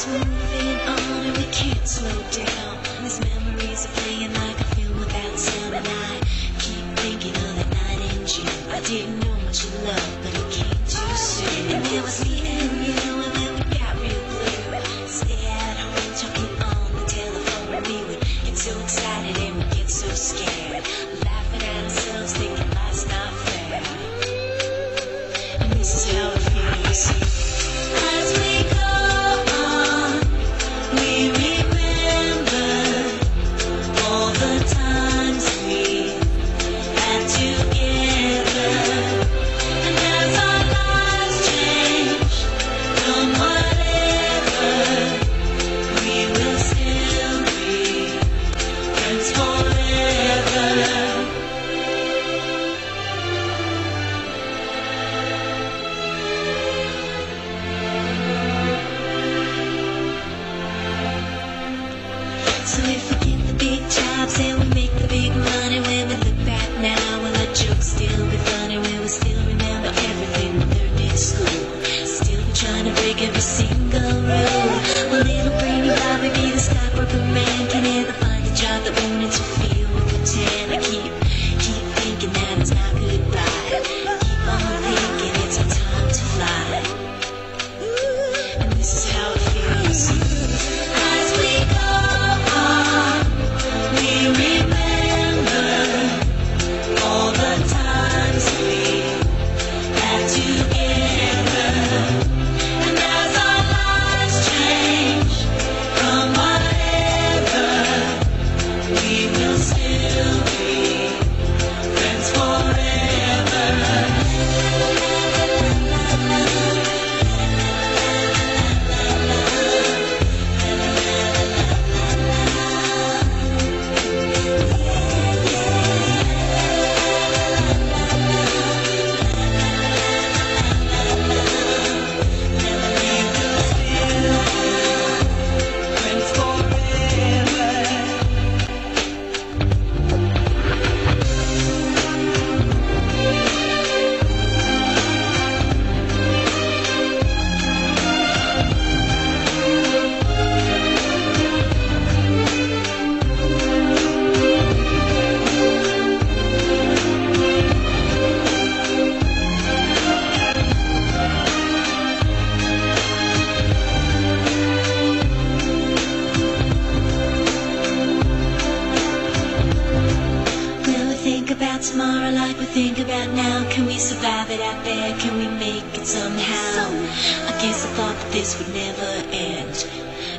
just moving on and we can't slow down. These memories are playing like a film without sound, and I keep thinking of that night in June. I didn't know much of love, but it came too soon. And it was me and you, and then we got real blue. Stay at home talking on the telephone, and we would get so excited and we get so scared, laughing at ourselves, thinking life's not fair. And this is how it feels. As we go on, we remember all the times we had together. And as our lives change from whatever, we will still be friends forever. So if we get the big jobs and we make the big money, when we look back now, will our jokes still be funny? Will we still remember everything we learned in school? Still be trying to break every single rule? Will little brainy Bobby be the stockbroker man? Can he ever find a job that won't interfere with the tan? I keep thinking that it's not goodbye. Keep on thinking it's our time to fly. And this is how it feels. As we go on, we remember all the times we had together. And as our lives change from whatever, we will still be friends forever. Friends forever. Will we think about tomorrow like we think about now? Can we survive it out there? Can we make it somehow? I guess I thought that this would never end,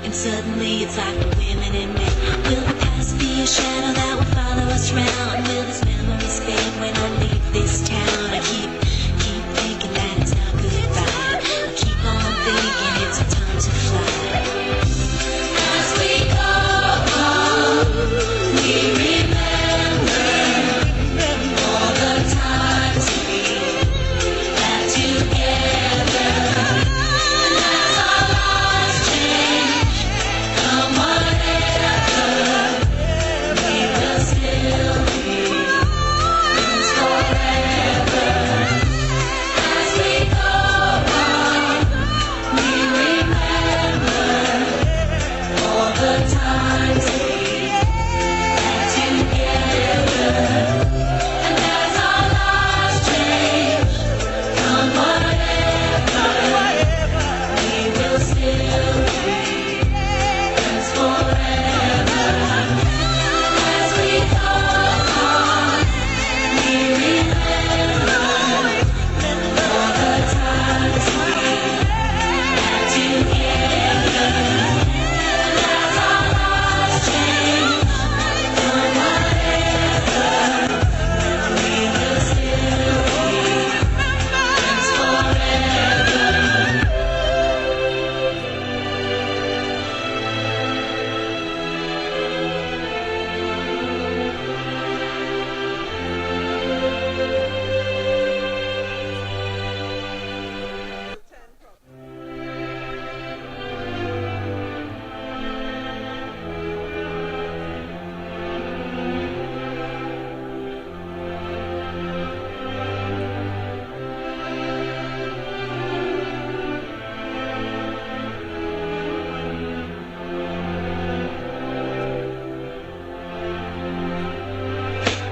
and suddenly it's like the women and men. Will the past be a shadow that will follow us round? Will this memory fade when I leave this town? I keep thinking that it's not goodbye. I keep on thinking it's our time to fly. As we go on, we remember all the times we had together. And as our lives change from whatever, we will still be friends forever.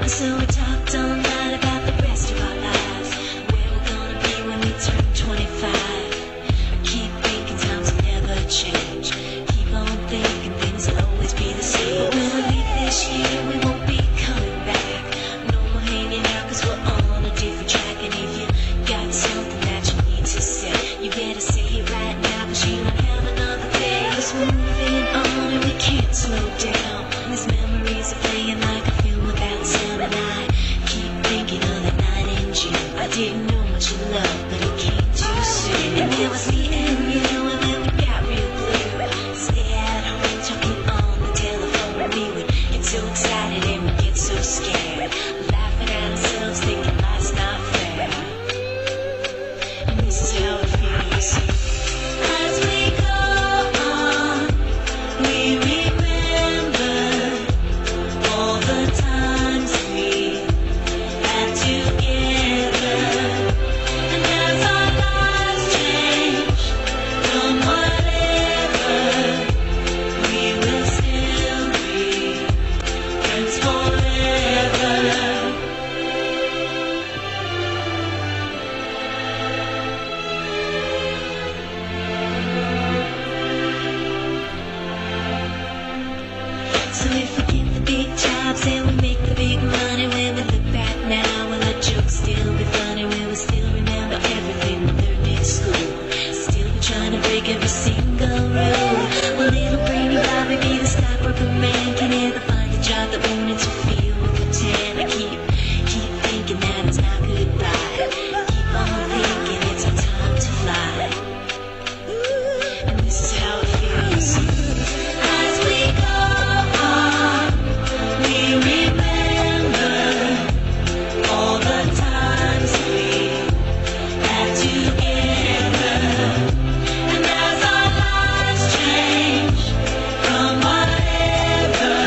So we talked all night about the rest of our lives, where we're gonna be when we turn 25. Keep thinking times will never change. Keep on thinking things will always be the same. But when we leave this year, we won't be coming back. No more hanging out, cause we're on a different track. And if you got something that you need to say, you better say it right now, cause you don't have another day. Cause we're moving on and we can't slow down. These memories are playing like a film without sound. And I keep thinking of that night in June. I didn't know much of love, but it came too soon. And it was me and you, and then we got real blue. Stay at home talking on the telephone. We would get so excited and we'd get so scared, laughing at ourselves, thinking life's not fair. And this is how it feels. As we go on, we remember all the times we had together. And as our lives change from whatever, we will still be friends forever. So if we get the big jobs and we make the big money, when we look back now, will our jokes still be funny? Will we still remember everything we learned in school? Still be trying to break every single rule? Will little brainy Bobby be the stockbroker man? Can ever find a job that won't interfere with pretend? I keep thinking that it's not goodbye. Keep on thinking it's our time to fly. And this is how it feels. As we go on, we remember all the times we had together. And as our lives change from whatever,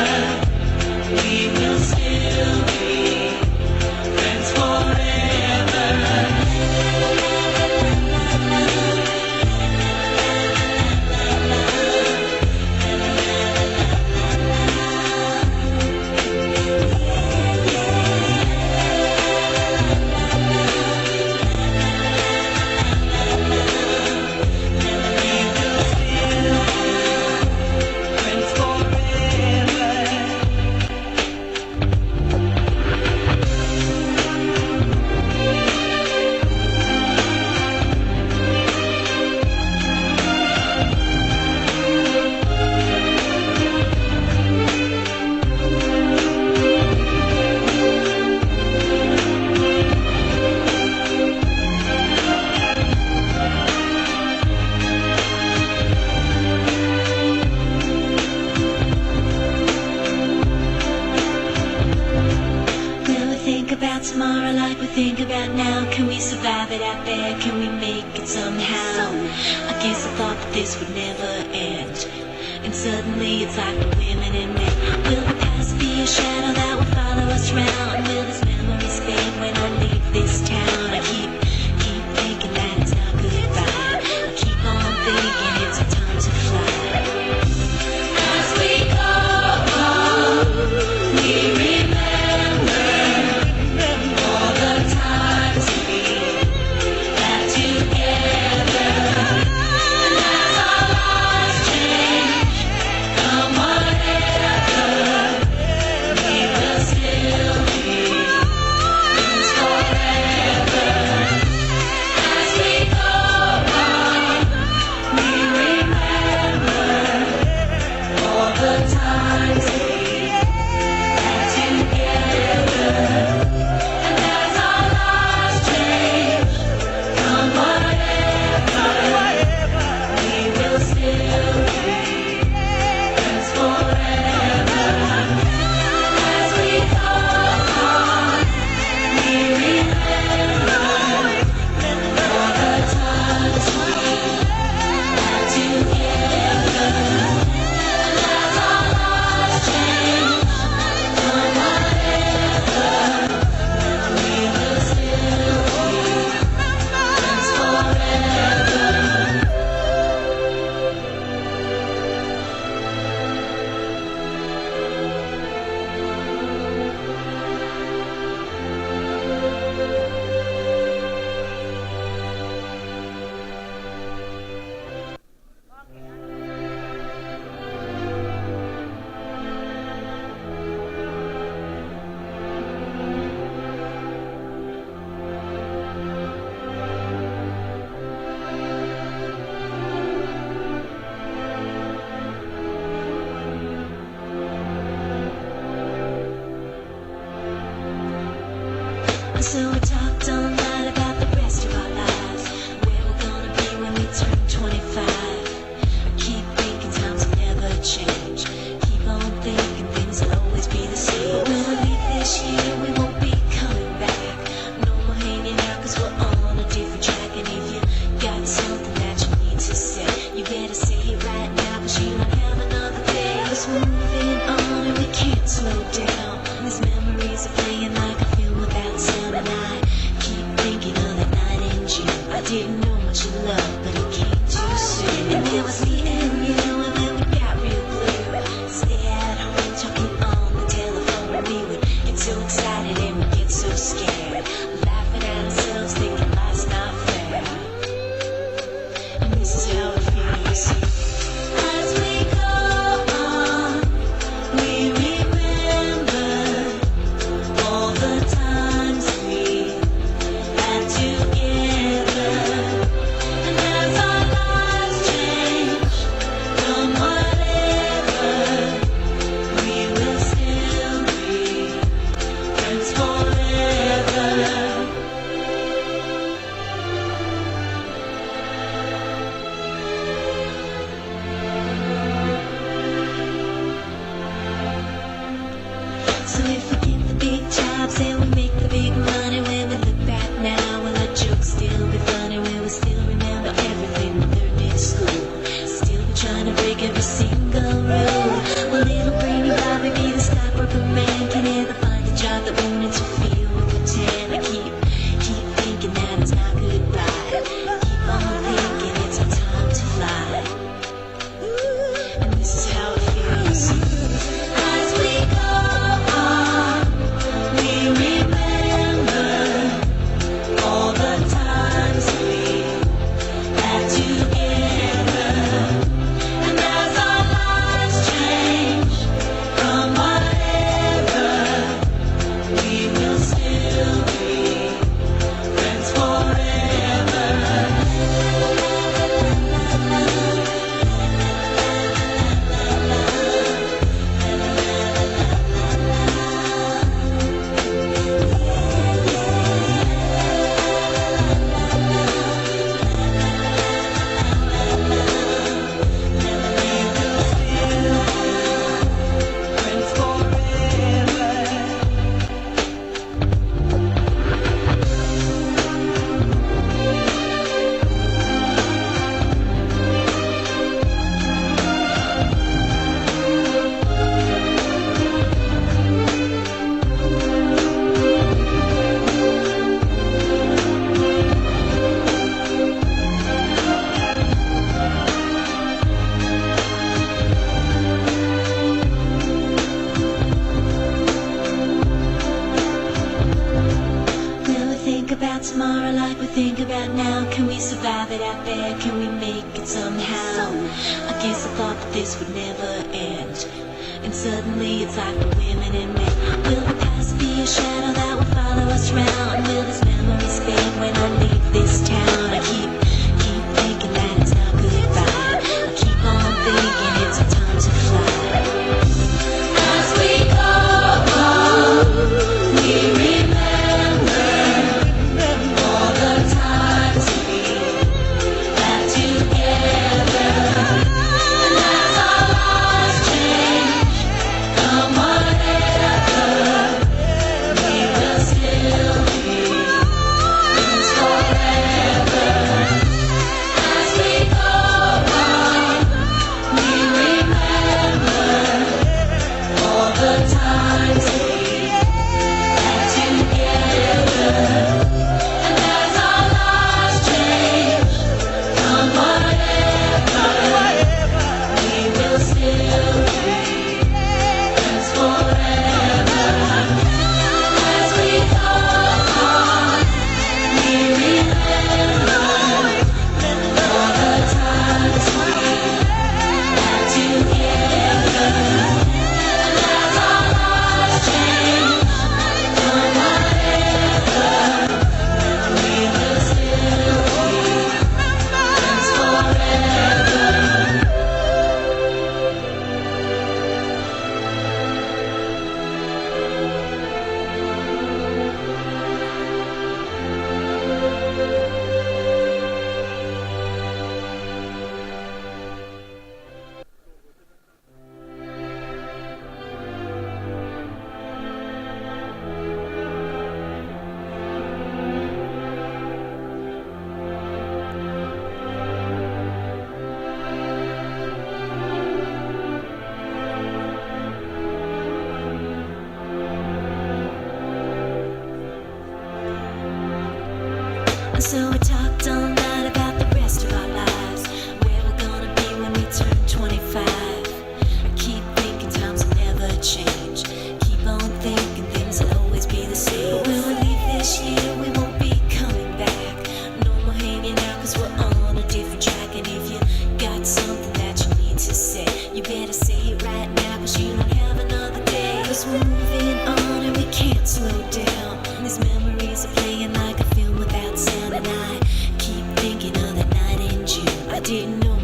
we will still be friends forever. Friends forever. Will we think about tomorrow like we think about now? Can we survive it out there? Can we make it somehow? I guess I thought that this would never end, and suddenly it's like we're women and men. Will the past be a shadow that will follow us round? Will these memories fade when I leave this town? I keep thinking that it's not goodbye. I keep on thinking it's our time to fly. As we go on, we remember all the times we had together. And as our lives change from whatever, we will still be friends forever. As we go on, we It was me and you, and then we got real blue. Stay at home talking on the telephone. We would get so excited and we'd get so scared, laughing at ourselves, thinking life's not fair. And this is how it feels. As we go on, we remember all the times we had together. And as our lives change from whatever, we will still be friends forever. So if we get the big jobs and we make the big money, when we look back now, will our jokes still be funny? Will we still remember everything we learned in school? Still be trying to break every single rule? Will little brainy Bobby be the stockbroker man? Can ever find a job that won't interfere with pretend? I keep thinking that it's not goodbye. Keep on thinking it's our time to fly. And this is how it feels. As we go on, we remember all the times we had together. And as our lives change from whatever, we will still be friends forever. Friends forever. Will we think about tomorrow like we think about now? Can we survive it out there? Can we make it somehow? I guess I thought that this would never end, and suddenly it's like we're women and men. Will the past be a shadow that will follow us round? Will this memory fade when I leave this town? I keep thinking that it's not goodbye. I keep on thinking it's our time to fly. As we go on, we remember all the times we had together. And as our lives change from whatever, we will still be friends forever.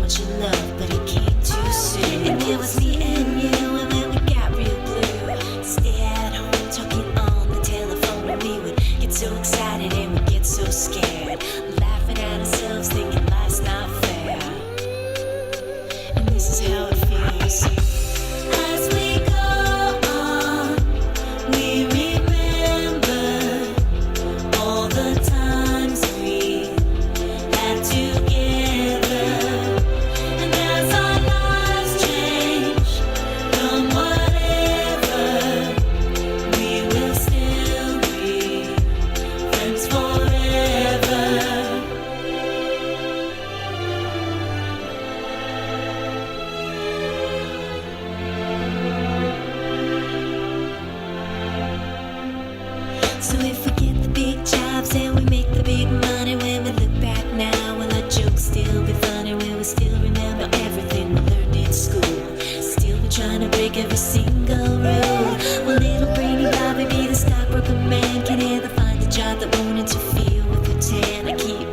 much in love, but it came too soon. And there was me and you, and when we got real blue, stay at home talking on the telephone, and we would get so excited and we'd get so scared, laughing at ourselves, thinking life's not fair. And this is how it feels. As we go on, we remember all the times we had together. And as our lives change from whatever, we will still be friends forever. So if we get the big jobs and we make the big money, when we look back now, will our jokes still be funny? Will we still remember everything we learned in school? Still be trying to break every single rule? Will little brainy Bobby be the stockbroker man? Can he ever find a job that won't interfere with the tan? I keep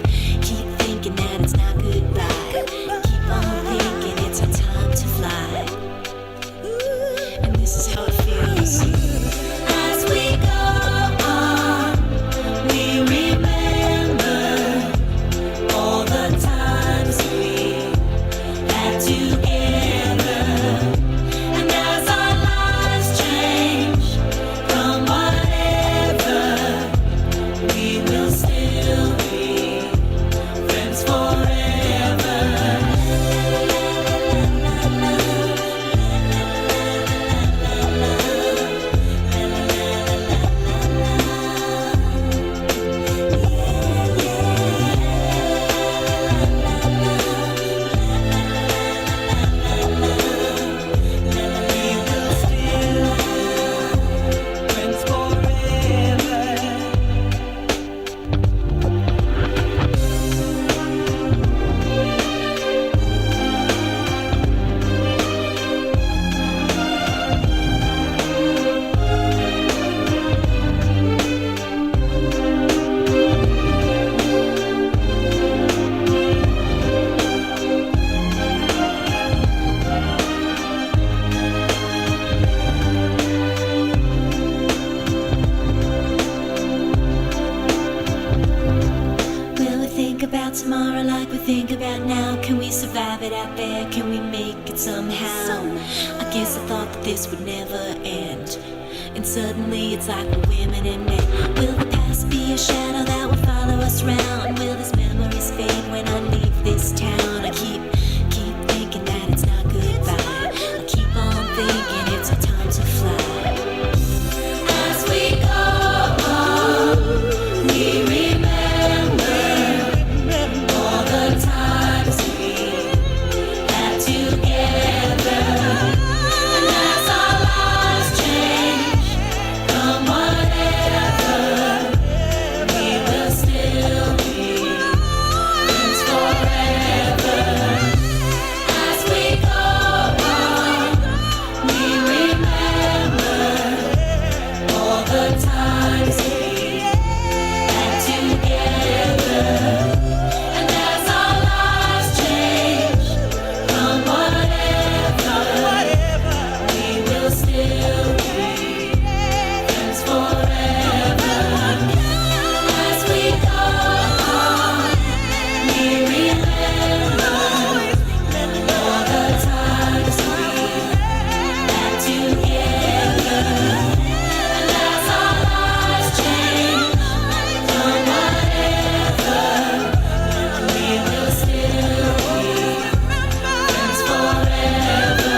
thinking that it's not goodbye. Keep on thinking it's our time to fly. And this is how it feels. As we go on, we remember all the times we had together. And as our lives change from whatever, we will still be friends forever. Will we think about tomorrow like we think about now? Can we survive it out there? Can we make it somehow? I guess I thought that this would never end, and suddenly it's like we're women and men. Will the past be a shadow that will follow us round? Will these memories fade when I leave this town? I keep thinking that it's not goodbye. I keep on thinking it's our time to fly. As we go on, we remember all the times we had together. And as our lives change from whatever, we will still be friends forever. As we go on, we remember all the times we had together. And as our lives change from whatever, we will still be friends forever. As we go on, we remember all the times we had together. And as our lives change from whatever, we will still be friends forever.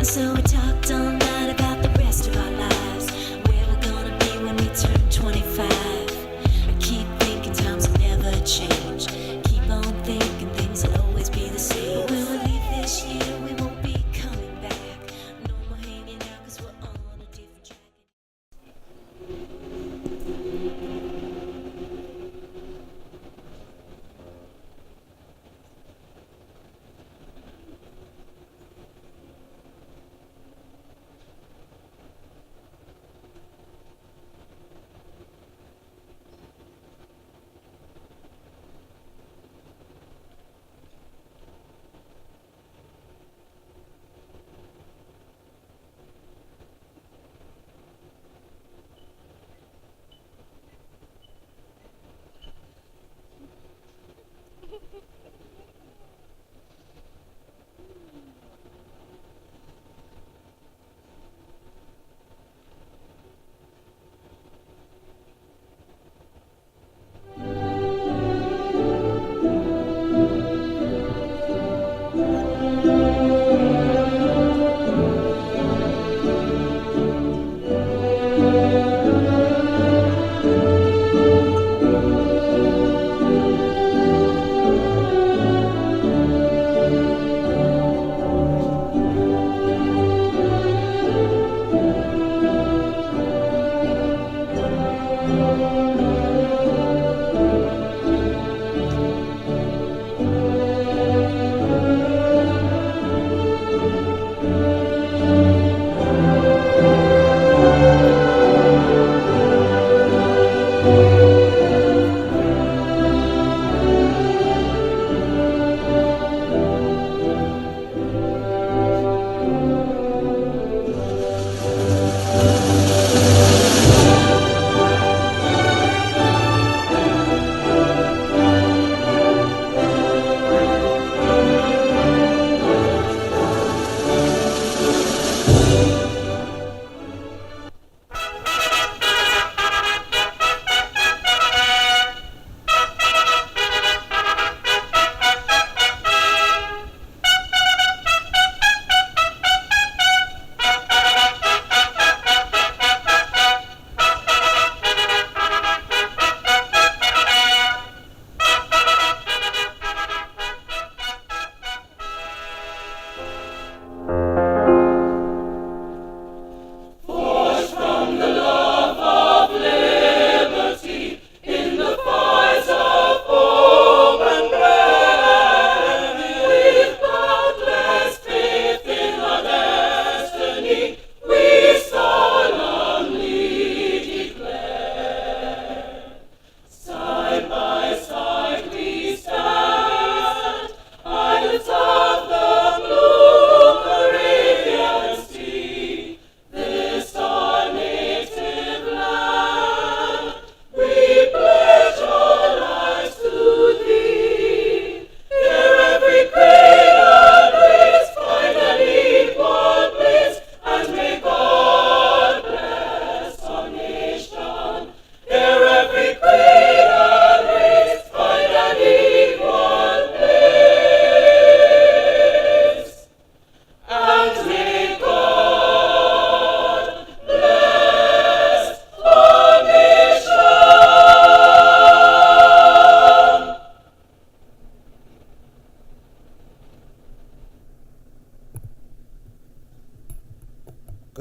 So we talked all night about the rest of our lives, where we're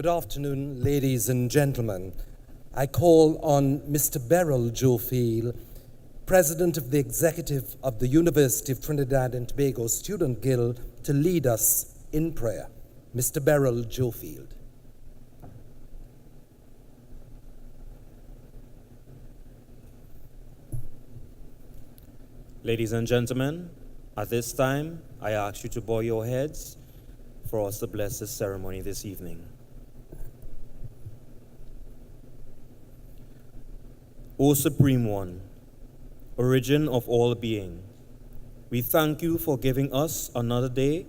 Good afternoon, ladies and gentlemen. I call on Mr. Beryl Jofield, President of the Executive of the University of Trinidad and Tobago Student Guild, to lead us in prayer. Mr. Beryl Jofield. Ladies and gentlemen, at this time, I ask you to bow your heads for us to bless this ceremony this evening. O Supreme One, origin of all being, we thank you for giving us another day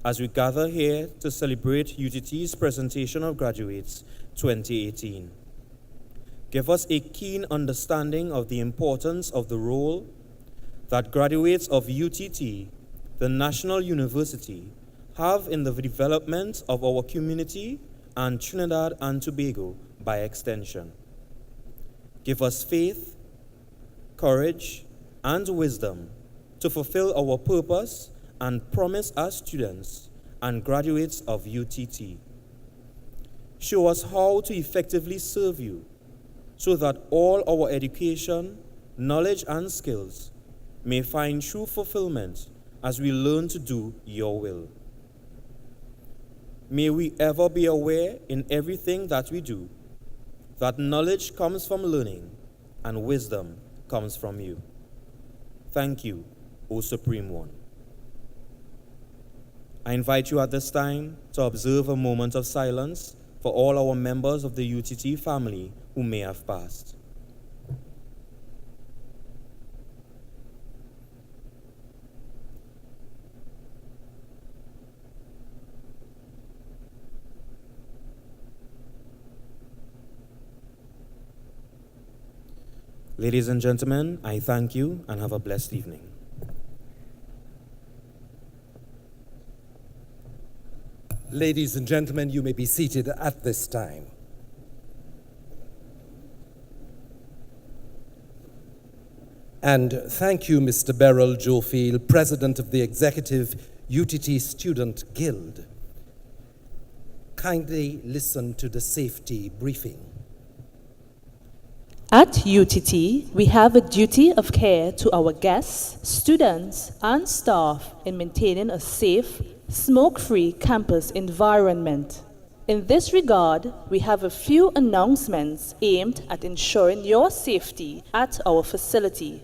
as we gather here to celebrate UTT's presentation of graduates 2018. Give us a keen understanding of the importance of the role that graduates of UTT, the National University, have in the development of our community and Trinidad and Tobago by extension. Give us faith, courage, and wisdom to fulfill our purpose and promise as students and graduates of UTT. Show us how to effectively serve you so that all our education, knowledge, and skills may find true fulfillment as we learn to do your will. May we ever be aware in everything that we do that knowledge comes from learning and wisdom comes from you. Thank you, O Supreme One. I invite you at this time to observe a moment of silence for all our members of the UTT family who may have passed. Ladies and gentlemen, I thank you and have a blessed evening. Ladies and gentlemen, you may be seated at this time. And thank you, Mr. Beryl Jofield, President of the Executive UTT Student Guild. Kindly listen to the safety briefing. At UTT, we have a duty of care to our guests, students, and staff in maintaining a safe, smoke-free campus environment. In this regard, we have a few announcements aimed at ensuring your safety at our facility.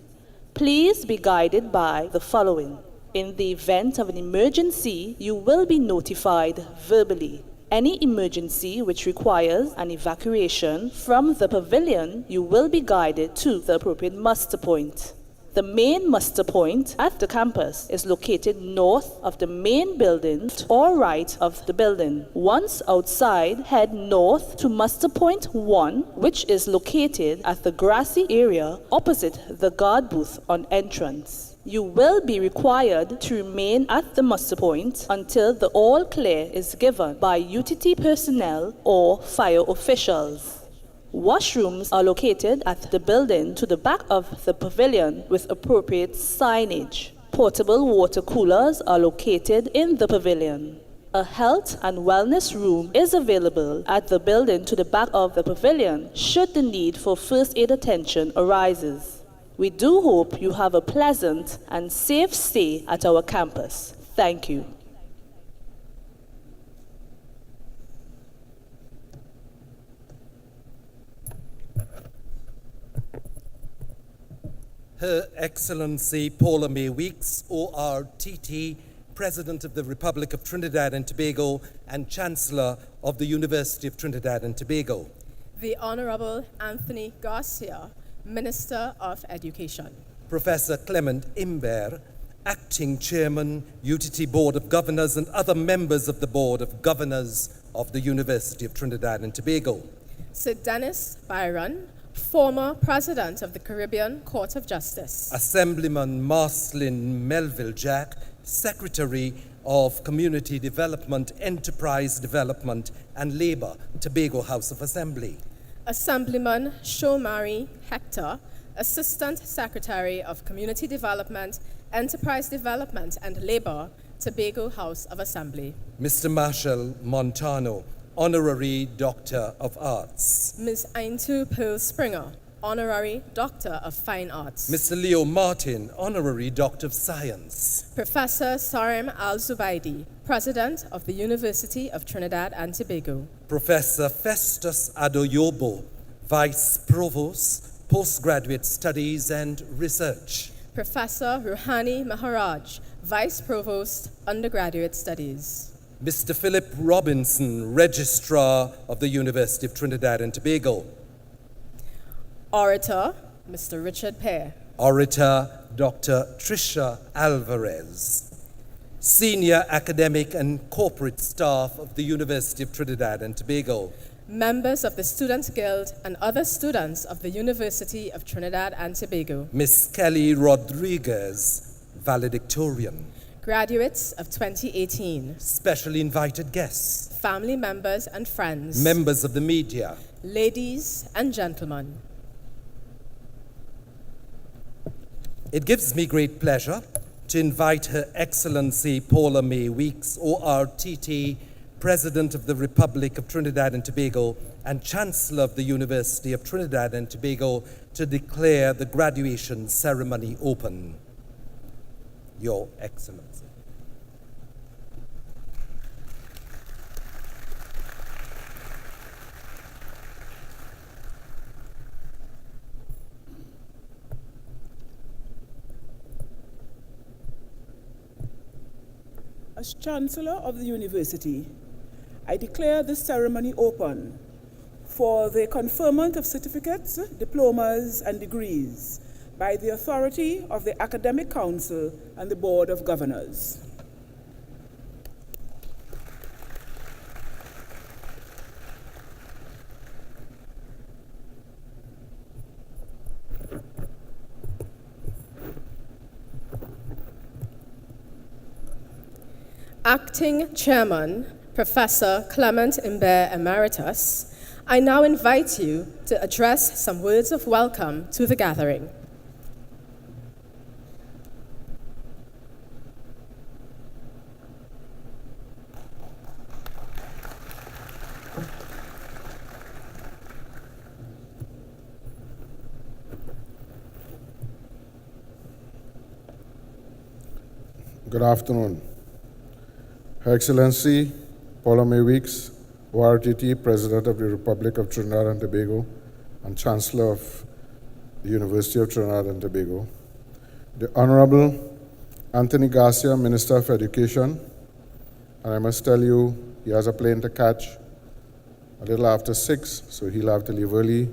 Please be guided by the following. In the event of an emergency, you will be notified verbally. Any emergency which requires an evacuation from the pavilion, you will be guided to the appropriate muster point. The main muster point at the campus is located north of the main building or right of the building. Once outside, head north to muster point 1, which is located at the grassy area opposite the guard booth on entrance. You will be required to remain at the muster point until the all clear is given by UTT personnel or fire officials. Washrooms are located at the building to the back of the pavilion with appropriate signage. Portable water coolers are located in the pavilion. A health and wellness room is available at the building to the back of the pavilion should the need for first aid attention arises. We do hope you have a pleasant and safe stay at our campus. Thank you. Her Excellency Paula May Weeks, ORTT, President of the Republic of Trinidad and Tobago and Chancellor of the University of Trinidad and Tobago. The Honorable Anthony Garcia, Minister of Education. Professor Clement Imber, Acting Chairman, UTT Board of Governors, and other members of the Board of Governors of the University of Trinidad and Tobago. Sir Dennis Byron, former President of the Caribbean Court of Justice. Assemblyman Marcelin Melville Jack, Secretary of Community Development, Enterprise Development and Labor, Tobago House of Assembly. Assemblyman Shomari Hector, Assistant Secretary of Community Development, Enterprise Development and Labor, Tobago House of Assembly. Mr. Marshall Montano, Honorary Doctor of Arts. Ms. Aintu Pearl Springer, Honorary Doctor of Fine Arts. Mr. Leo Martin, Honorary Doctor of Science. Professor Sarim Al-Zubaidi, President of the University of Trinidad and Tobago. Professor Festus Adoyobo, Vice Provost, Postgraduate Studies and Research. Professor Ruhani Maharaj, Vice Provost, Undergraduate Studies. Mr. Philip Robinson, Registrar of the University of Trinidad and Tobago. Orator, Mr. Richard Pear. Orator, Dr. Tricia Alvarez. Senior academic and corporate staff of the University of Trinidad and Tobago. Members of the Student Guild and other students of the University of Trinidad and Tobago. Miss Kelly Rodriguez, valedictorian. Graduates of 2018. Specially invited guests. Family members and friends. Members of the media. Ladies and gentlemen. It gives me great pleasure to invite Her Excellency Paula May Weeks, ORTT, President of the Republic of Trinidad and Tobago and Chancellor of the University of Trinidad and Tobago, to declare the graduation ceremony open. Your Excellency. As Chancellor of the University, I declare this ceremony open for the conferment of certificates, diplomas, and degrees by the authority of the Academic Council and the Board of Governors. Acting Chairman, Professor Clement Imber Emeritus, I now invite you to address some words of welcome to the gathering. Good afternoon. Her Excellency Paula May Weeks, ORTT President of the Republic of Trinidad and Tobago and Chancellor of the University of Trinidad and Tobago, the Honorable Anthony Garcia, Minister of Education, and I must tell you, he has a plane to catch a little after 6, so he'll have to leave early,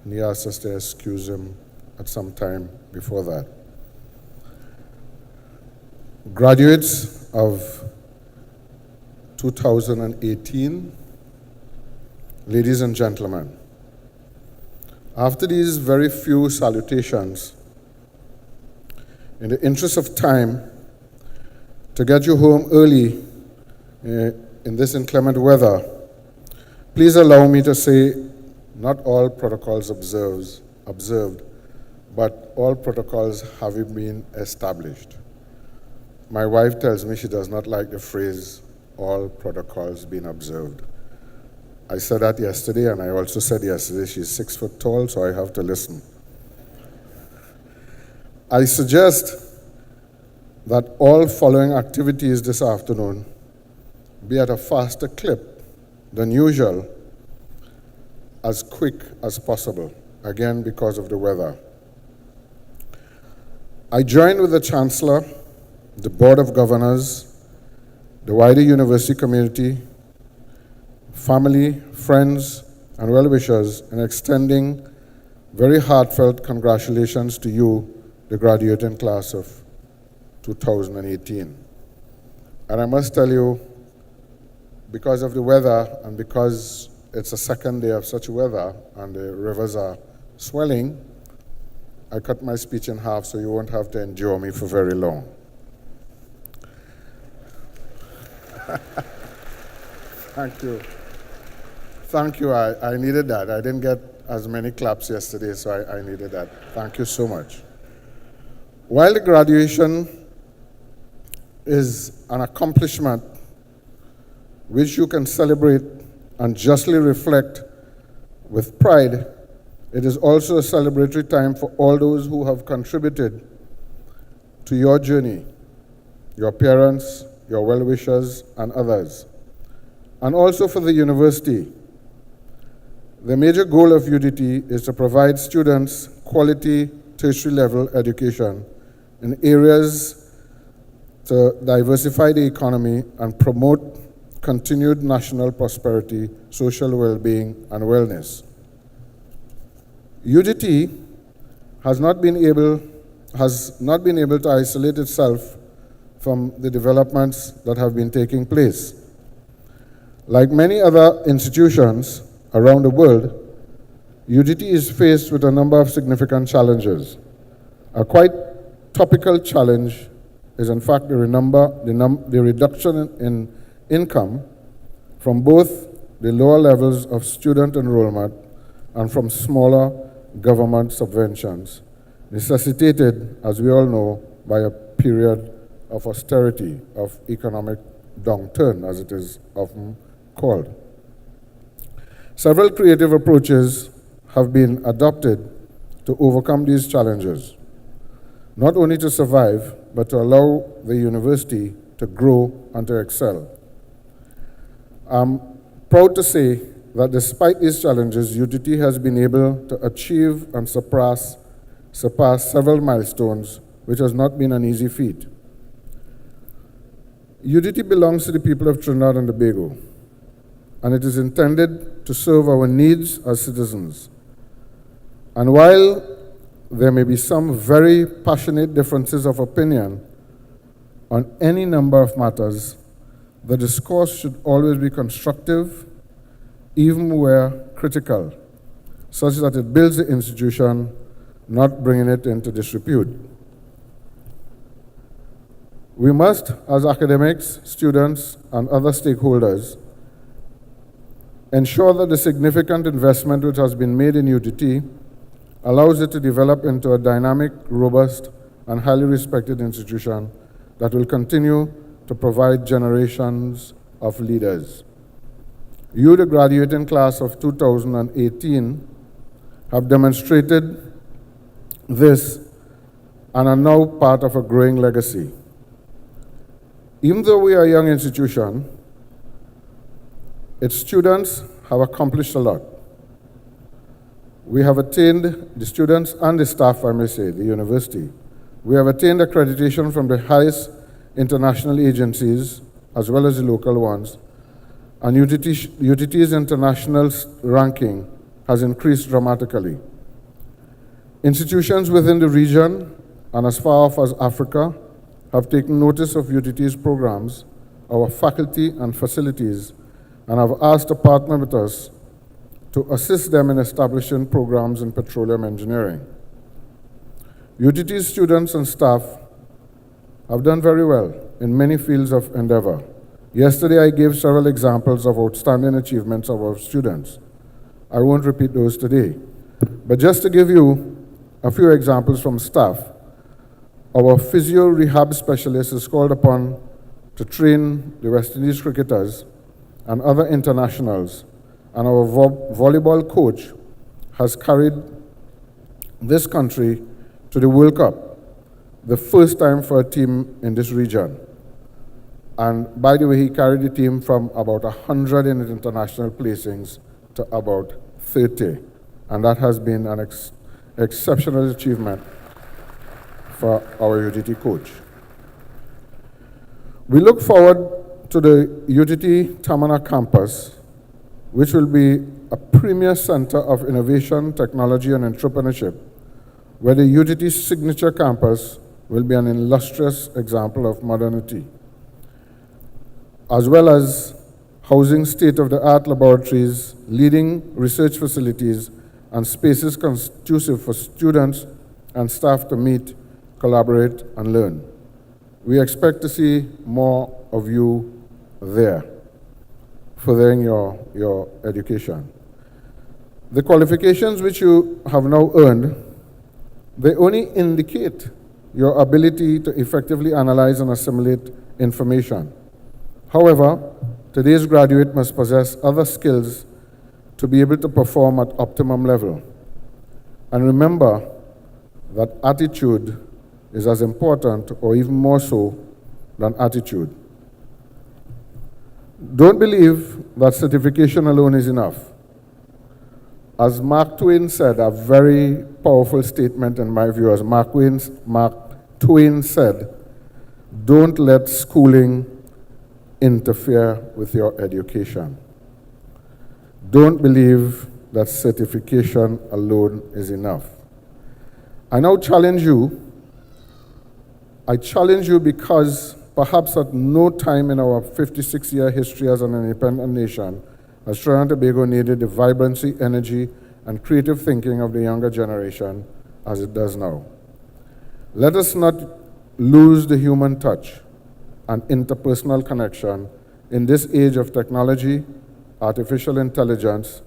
and he asked us to excuse him at some time before that. Graduates of 2018, ladies and gentlemen, after these very few salutations, in the interest of time, to get you home early in this inclement weather, please allow me to say not all protocols observed, but all protocols have been established. My wife tells me she does not like the phrase, all protocols being observed. I said that yesterday, and I also said yesterday she's 6 foot tall, so I have to listen. I suggest that all following activities this afternoon be at a faster clip than usual, as quick as possible, again because of the weather. I join with the Chancellor, the Board of Governors, the wider university community, family, friends, and well-wishers in extending very heartfelt congratulations to you, the graduating class of 2018. And I must tell you, because of the weather and because it's a second day of such weather and the rivers are swelling, I cut my speech in half so you won't have to endure me for very long. Thank you. Thank you. I needed that. I didn't get as many claps yesterday, so I needed that. Thank you so much. While the graduation is an accomplishment which you can celebrate and justly reflect with pride, it is also a celebratory time for all those who have contributed to your journey, your parents, your well-wishers, and others, and also for the university. The major goal of UTT is to provide students quality tertiary-level education in areas to diversify the economy and promote continued national prosperity, social well-being, and wellness. UTT has not been able to isolate itself from the developments that have been taking place. Like many other institutions around the world, UTT is faced with a number of significant challenges. A quite topical challenge is in fact the reduction in income from both the lower levels of student enrollment and from smaller government subventions, necessitated, as we all know, by a period of austerity, of economic downturn, as it is often called. Several creative approaches have been adopted to overcome these challenges, not only to survive, but to allow the university to grow and to excel. I'm proud to say that despite these challenges, UTT has been able to achieve and surpass several milestones, which has not been an easy feat. UTT belongs to the people of Trinidad and Tobago, and it is intended to serve our needs as citizens. And while there may be some very passionate differences of opinion on any number of matters, the discourse should always be constructive, even where critical, such that it builds the institution, not bringing it into disrepute. We must, as academics, students, and other stakeholders, ensure that the significant investment which has been made in UTT allows it to develop into a dynamic, robust, and highly respected institution that will continue to provide generations of leaders. You, the graduating class of 2018, have demonstrated this and are now part of a growing legacy. Even though we are a young institution, its students have accomplished a lot. We have attained, the students and the staff, I may say, the university, we have attained accreditation from the highest international agencies as well as the local ones, and UTT's international ranking has increased dramatically. Institutions within the region and as far off as Africa have taken notice of UTT's programs, our faculty and facilities, and have asked to partner with us to assist them in establishing programs in petroleum engineering. UTT students and staff have done very well in many fields of endeavor. Yesterday, I gave several examples of outstanding achievements of our students. I won't repeat those today. But just to give you a few examples from staff, our physio rehab specialist is called upon to train the West Indies cricketers and other internationals, and our volleyball coach has carried this country to the World Cup, the first time for a team in this region. And by the way, he carried the team from about 100 in international placings to about 30. And that has been an exceptional achievement for our UTT coach. We look forward to the UTT Tamana campus, which will be a premier center of innovation, technology, and entrepreneurship, where the UTT signature campus will be an illustrious example of modernity, as well as housing state-of-the-art laboratories, leading research facilities, and spaces conducive for students and staff to meet, collaborate, and learn. We expect to see more of you there, furthering your education. The qualifications which you have now earned, they only indicate your ability to effectively analyze and assimilate information. However, today's graduate must possess other skills to be able to perform at optimum level. And remember that attitude is as important or even more so than attitude. Don't believe that certification alone is enough. As Mark Twain said, a very powerful statement in my view, as Mark Twain said, don't let schooling interfere with your education. Don't believe that certification alone is enough. I now challenge you. I challenge you because perhaps at no time in our 56-year history as an independent nation has Trinidad and Tobago needed the vibrancy, energy, and creative thinking of the younger generation as it does now. Let us not lose the human touch and interpersonal connection in this age of technology, artificial intelligence,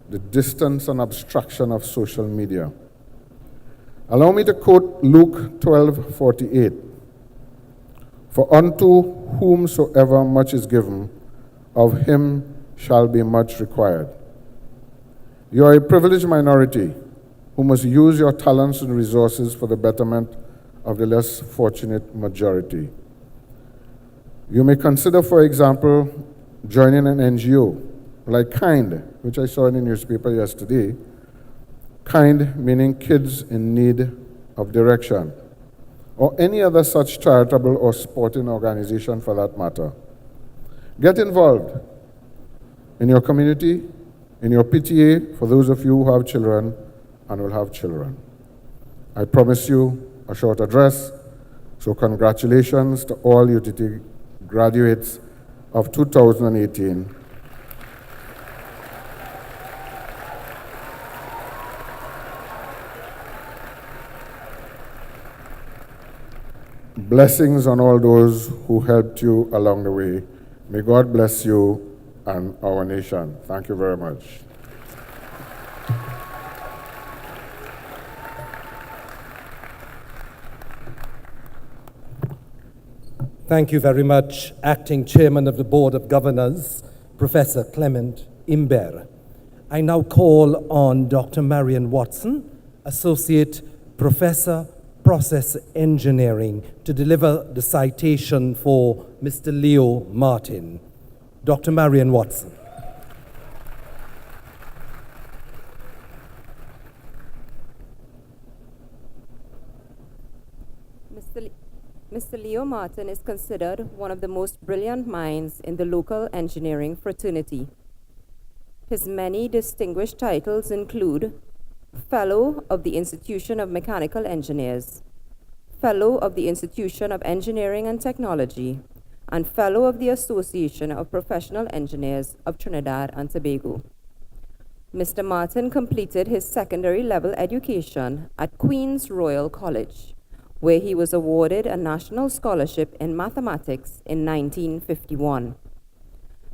the distance and abstraction of social media. Allow me to quote Luke 12:48. For unto whomsoever much is given, of him shall be much required. You are a privileged minority who must use your talents and resources for the betterment of the less fortunate majority. You may consider, for example, joining an NGO like KIND, which I saw in the newspaper yesterday. KIND meaning Kids in Need of Direction, or any other such charitable or sporting organization for that matter. Get involved in your community, in your PTA, for those of you who have children and will have children. I promise you a short address, so congratulations to all UTT graduates of 2018. Blessings on all those who helped you along the way. May God bless you and our nation. Thank you very much. Thank you very much, Acting Chairman of the Board of Governors, Professor Clement Imber. I now call on Dr. Marion Watson, Associate Professor, Process Engineering to deliver the citation for Mr. Leo Martin. Dr. Marion Watson. Mr. Leo Martin is considered one of the most brilliant minds in the local engineering fraternity. His many distinguished titles include Fellow of the Institution of Mechanical Engineers, Fellow of the Institution of Engineering and Technology, and Fellow of the Association of Professional Engineers of Trinidad and Tobago. Mr. Martin completed his secondary level education at Queen's Royal College, where he was awarded a national scholarship in mathematics in 1951.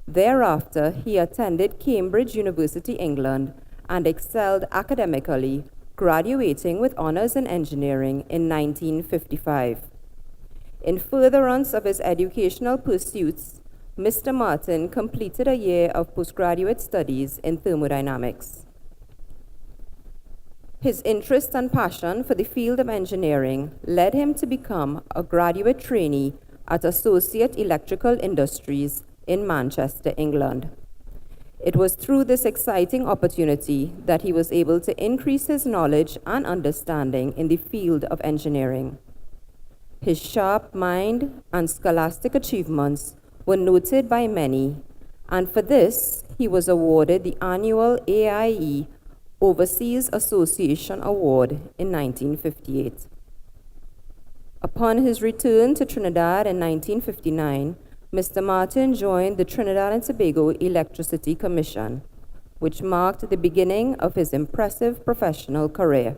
Thereafter, he attended Cambridge University, England, and excelled academically, graduating with honors in engineering in 1955. In furtherance of his educational pursuits, Mr. Martin completed a year of postgraduate studies in thermodynamics. His interest and passion for the field of engineering led him to become a graduate trainee at Associate Electrical Industries in Manchester, England. It was through this exciting opportunity that he was able to increase his knowledge and understanding in the field of engineering. His sharp mind and scholastic achievements were noted by many, and for this, he was awarded the annual AIE Overseas Association Award in 1958. Upon his return to Trinidad in 1959, Mr. Martin joined the Trinidad and Tobago Electricity Commission, which marked the beginning of his impressive professional career.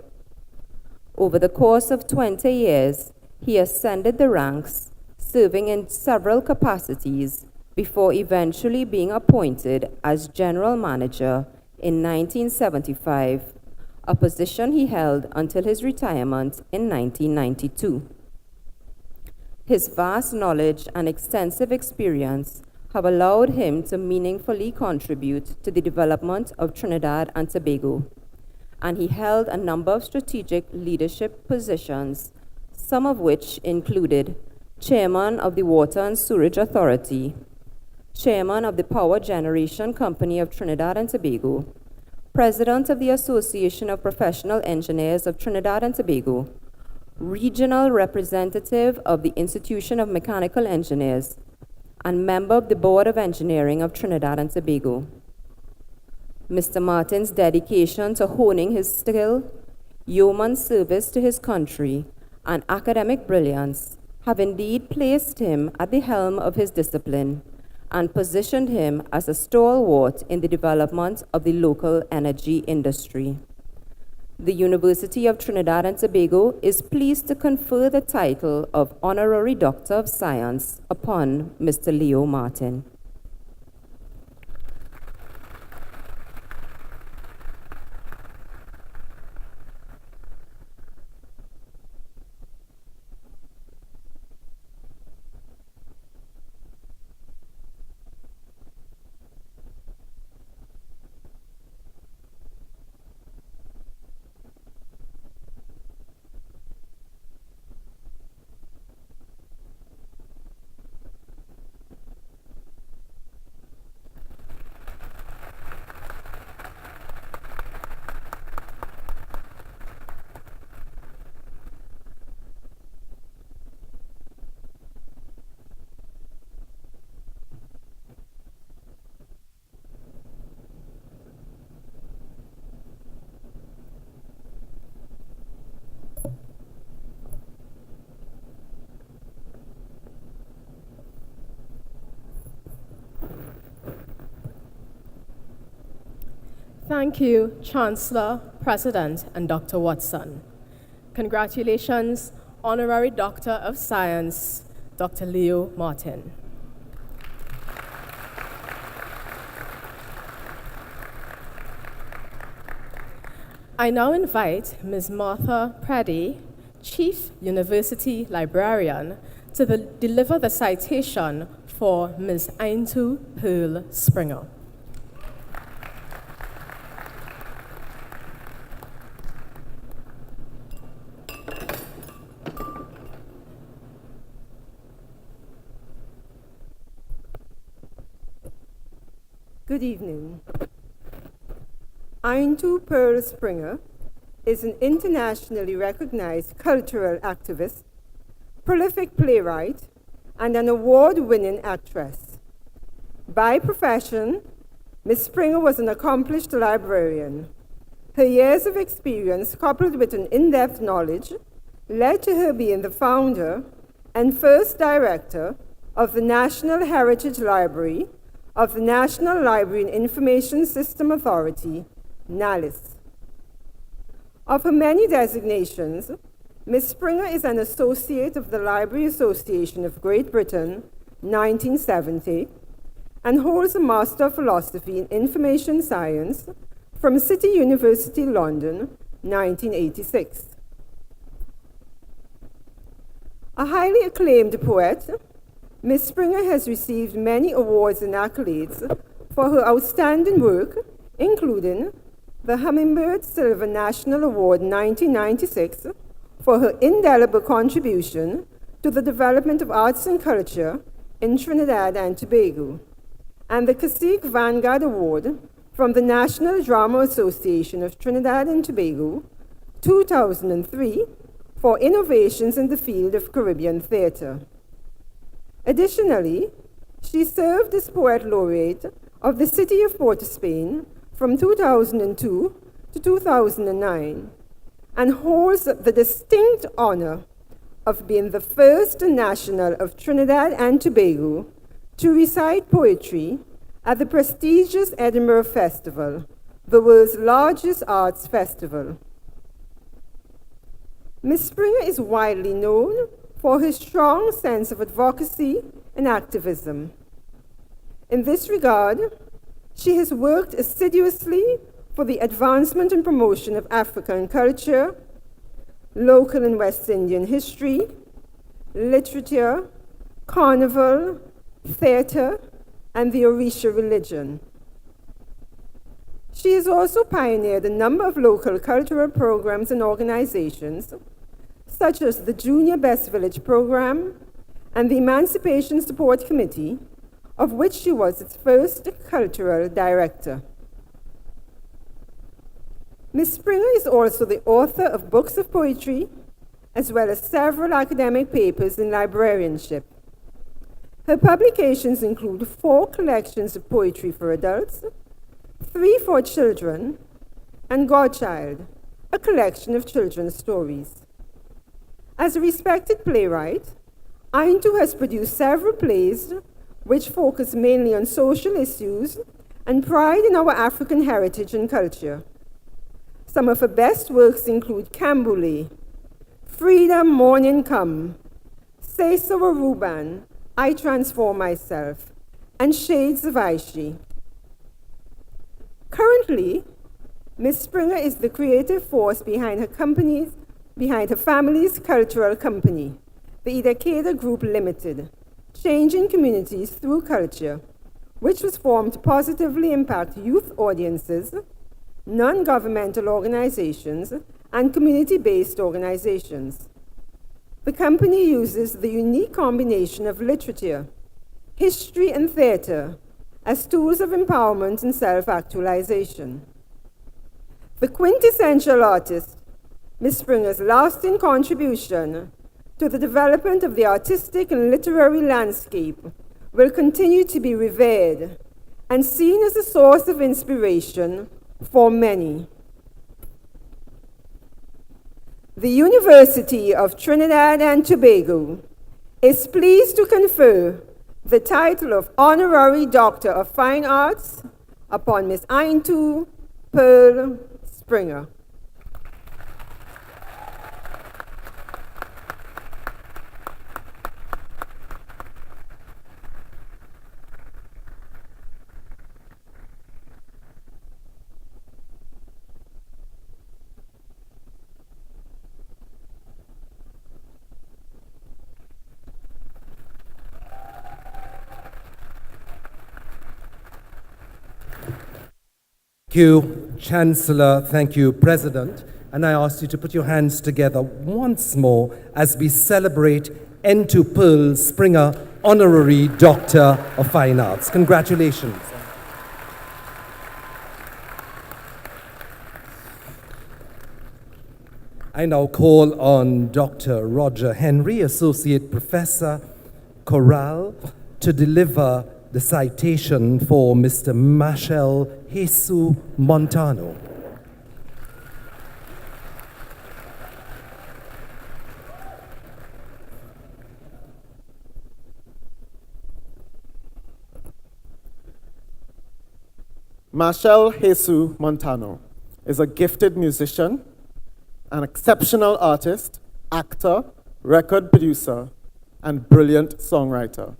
Over the course of 20 years, he ascended the ranks, serving in several capacities before eventually being appointed as General Manager in 1975, a position he held until his retirement in 1992. His vast knowledge and extensive experience have allowed him to meaningfully contribute to the development of Trinidad and Tobago, and he held a number of strategic leadership positions, some of which included Chairman of the Water and Sewerage Authority, Chairman of the Power Generation Company of Trinidad and Tobago, President of the Association of Professional Engineers of Trinidad and Tobago, Regional Representative of the Institution of Mechanical Engineers, and member of the Board of Engineering of Trinidad and Tobago. Mr. Martin's dedication to honing his skill, yeoman service to his country, and academic brilliance have indeed placed him at the helm of his discipline and positioned him as a stalwart in the development of the local energy industry. The University of Trinidad and Tobago is pleased to confer the title of Honorary Doctor of Science upon Mr. Leo Martin. Thank you, Chancellor, President, and Dr. Watson. Congratulations, Honorary Doctor of Science, Dr. Leo Martin. I now invite Ms. Martha Preddy, Chief University Librarian, to deliver the citation for Ms. Aintu Pearl Springer. Good evening. Aintu Pearl Springer is an internationally recognized cultural activist, prolific playwright, and an award-winning actress. By profession, Ms. Springer was an accomplished librarian. Her years of experience, coupled with an in-depth knowledge, led to her being the founder and first director of the National Heritage Library of the National Library and Information System Authority, NALIS. Of her many designations, Ms. Springer is an associate of the Library Association of Great Britain, 1970, and holds a Master of Philosophy in Information Science from City University, London, 1986. A highly acclaimed poet, Ms. Springer has received many awards and accolades for her outstanding work, including the Hummingbird Silver National Award 1996 for her indelible contribution to the development of arts and culture in Trinidad and Tobago, and the Cacique Vanguard Award from the National Drama Association of Trinidad and Tobago, 2003, for innovations in the field of Caribbean theater. Additionally, she served as Poet Laureate of the City of Port of Spain from 2002 to 2009, and holds the distinct honor of being the first national of Trinidad and Tobago to recite poetry at the prestigious Edinburgh Festival, the world's largest arts festival. Ms. Springer is widely known for her strong sense of advocacy and activism. In this regard, she has worked assiduously for the advancement and promotion of African culture, local and West Indian history, literature, carnival, theater, and the Orisha religion. She has also pioneered a number of local cultural programs and organizations, such as the Junior Best Village Program and the Emancipation Support Committee, of which she was its first cultural director. Ms. Springer is also the author of books of poetry, as well as several academic papers in librarianship. Her publications include 4 collections of poetry for adults, 3 for children, and Godchild, a collection of children's stories. As a respected playwright, Aintu has produced several plays which focus mainly on social issues and pride in our African heritage and culture. Some of her best works include Kambule, Freedom Morning Come, Say So Ruban, I Transform Myself, and Shades of Aishi. Currently, Ms. Springer is the creative force behind her family's cultural company, the Idakeda Group Limited, Changing Communities Through Culture, which was formed to positively impact youth audiences, non-governmental organizations, and community-based organizations. The company uses the unique combination of literature, history, and theater as tools of empowerment and self-actualization. The quintessential artist, Ms. Springer's lasting contribution to the development of the artistic and literary landscape will continue to be revered and seen as a source of inspiration for many. The University of Trinidad and Tobago is pleased to confer the title of Honorary Doctor of Fine Arts upon Ms. Aintu Pearl Springer. Thank you, Chancellor. Thank you, President. And I ask you to put your hands together once more as we celebrate Aintu Pearl Springer, Honorary Doctor of Fine Arts. Congratulations. I now call on Dr. Roger Henry, Associate Professor, Chorale, to deliver the citation for Mr. Machel Jesus Montano. Machel Jesus Montano is a gifted musician, an exceptional artist, actor, record producer, and brilliant songwriter.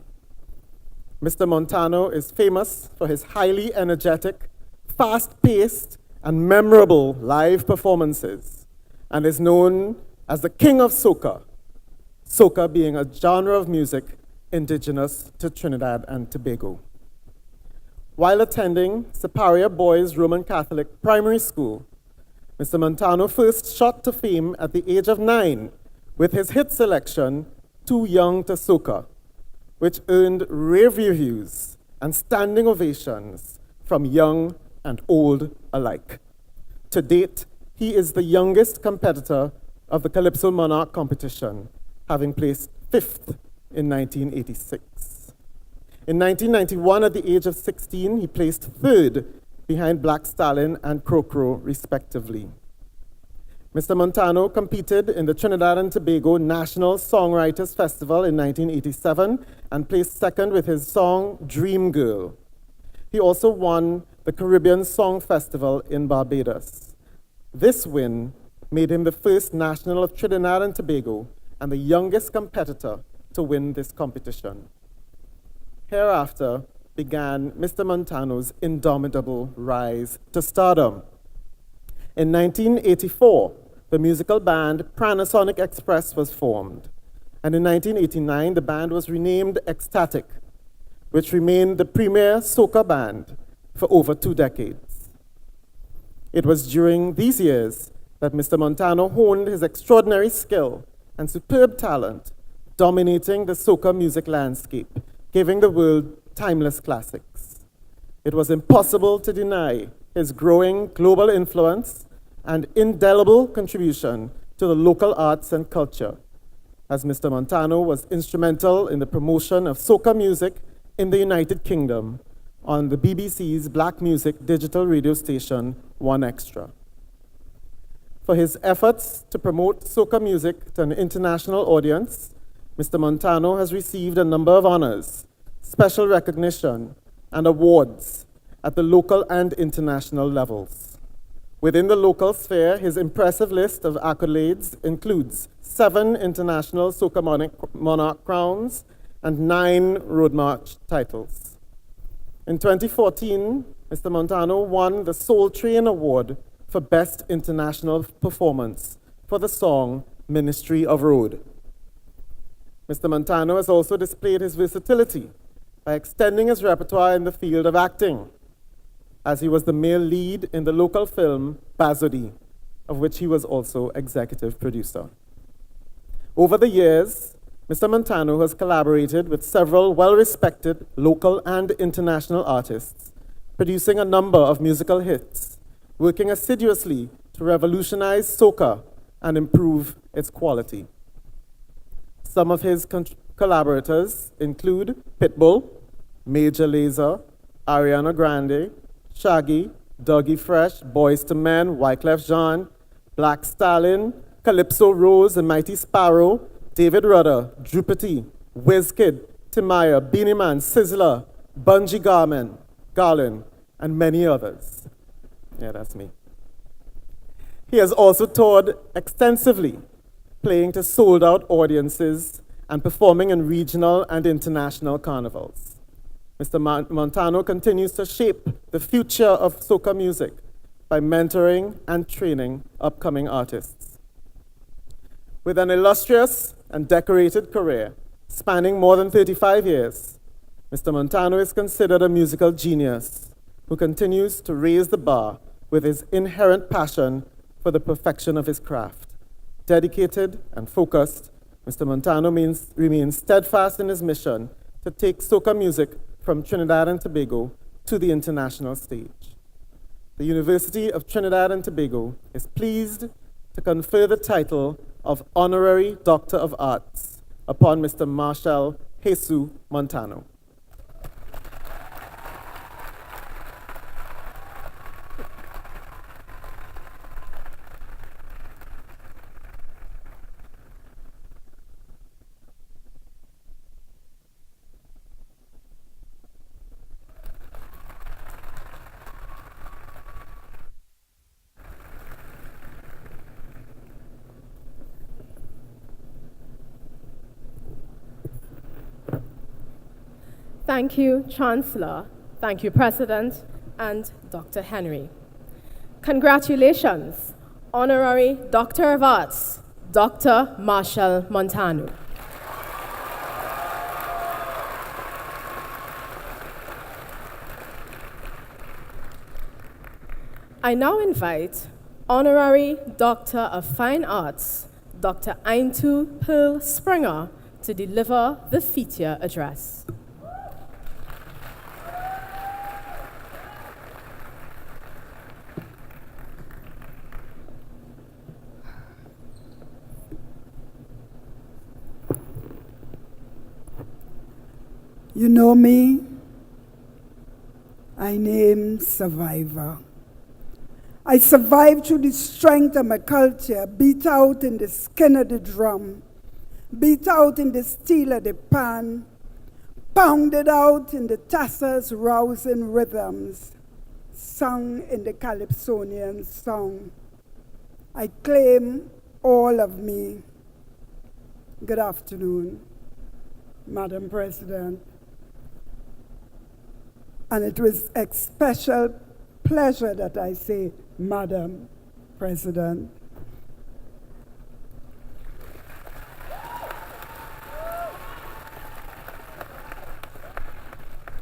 Mr. Montano is famous for his highly energetic, fast-paced, and memorable live performances, and is known as the King of Soca, soca being a genre of music indigenous to Trinidad and Tobago. While attending Superior Boys Roman Catholic Primary School, Mr. Montano first shot to fame at the age of 9 with his hit selection, Too Young to Soca, which earned rave reviews and standing ovations from young and old alike. To date, he is the youngest competitor of the Calypso Monarch competition, having placed 5th in 1986. In 1991, at the age of 16, he placed 3rd behind Black Stallion and Crocro, respectively. Mr. Montano competed in the Trinidad and Tobago National Songwriters Festival in 1987 and placed 2nd with his song Dream Girl. He also won the Caribbean Song Festival in Barbados. This win made him the first national of Trinidad and Tobago and the youngest competitor to win this competition. Hereafter began Mr. Montano's indomitable rise to stardom. In 1984, the musical band Panasonic Express was formed, and in 1989, the band was renamed Ecstatic, which remained the premier soca band for over 2 decades. It was during these years that Mr. Montano honed his extraordinary skill and superb talent, dominating the soca music landscape, giving the world timeless classics. It was impossible to deny his growing global influence and indelible contribution to the local arts and culture, as Mr. Montano was instrumental in the promotion of soca music in the United Kingdom on the BBC's Black Music digital radio station, 1Extra. For his efforts to promote soca music to an international audience, Mr. Montano has received a number of honors, special recognition, and awards at the local and international levels. Within the local sphere, his impressive list of accolades includes 7 international Soca Monarch crowns and 9 Road March titles. In 2014, Mr. Montano won the Soul Train Award for Best International Performance for the song Ministry of Road. Mr. Montano has also displayed his versatility by extending his repertoire in the field of acting, as he was the male lead in the local film Bazodi, of which he was also executive producer. Over the years, Mr. Montano has collaborated with several well-respected local and international artists, producing a number of musical hits, working assiduously to revolutionize soca and improve its quality. Some of his collaborators include Pitbull, Major Lazer, Ariana Grande, Shaggy, Dougie Fresh, Boyz II Men, Wyclef Jean, Black Stallion, Calypso Rose and Mighty Sparrow, David Rudder, Drupity, Wizkid, Timaya, Beanie Man, Sizzler, Bungie Garlin, and many others. Yeah, that's me. He has also toured extensively, playing to sold-out audiences and performing in regional and international carnivals. Mr. Montano continues to shape the future of soca music by mentoring and training upcoming artists. With an illustrious and decorated career spanning more than 35 years, Mr. Montano is considered a musical genius who continues to raise the bar with his inherent passion for the perfection of his craft. Dedicated and focused, Mr. Montano remains steadfast in his mission to take soca music from Trinidad and Tobago to the international stage. The University of Trinidad and Tobago is pleased to confer the title of Honorary Doctor of Arts upon Mr. Marshall Jesus Montano. Thank you, Chancellor. Thank you, President, and Dr. Henry. Congratulations, Honorary Doctor of Arts, Dr. Marshall Montano. I now invite Honorary Doctor of Fine Arts, Dr. Aintu Pearl Springer, to deliver the feature address. You know me, I name Survivor. I survived through the strength of my culture, beat out in the skin of the drum, beat out in the steel of the pan, pounded out in the tassa's rousing rhythms, sung in the Calypsonian song. I claim all of me. Good afternoon, Madam President. And it was a special pleasure that I say, Madam President.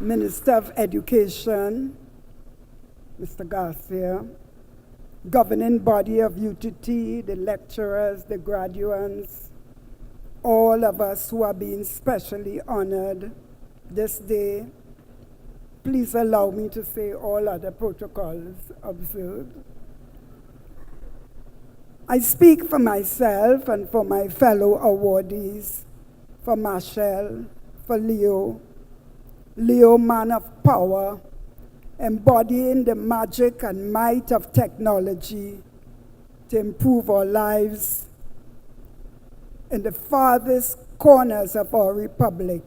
Minister of Education, Mr. Garcia, governing body of UTT, the lecturers, the graduates, all of us who are being specially honored this day. Please allow me to say all other protocols observed. I speak for myself and for my fellow awardees, for Marshall, for Leo, man of power, embodying the magic and might of technology to improve our lives in the farthest corners of our republic.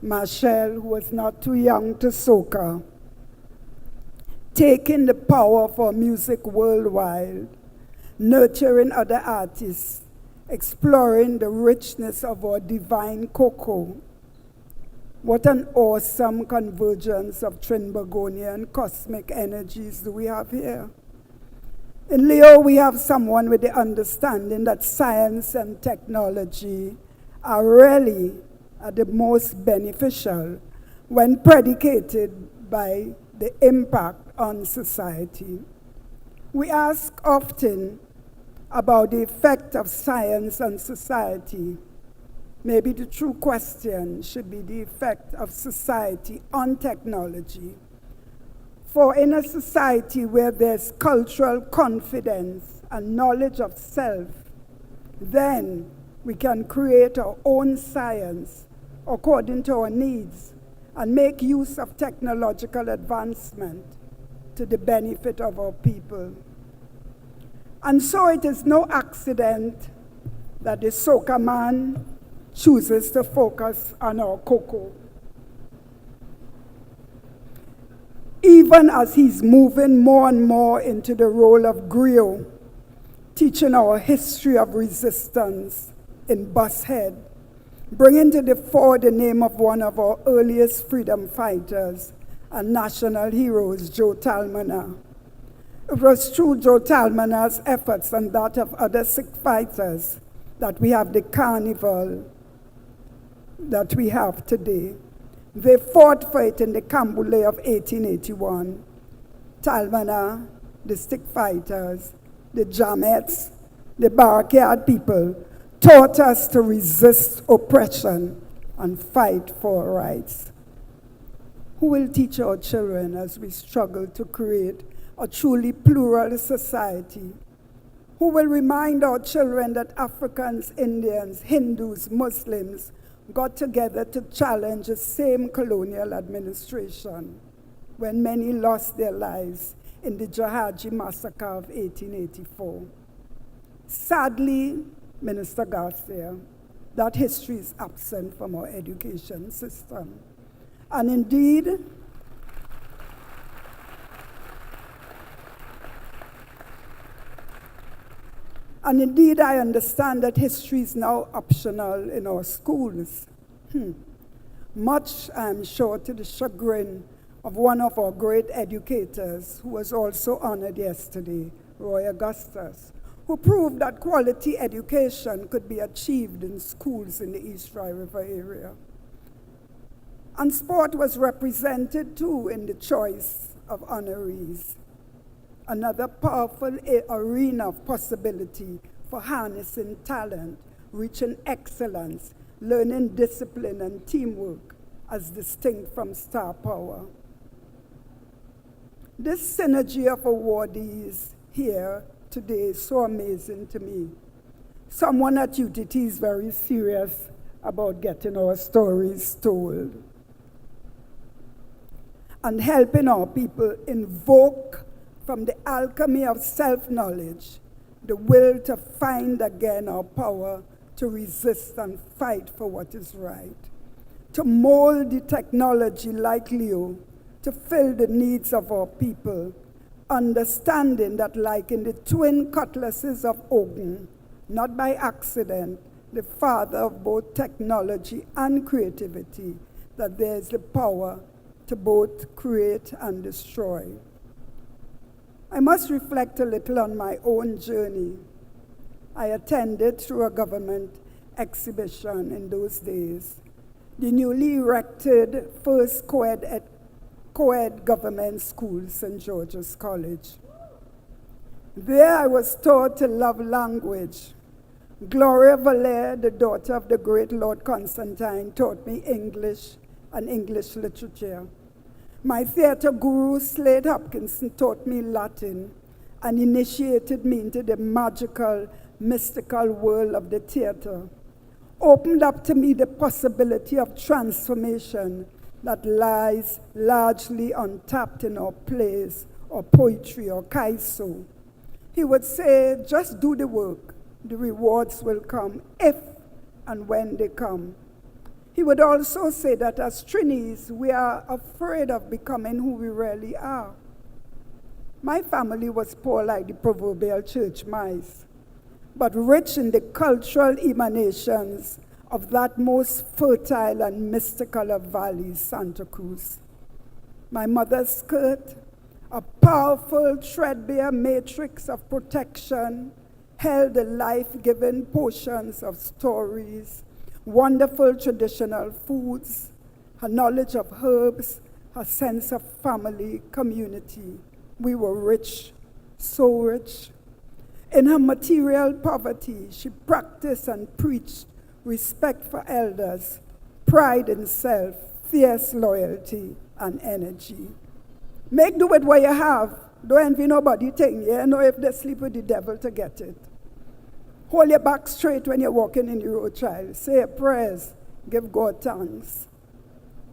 Marshall, who was not too young to soca, taking the power for music worldwide, nurturing other artists, exploring the richness of our divine cocoa. What an awesome convergence of Trinbagonian cosmic energies do we have here. In Leo, we have someone with the understanding that science and technology are really the most beneficial when predicated by the impact on society. We ask often about the effect of science on society. Maybe the true question should be the effect of society on technology. For in a society where there's cultural confidence and knowledge of self, then we can create our own science according to our needs and make use of technological advancement to the benefit of our people. And so it is no accident that the soca man chooses to focus on our cocoa. Even as he's moving more and more into the role of griot, teaching our history of resistance in Bushead, bringing to the fore the name of one of our earliest freedom fighters and national heroes, Joe Talmana. It was through Joe Talmana's efforts and that of other Sikh fighters that we have the carnival that we have today. They fought for it in the Camboulet of 1881. Talmana, the Sikh fighters, the Jamettes, the barricade people taught us to resist oppression and fight for our rights. Who will teach our children as we struggle to create a truly plural society? who will remind our children that Africans, Indians, Hindus, Muslims got together to challenge the same colonial administration when many lost their lives in the Jahaji massacre of 1884. Sadly, Minister Garcia, that history is absent from our education system. And indeed, I understand that history is now optional in our schools. Much, I'm sure, to the chagrin of one of our great educators who was also honored yesterday, Roy Augustus, who proved that quality education could be achieved in schools in the East Dry River area. And sport was represented too in the choice of honorees. Another powerful arena of possibility for harnessing talent, reaching excellence, learning discipline and teamwork as distinct from star power. This synergy of awardees here today is so amazing to me. Someone at UTT is very serious about getting our stories told and helping our people invoke from the alchemy of self-knowledge the will to find again our power to resist and fight for what is right, to mold the technology like Leo to fill the needs of our people, understanding that like in the twin cutlasses of Ogun, not by accident, the father of both technology and creativity, that there is the power to both create and destroy. I must reflect a little on my own journey. I attended through a government exhibition in those days the newly erected first co-ed government school, St. George's College. There I was taught to love language. Gloria Valère, the daughter of the great Lord Constantine, taught me English and English literature. My theater guru, Slade Hopkinson, taught me Latin and initiated me into the magical, mystical world of the theater, opened up to me the possibility of transformation that lies largely untapped in our plays or poetry or kaiso. He would say, just do the work. The rewards will come if and when they come. He would also say that as Trinis, we are afraid of becoming who we really are. My family was poor like the proverbial church mice, but rich in the cultural emanations of that most fertile and mystical of valleys, Santa Cruz. My mother's skirt, a powerful threadbare matrix of protection, held the life-giving portions of stories, wonderful traditional foods, her knowledge of herbs, her sense of family, community. We were rich, so rich. In her material poverty, she practiced and preached respect for elders, pride in self, fierce loyalty, and energy. Make do with what you have. Don't envy nobody thing. You know if they sleep with the devil to get it. Hold your back straight when you're walking in the road, child. Say your prayers. Give God thanks.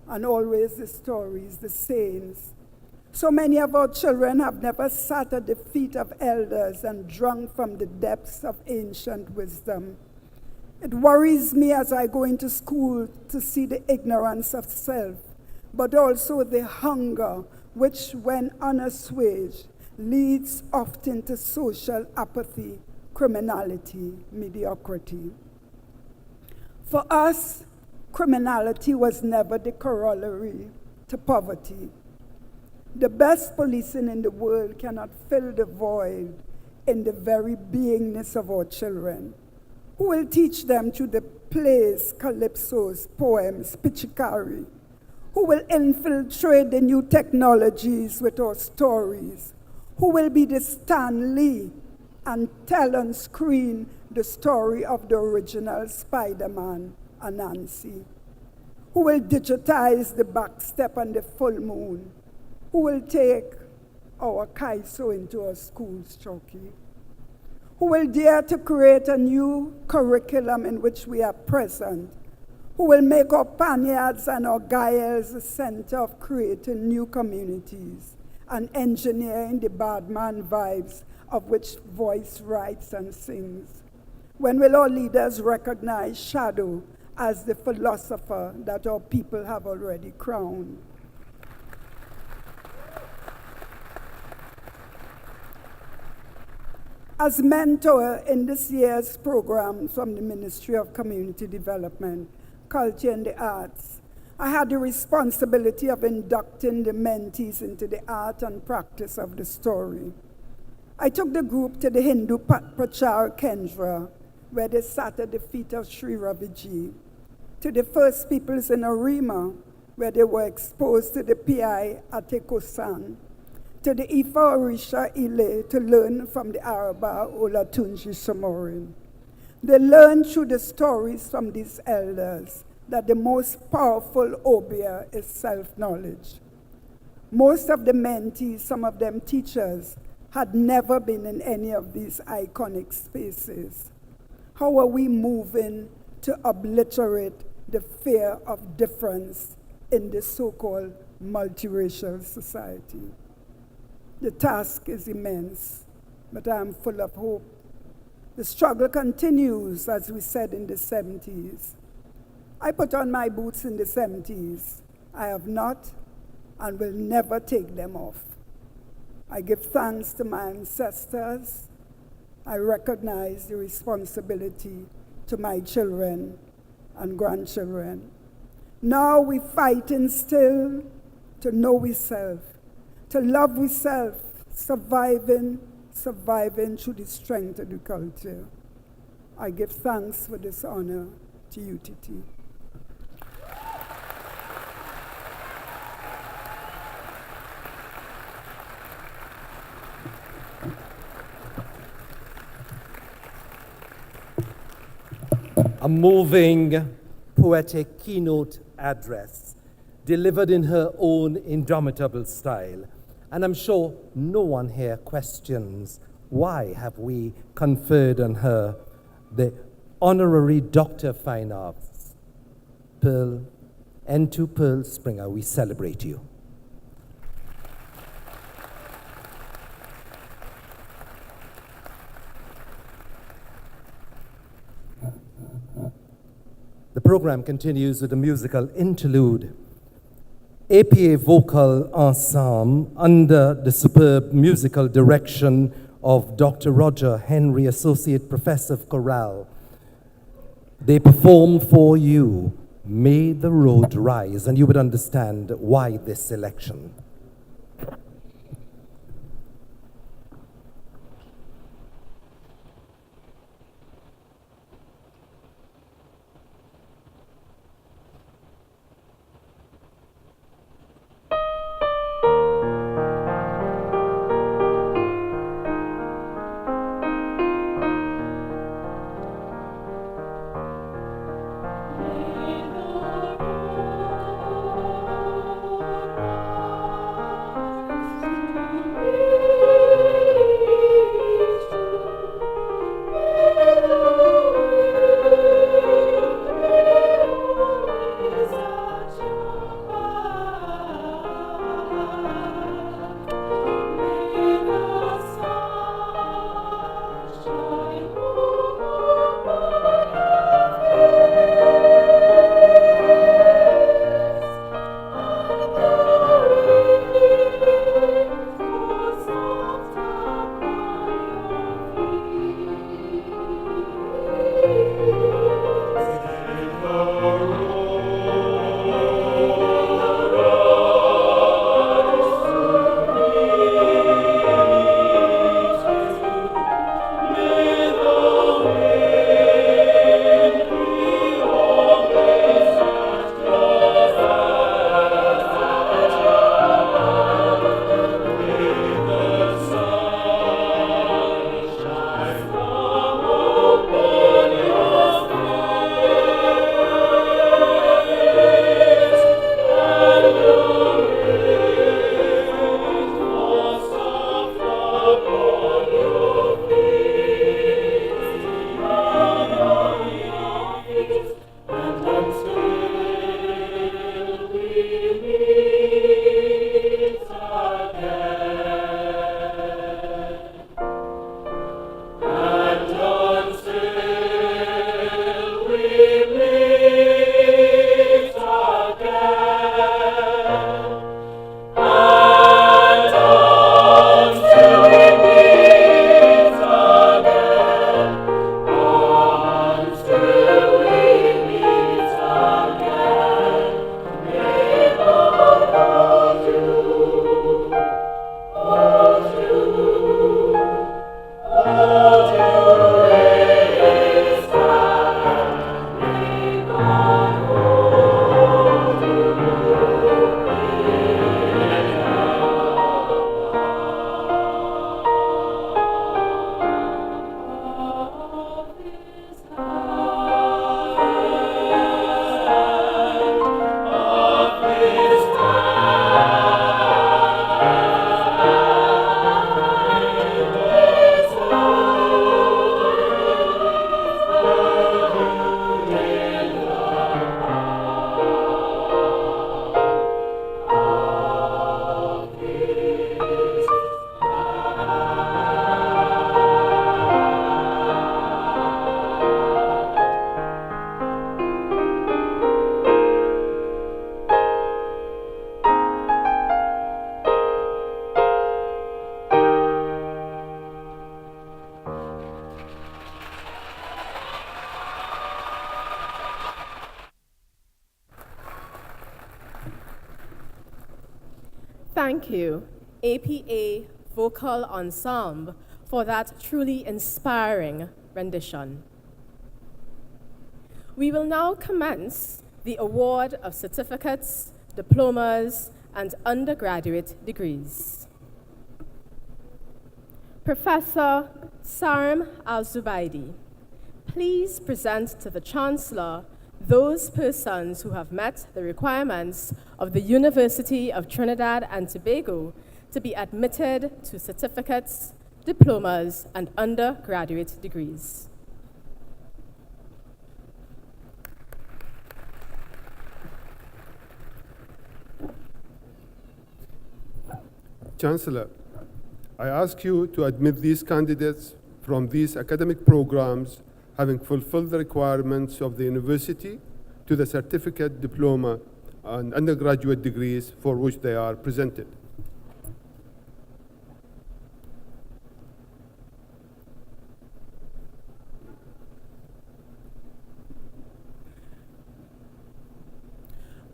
And always the stories, the sayings. So many of our children have never sat at the feet of elders and drunk from the depths of ancient wisdom. It worries me as I go into school to see the ignorance of self, but also the hunger which, when unassuaged, leads often to social apathy, criminality, mediocrity. For us, criminality was never the corollary to poverty. The best policing in the world cannot fill the void in the very beingness of our children. Who will teach them through the plays, calypsos, poems, pichikari? Who will infiltrate the new technologies with our stories? Who will be the Stan Lee and tell on screen the story of the original Spider-Man, Anansi? Who will digitize the backstep and the full moon? Who will take our kaiso into our schools, Choki? who will dare to create a new curriculum in which we are present, who will make our Panyards and our Gaels a center of creating new communities and engineering the Badman vibes of which voice writes and sings. When will our leaders recognize Shadow as the philosopher that our people have already crowned? As mentor in this year's program from the Ministry of Community Development, Culture and the Arts, I had the responsibility of inducting the mentees into the art and practice of the story. I took the group to the Hindu Prachar Kendra, where they sat at the feet of Sri Raviji, to the First Peoples in Arima, where they were exposed to the Pi Atekosan, to the Ifa Orisha Ile to learn from the Araba Olatunji Somorin. They learned through the stories from these elders that the most powerful obia is self-knowledge. Most of the mentees, some of them teachers, had never been in any of these iconic spaces. How are we moving to obliterate the fear of difference in this so-called multiracial society? The task is immense, but I am full of hope. The struggle continues, as we said in the 70s. I put on my boots in the 70s. I have not and will never take them off. I give thanks to my ancestors. I recognize the responsibility to my children and grandchildren. Now we fighting still to know we self, to love we self, surviving through the strength of the culture. I give thanks for this honor to UTT. A moving, poetic keynote address delivered in her own indomitable style. And I'm sure no one here questions why have we conferred on her the Honorary Doctor of Fine Arts. Pearl, and to Pearl Springer, we celebrate you. The program continues with a musical interlude. APA Vocal Ensemble, under the superb musical direction of Dr. Roger Henry, Associate Professor of Chorale. They perform for you, May the Road Rise, and you would understand why this selection. May the road Thank you, APA Vocal Ensemble, for that truly inspiring rendition. We will now commence the award of certificates, diplomas, and undergraduate degrees. Professor Sarim Al-Zubaidi, please present to the Chancellor those persons who have met the requirements of the University of Trinidad and Tobago to be admitted to certificates, diplomas, and undergraduate degrees. Chancellor, I ask you to admit these candidates from these academic programs having fulfilled the requirements of the university to the certificate, diploma, and undergraduate degrees for which they are presented.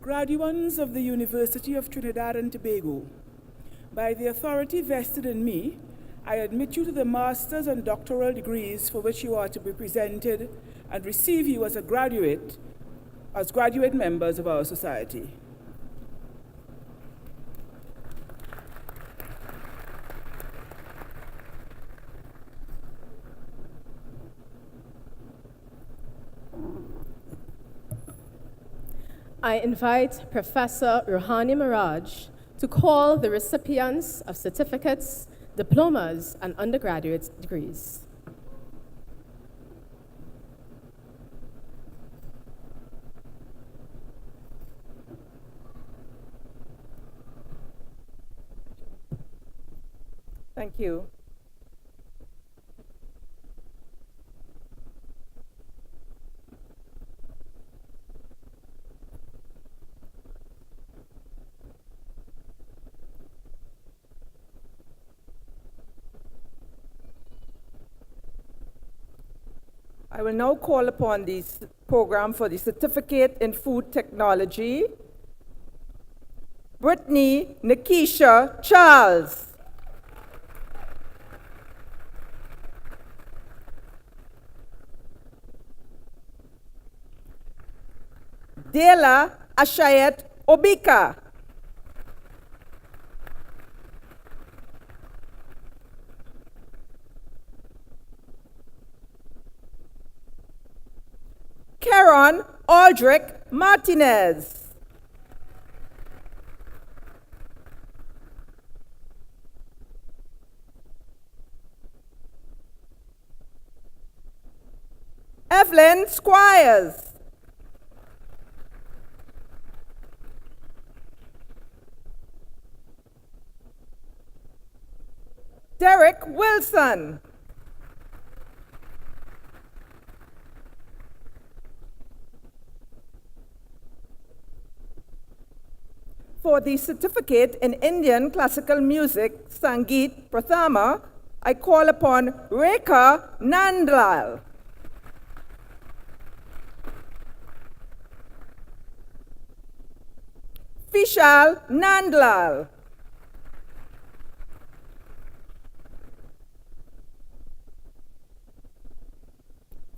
Graduates of the University of Trinidad and Tobago, by the authority vested in me, I admit you to the master's and doctoral degrees for which you are to be presented and receive you as graduate members of our society. I invite Professor Ruhani Miraj to call the recipients of certificates, diplomas, and undergraduate degrees. Thank you. I will now call upon the program for the Certificate in Food Technology. Brittany Nikisha Charles. Dela Ashayet Obika. Karen Aldrich Martinez. Evelyn Squires. Derek Wilson. For the certificate in Indian classical music, Sangeet Prathama, I call upon Rekha Nandlal. Vishal Nandlal.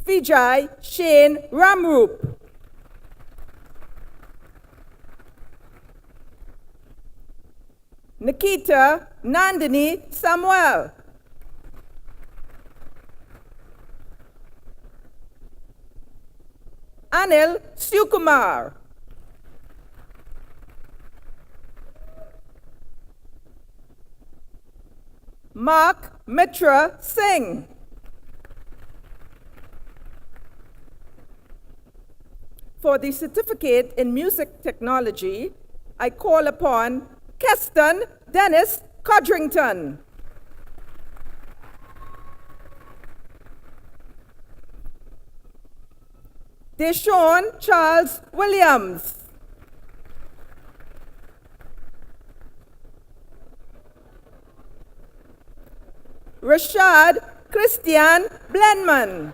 Vijay Shane Ramroop. Nikita Nandini Samuel. Anil Sukumar. Mark Mitra Singh. For the certificate in music technology, I call upon Keston Dennis Codrington. Deshaun Charles Williams. Rashad Christian Blenman.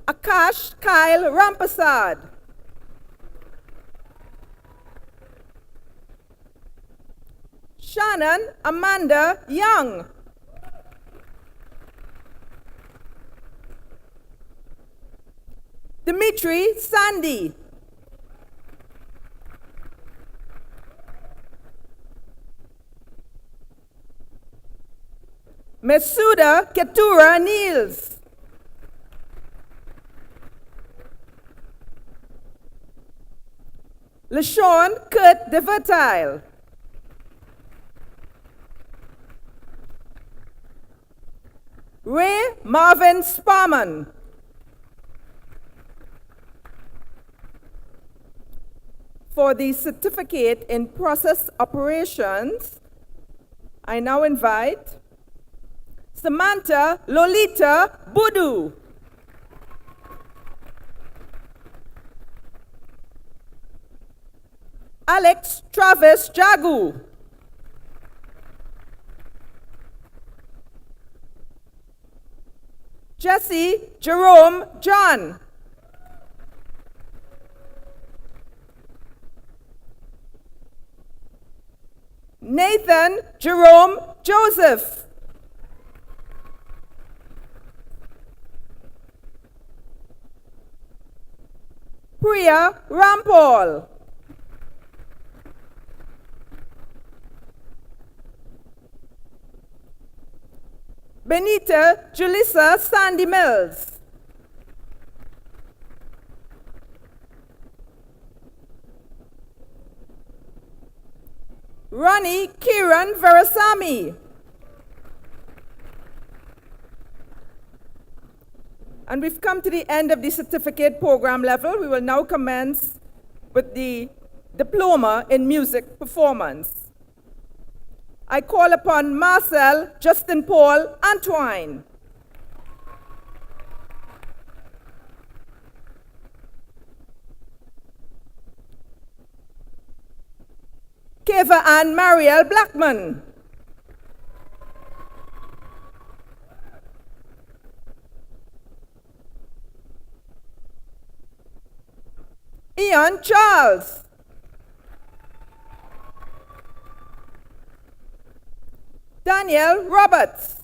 Akash Kyle Rampasad. Shannon Amanda Young. Dimitri Sandy. Mesuda Ketura Niels. LaShawn Kurt DeVertile. Ray Marvin Sparman. For the certificate in process operations, I now invite Samantha Lolita Budu. Alex Travis Jagu. Jesse Jerome John. Nathan Jerome Joseph. Priya Rampal. Benita Julissa Sandy Mills. Ronnie Kiran Verasamy. And we've come to the end of the certificate program level. We will now commence with the diploma in music performance. I call upon Marcel Justin Paul Antoine. Keva Ann Mariel Blackman. Ian Charles. Daniel Roberts.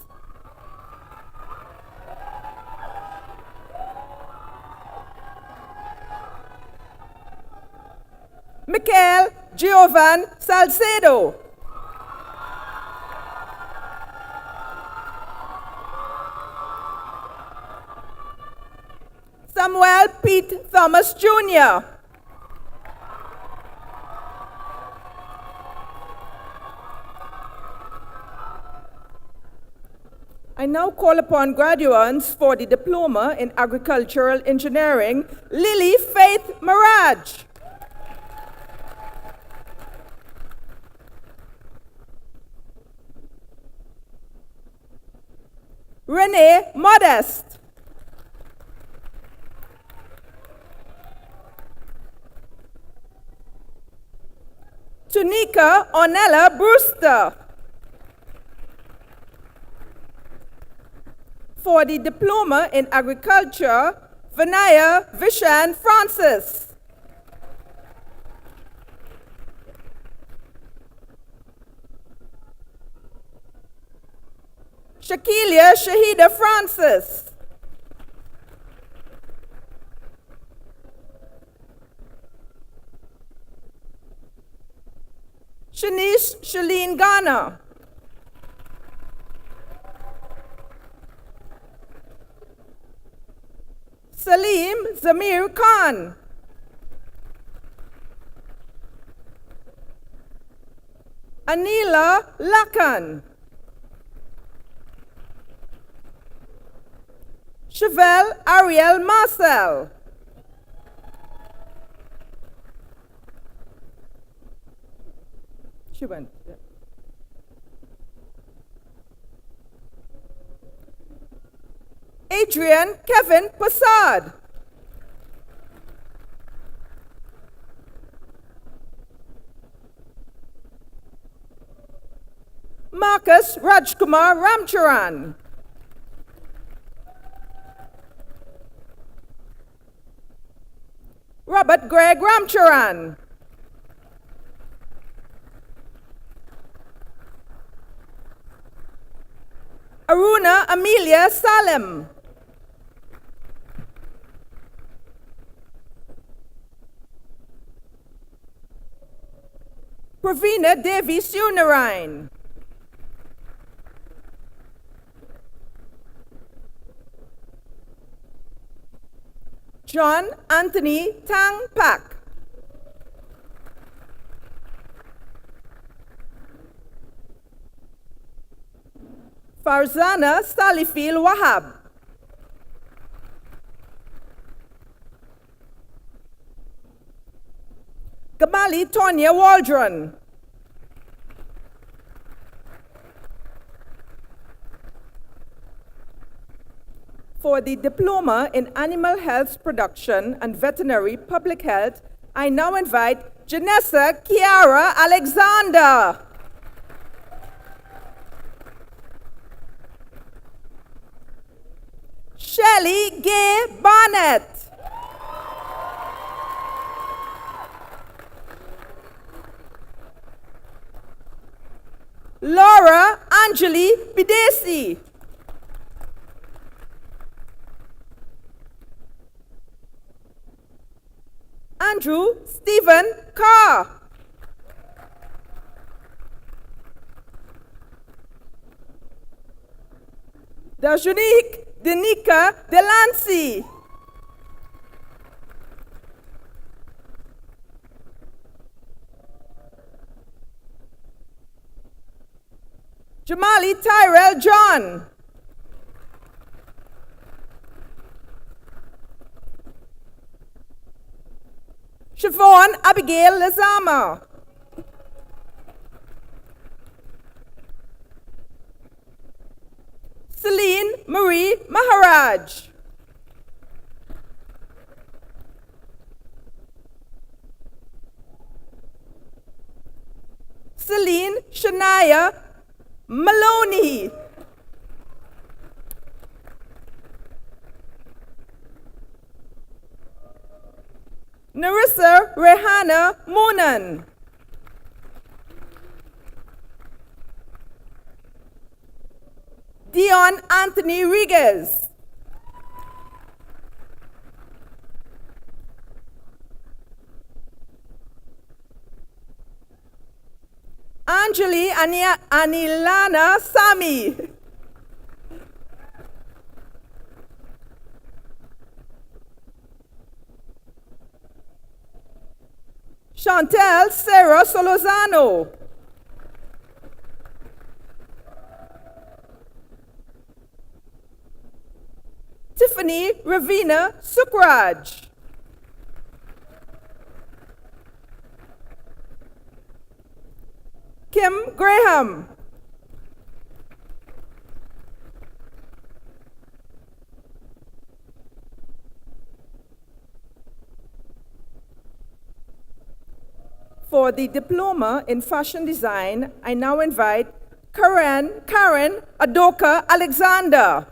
Michael Giovan Salcedo. Samuel Pete Thomas Jr. I now call upon graduates for the Diploma in Agricultural Engineering, Lily Faith Maraj. Renee Modest. Tunika Ornella Brewster. For the Diploma in Agriculture, Vinaya Vishan Francis. Shakilia Shahida Francis. Shanice Shalene Ghana. Salim Zamir Khan. Anila Lakan. Chevelle Ariel Marcel. She went. Yeah. Adrian Kevin Passad. Marcus Rajkumar Ramcharan. Robert Greg Ramcharan. Aruna Amelia Salem. Pravina Devi Sunarayan. John Anthony Tang Pak. Farzana Salifil Wahab. Kamali Tonya Waldron. For the Diploma in Animal Health Production and Veterinary Public Health, I now invite Janessa Kiara Alexander. Shelley Gay Barnett. Laura Anjali Bidesi. Andrew Stephen Carr. Dajunique Denika Delancey. Jamali Tyrell John. Siobhan Abigail Lazama. Celine Marie Maharaj. Celine Shania Maloney. Narissa Rehana Moonan. Dion Anthony Riguez. Anjali Anilana Sami. Chantel Sarah Solozano. Tiffany Ravina Sukraj. Kim Graham. For the Diploma in Fashion Design, I now invite Karen Adoka Alexander.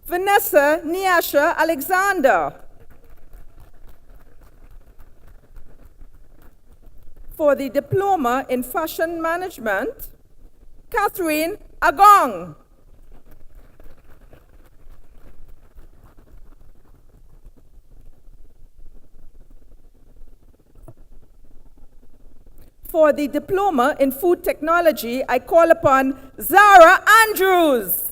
Vanessa Niasha Alexander. For the Diploma in Fashion Management, Catherine Agong. For the Diploma in Food Technology, I call upon Zara Andrews.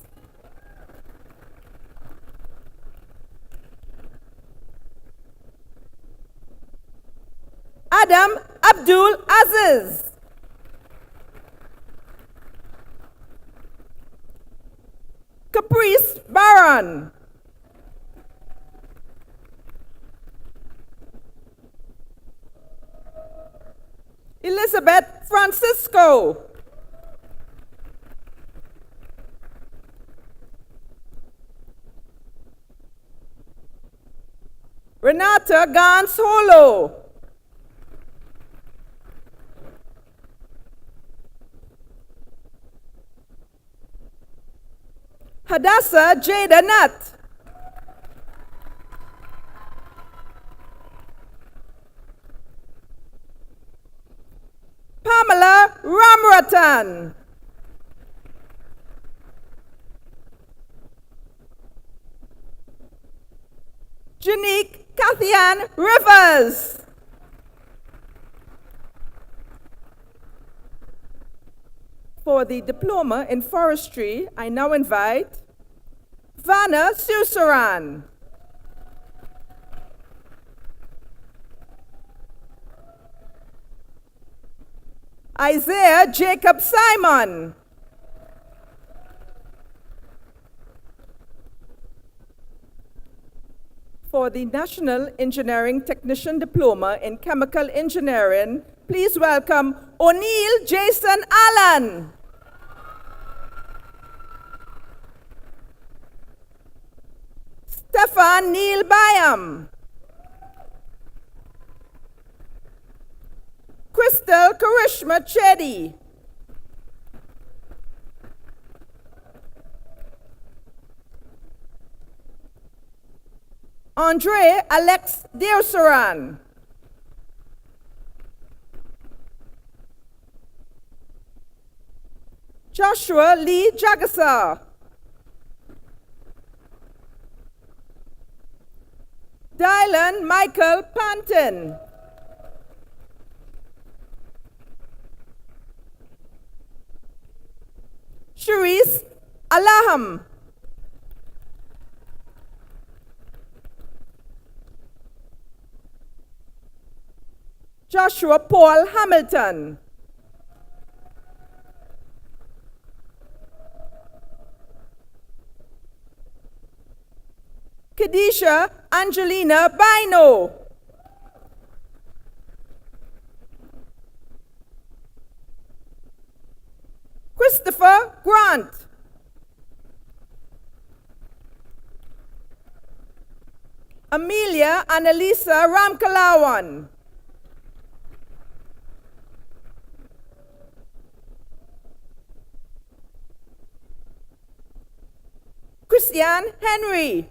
Adam Abdul Aziz. Caprice Baron. Elizabeth Francisco. Renata Gans Holo. Hadassah Jada Nut. Ramratan. Janique Kathian Rivers. For the Diploma in Forestry, I now invite Vanna Susaran. Isaiah Jacob Simon. For the National Engineering Technician Diploma in Chemical Engineering, please welcome O'Neill Jason Allen. Stefan Neil Byam. Crystal Karishma Chetty. Andre Alex Deosaran. Joshua Lee Jagasa. Dylan Michael Panton. Sharice Alaham. Joshua Paul Hamilton. Kadisha Angelina Bino. Christopher Grant. Amelia Annalisa Ramkalawan. Christian Henry.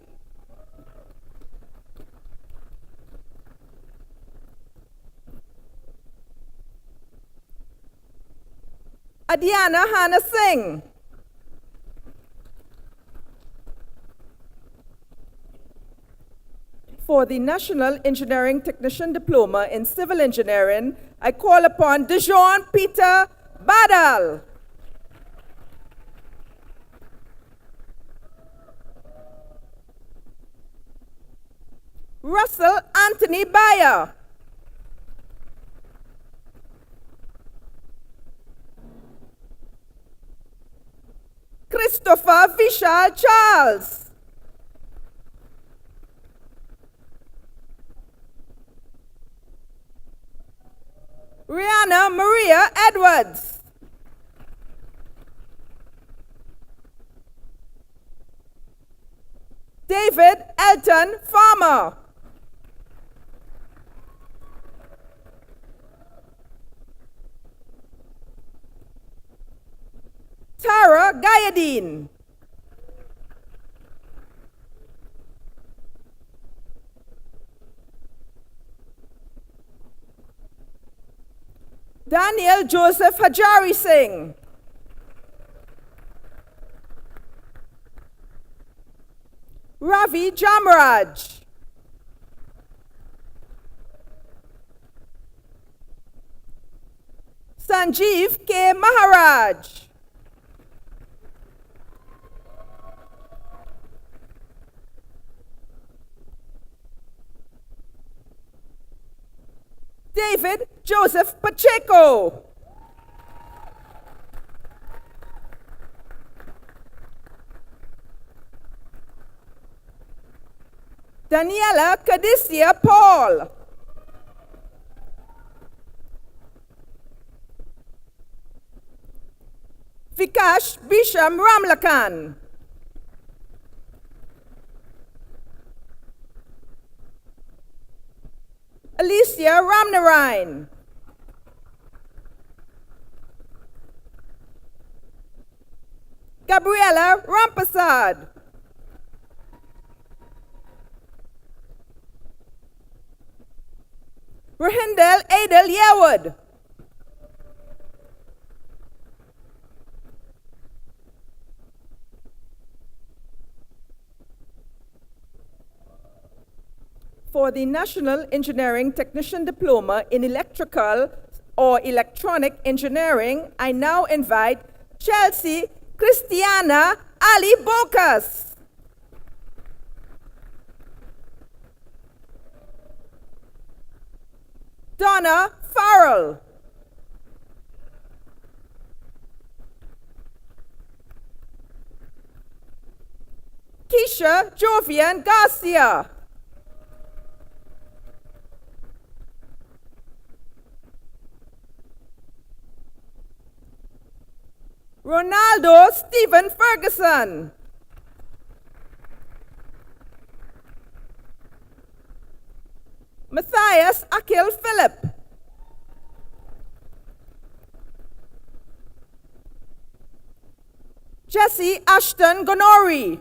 Adiana Hannah Singh. For the National Engineering Technician Diploma in Civil Engineering, I call upon Dijon Peter Badal. Russell Anthony Bayer. Christopher Vishal Charles. Rihanna Maria Edwards. David Elton Farmer. Tara Gayadine. Daniel Joseph Hajari Singh. Ravi Jamraj. Sanjeev K. Maharaj. David Joseph Pacheco. Daniela Cadisia Paul. Vikash Bisham Ramlakan. Alicia Ramnarain. Gabriela Rampasad. Rahindel Adel Yewood. For the National Engineering Technician Diploma in Electrical or Electronic Engineering, I now invite Chelsea Christiana Ali Bocas. Donna Farrell. Keisha Jovian Garcia. Ronaldo Stephen Ferguson. Matthias Akil Philip. Jesse Ashton Gonori.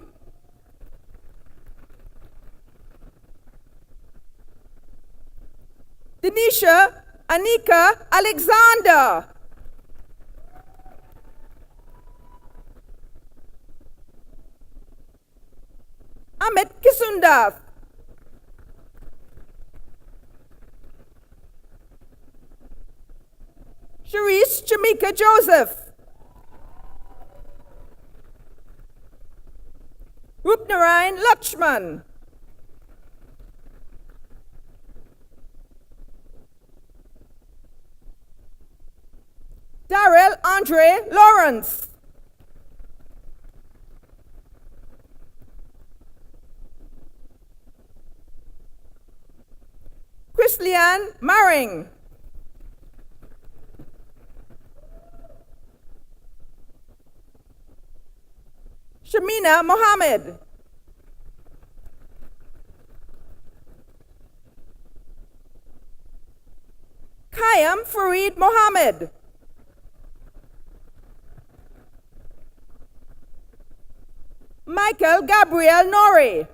Denisha Anika Alexander. Amit Kisundath. Sharice Jamika Joseph. Rupnarayan Lakshman. Darrell Andre Lawrence. Chrislian Maring. Shamina Mohammed. Kayam Farid Mohammed. Michael Gabriel Nori.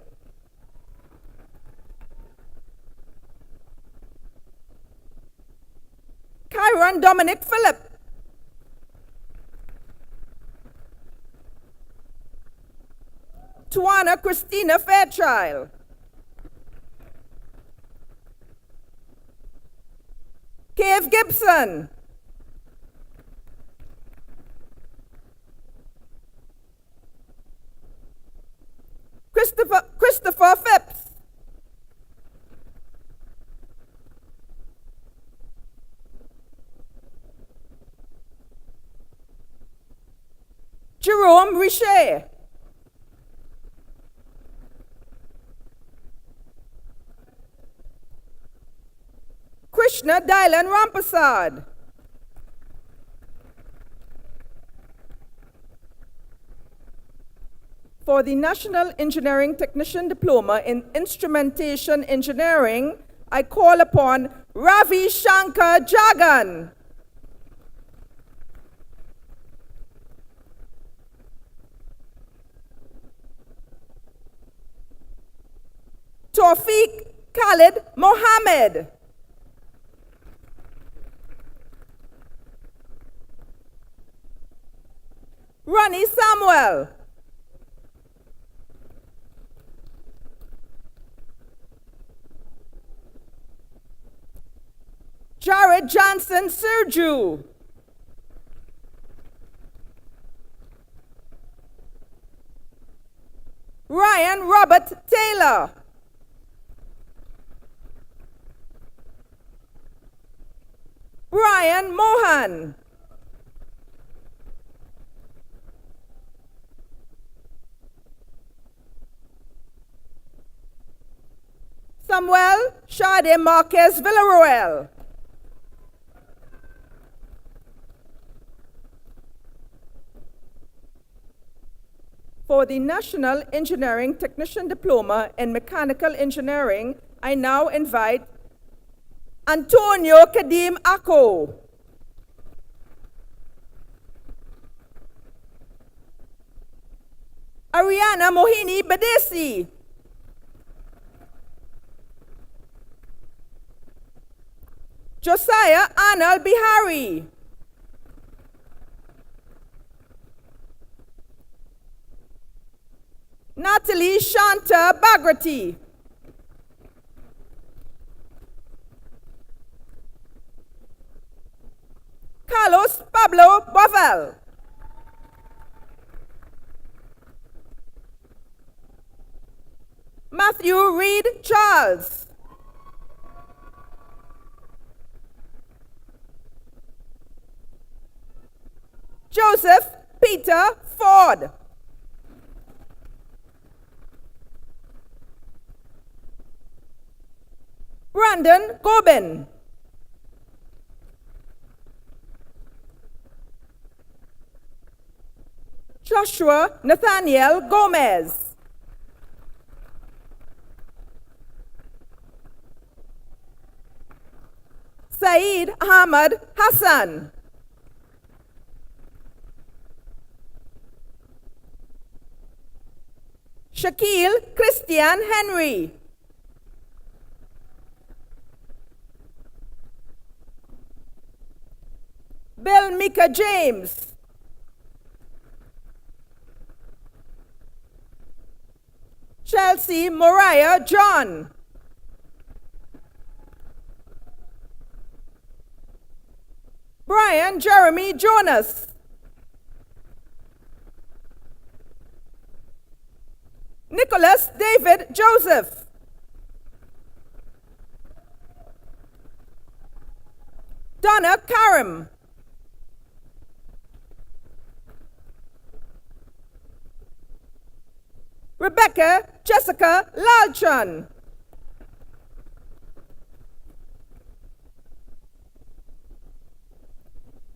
Kyron Dominic Phillip. Tuana Christina Fairchild. Cave Gibson. Christopher Phipps. Jerome Richer. Krishna Dylan Rampasad. For the National Engineering Technician Diploma in Instrumentation Engineering, I call upon Ravi Shankar Jagan. Tawfiq Khalid Mohammed. Ronnie Samuel. Jared Johnson Serju. Ryan Robert Taylor. Brian Mohan. Samuel Shade Marquez Villarroel. For the National Engineering Technician Diploma in Mechanical Engineering, I now invite Antonio Kadim Ako. Ariana Mohini Badesi. Josiah Anal Bihari. Natalie Shanta Bagrati. Carlos Pablo Bovel. Matthew Reed Charles. Joseph Peter Ford. Brandon Gobin. Joshua Nathaniel Gomez. Saeed Ahmad Hassan. Shaquille Christian Henry. Bill Mika James. Chelsea Moriah John. Brian Jeremy Jonas. Nicholas David Joseph. Donna Karim. Rebecca Jessica Lalchan.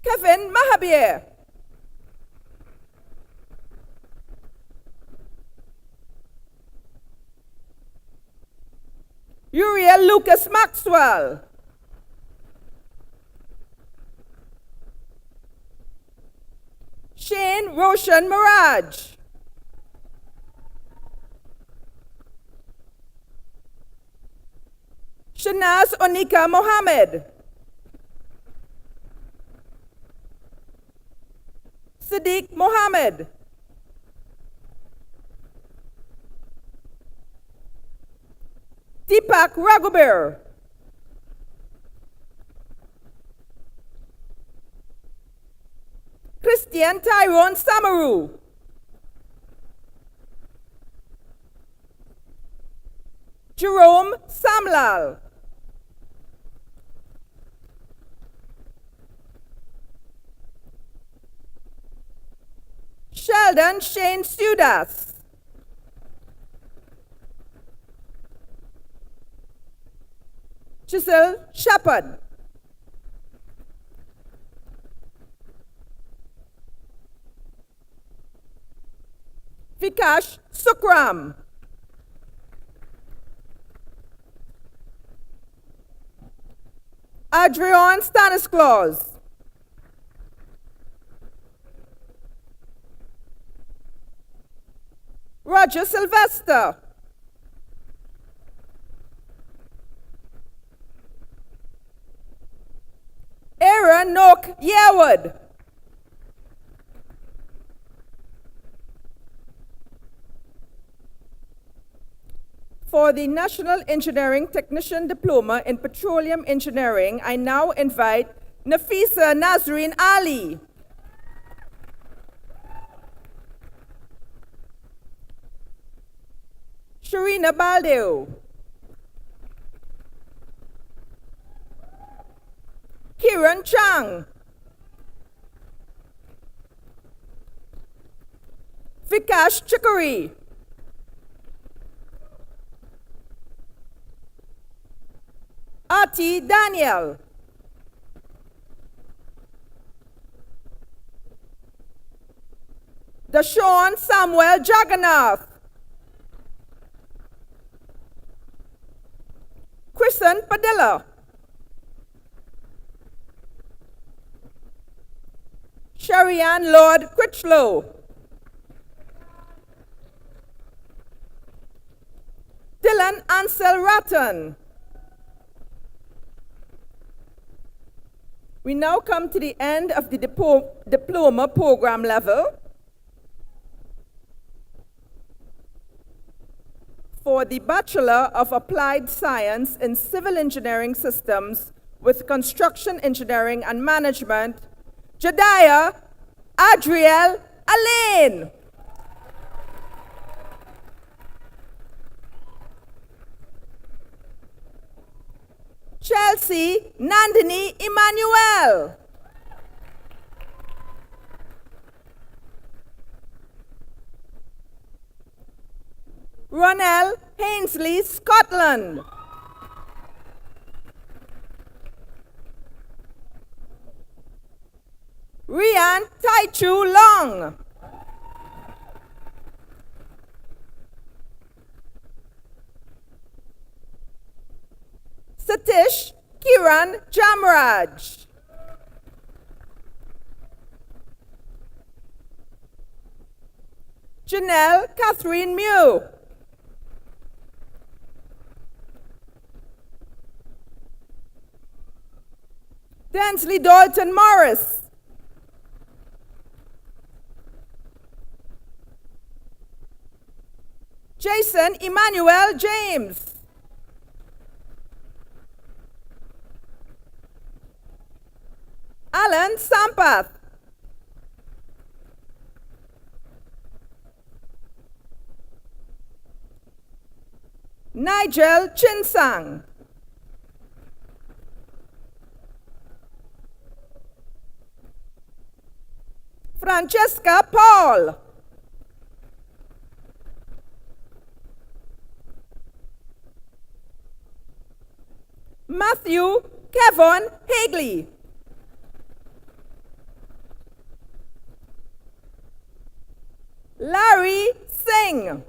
Kevin Mahabir. Uriel Lucas Maxwell. Shane Roshan Mirage. Shanaz Onika Mohammed. Sadiq Mohammed. Deepak Raghuber. Christian Tyrone Samaru. Jerome Samlal. Sheldon Shane Sudas. Giselle Shepard. Vikash Sukram. Adrian Stanislaus. Roger Sylvester. Aaron Noak Yearwood. For the National Engineering Technician Diploma in Petroleum Engineering, I now invite Nafisa Nazreen Ali. Sharina Baldeo. Kiran Chang. Vikash Chikuri. Ati Daniel. Dashawn Samuel Jagannath. Kristen Padilla. Sharianne Lord Critchlow. Dylan Ansel Ratton. We now come to the end of the diploma program level. For the Bachelor of Applied Science in Civil Engineering Systems with Construction Engineering and Management, Jediah Adriel Alain. Chelsea Nandini Emmanuel. Ronell Hainsley Scotland. Rian Taichu Long. Satish Kiran Jamraj. Janelle Catherine Mew. Densley Dalton Morris. Jason Emmanuel James. Alan Sampath. Nigel Chinsang. Francesca Paul. Matthew Kevon Hagley. Larry Singh.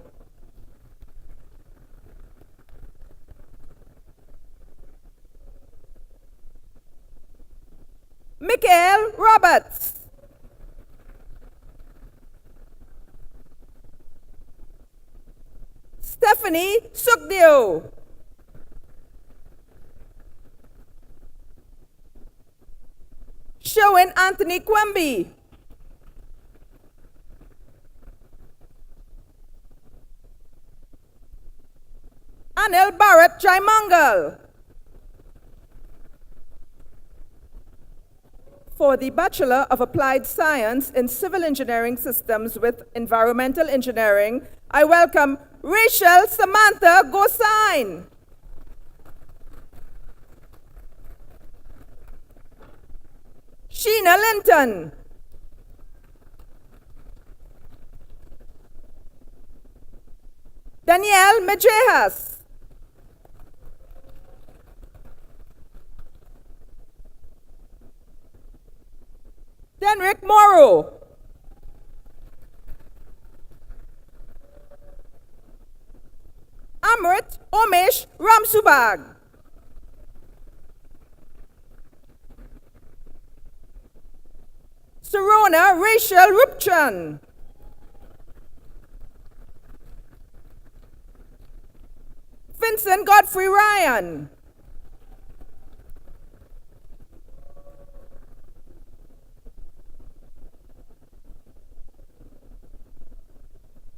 Michael Roberts. Stephanie Sukdeo. Showen Anthony Quimby. Anil Bharat Jaimangal. For the Bachelor of Applied Science in Civil Engineering Systems with Environmental Engineering, I welcome Rachel Samantha Gosain. Sheena Linton. Danielle Mejejas. Denrick Morrow. Amrit Omesh Ramsubag. Sarona Rachel Rupchan. Vincent Godfrey Ryan.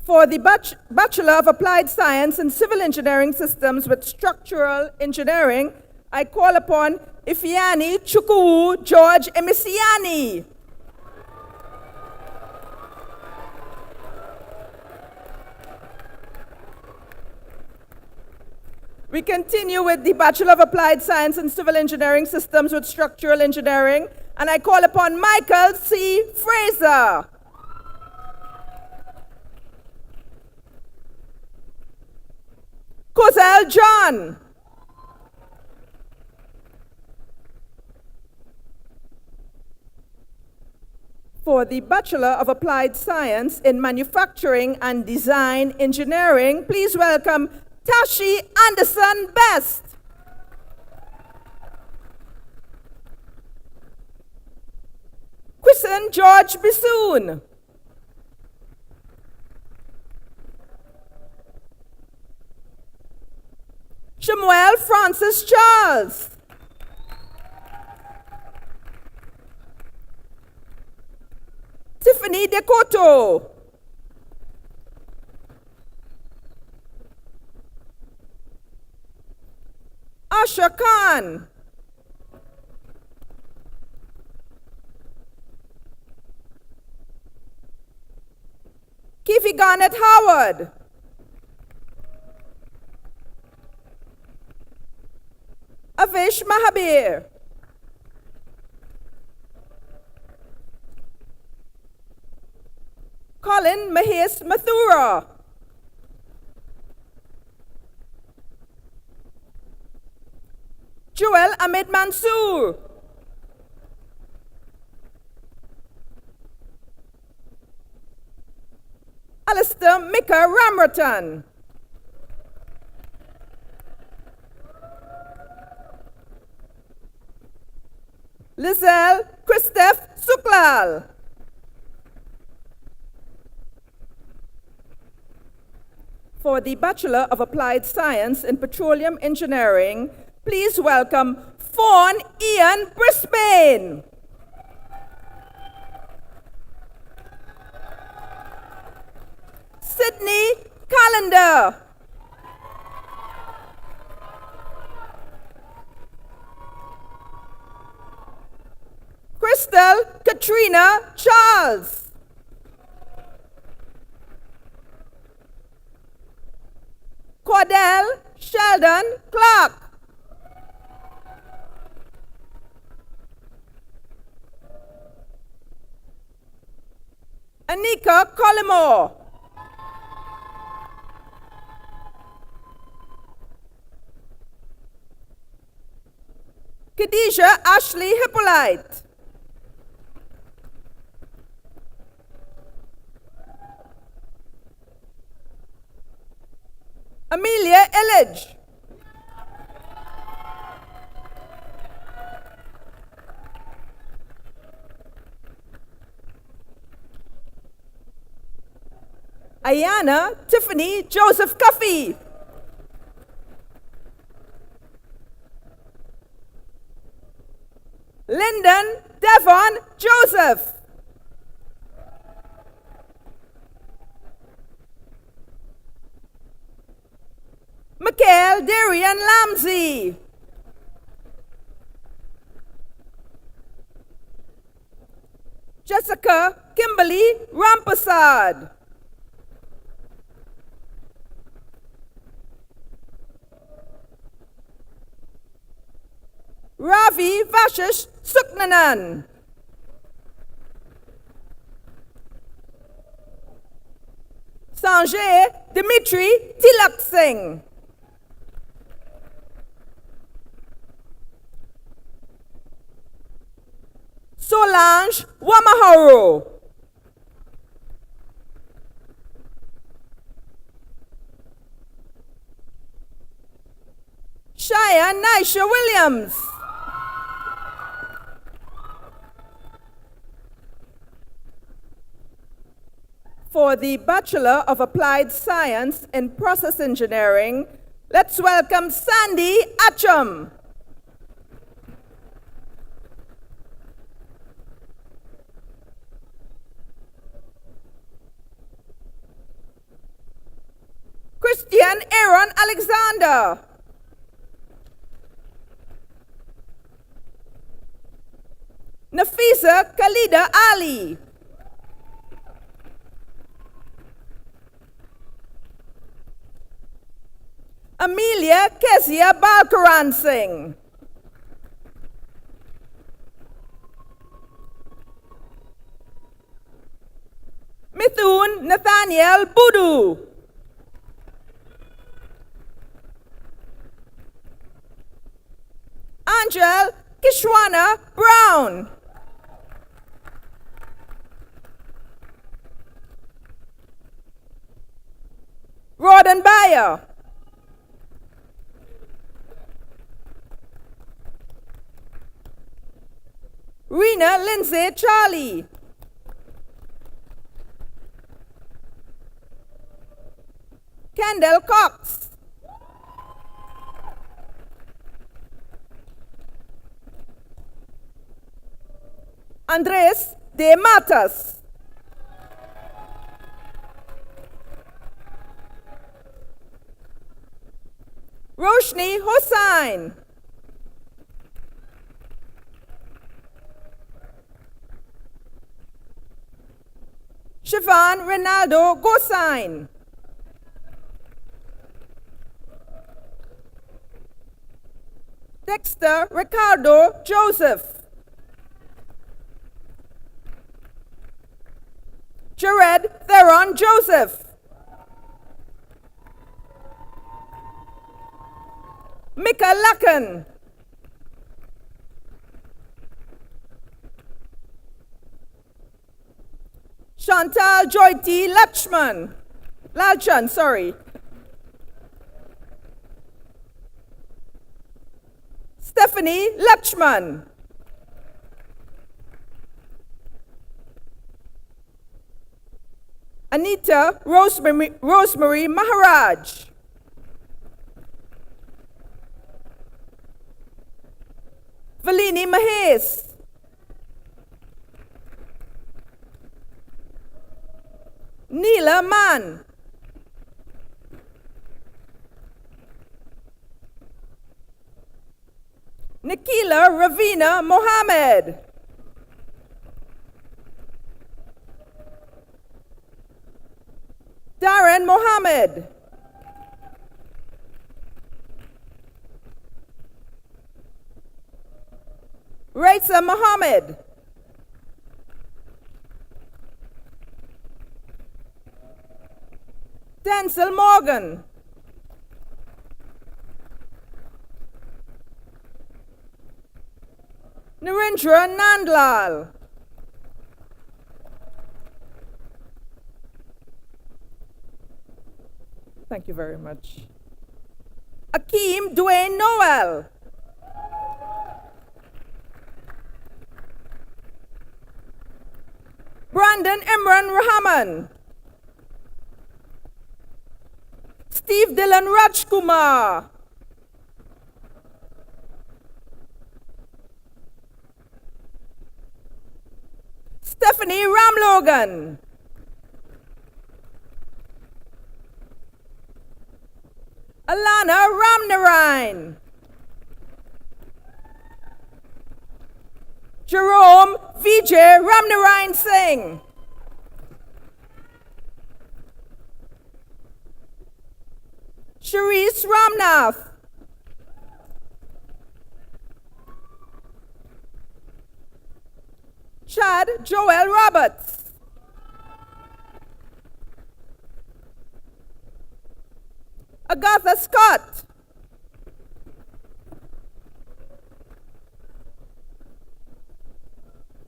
For the Bachelor of Applied Science in Civil Engineering Systems with Structural Engineering, I call upon Ifiani Chukwuwu George Emisiani. We continue with the Bachelor of Applied Science in Civil Engineering Systems with Structural Engineering, and I call upon Michael C. Fraser. Kozel John. For the Bachelor of Applied Science in Manufacturing and Design Engineering, please welcome Tashi Anderson Best. Quison George Bissoon. Shemuel Francis Charles. Tiffany Decoto. Asha Khan. Garnet Howard. Avish Mahabir. Colin Mahes Mathura. Joel Ahmed Mansoor. Alistair Mika Ramratan. Lizelle Christophe Suklal. For the Bachelor of Applied Science in Petroleum Engineering, please welcome Fawn Ian Brisbane. Sydney Calendar. Crystal Katrina Charles. Cordell Sheldon Clark. Anika Collymore. Khadijah Ashley Hippolyte. Amelia Illich. Ayana Tiffany Joseph Cuffey. Lyndon Devon Joseph. Mikhail Darian Lamsey. Jessica Kimberly Rampasad. Ravi Vashish Suknanan. Sanjay Dimitri Tilak Singh. Solange Wamahoro. Shaya Nisha Williams. For the Bachelor of Applied Science in Process Engineering, let's welcome Sandy Acham. Christian Aaron Alexander. Nafisa Khalida Ali. Amelia Kezia Balkaran Singh. Mithun Nathaniel Budu. Angel Kishwana Brown. Rawdon Bayer. Rena Lindsay Charlie. Kendall Cox. Andres de Matas. Roshni Hossain. Sivan Ronaldo Gosain. Dexter Ricardo Joseph. Jared Theron Joseph. Mika Lakan. Chantal Joyti Lalchan, sorry. Stephanie Lachman. Anita Rosemary Maharaj. Valini Mahes. Neela Mann. Nikila Ravina Mohammed. Darren Mohammed. Raisa Mohammed. Denzel Morgan. Narendra Nandlal. Thank you very much. Akeem Dwayne Noel. Brandon Imran Rahman. Steve Dylan Rajkumar. Stephanie Ramlogan. Alana Ramnarine. Jerome Vijay Ramnarine Singh. Sharice Ramnath. Chad Joel Roberts. Agatha Scott.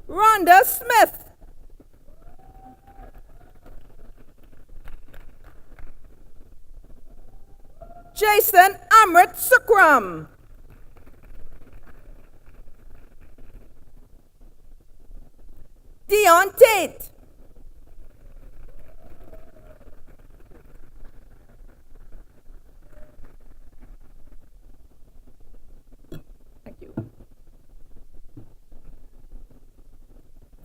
Rhonda Smith. Jason Amrit Sukram. Dion Tate. Thank you.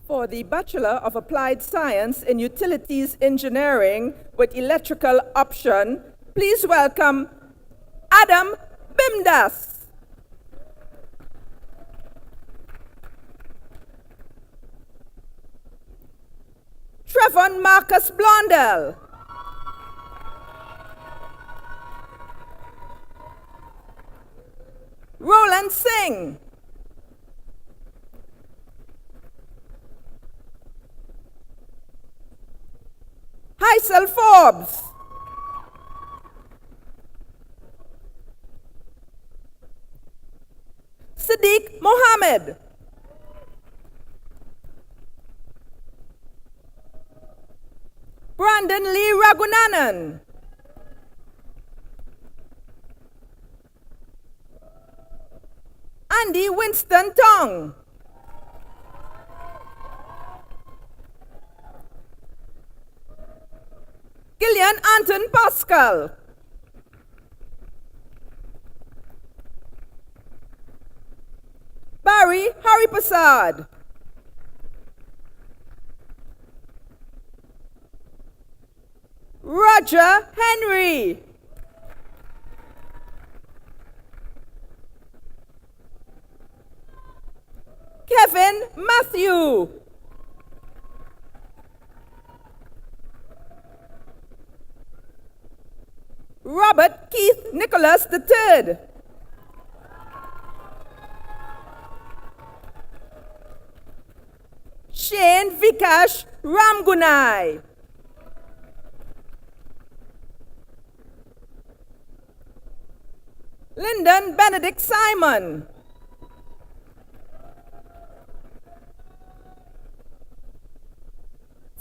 For the Bachelor of Applied Science in Utilities Engineering with electrical option, please welcome Adam Bimdas. Trevon Marcus Blondell. Roland Singh. Heisel Forbes. Sadiq Mohammed. Brandon Lee Ragunanan. Andy Winston Tong. Gillian Anton Pascal. Barry Hariprasad. Roger Henry. Kevin Matthew. Robert Keith Nicholas III. Shane Vikash Ramgunai. Lyndon Benedict Simon.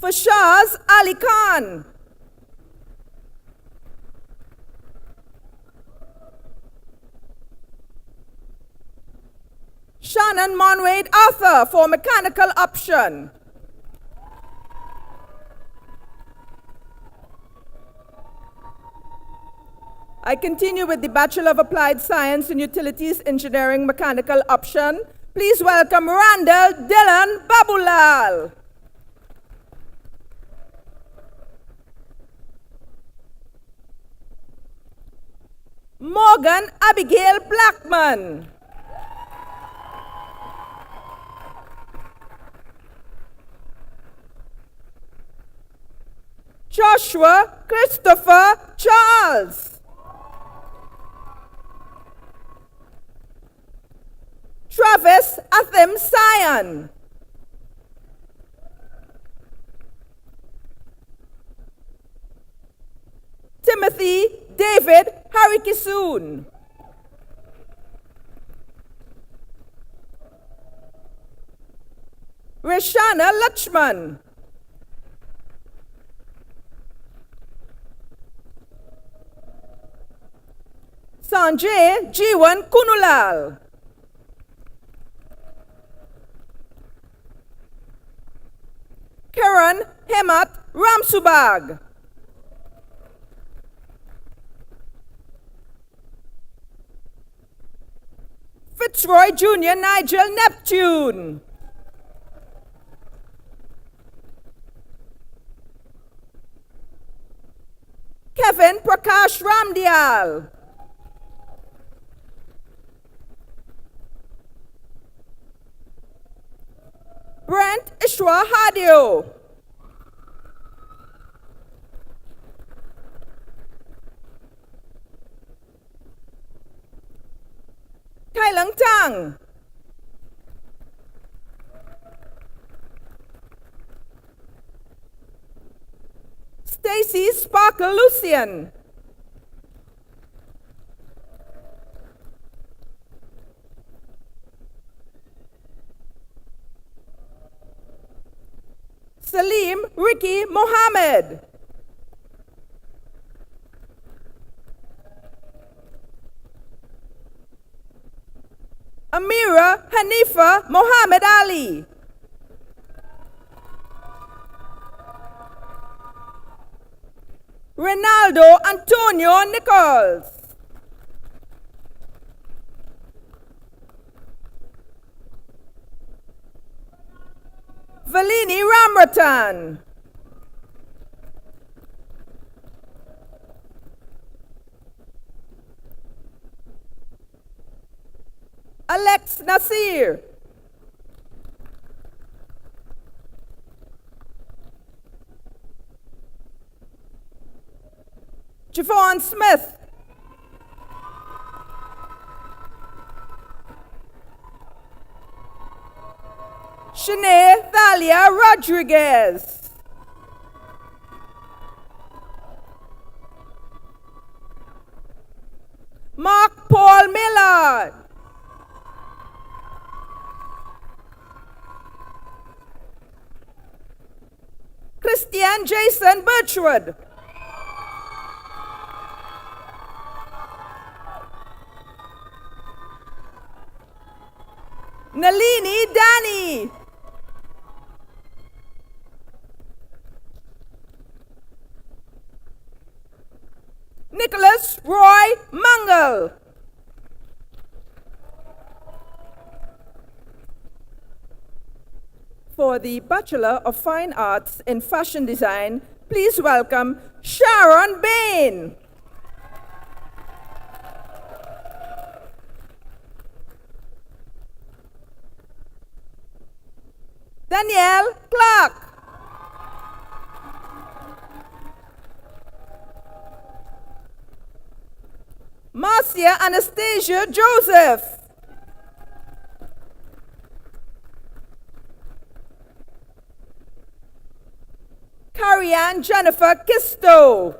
Fashaz Ali Khan. Shannon Monwade Arthur for mechanical option. I continue with the Bachelor of Applied Science in Utilities Engineering Mechanical option. Please welcome Randall Dylan Babulal. Morgan Abigail Blackman. Joshua Christopher Charles. Travis Athim Sion. Timothy David Harikisoon. Reshana Lachman. Sanjay Jiwan Kunulal. Karan Hemat Ramsubag. Fitzroy Jr. Nigel Neptune. Kevin Prakash Ramdial. Brent Ishwa Hadio. Kailang Tang. Stacy Sparkle Lucian. Salim Ricky Mohammed. Amira Hanifa Mohammed Ali. Ronaldo Antonio Nichols. Valini Ramratan. Alex Nasir. Javon Smith. Shanae Thalia Rodriguez. Mark Paul Millard. Christian Jason Birchwood. Nalini Dani. Nicholas Roy Mangal. For the Bachelor of Fine Arts in Fashion Design, please welcome Sharon Bain. Danielle Clark. Marcia Anastasia Joseph. Carrie-Ann Jennifer Kisto.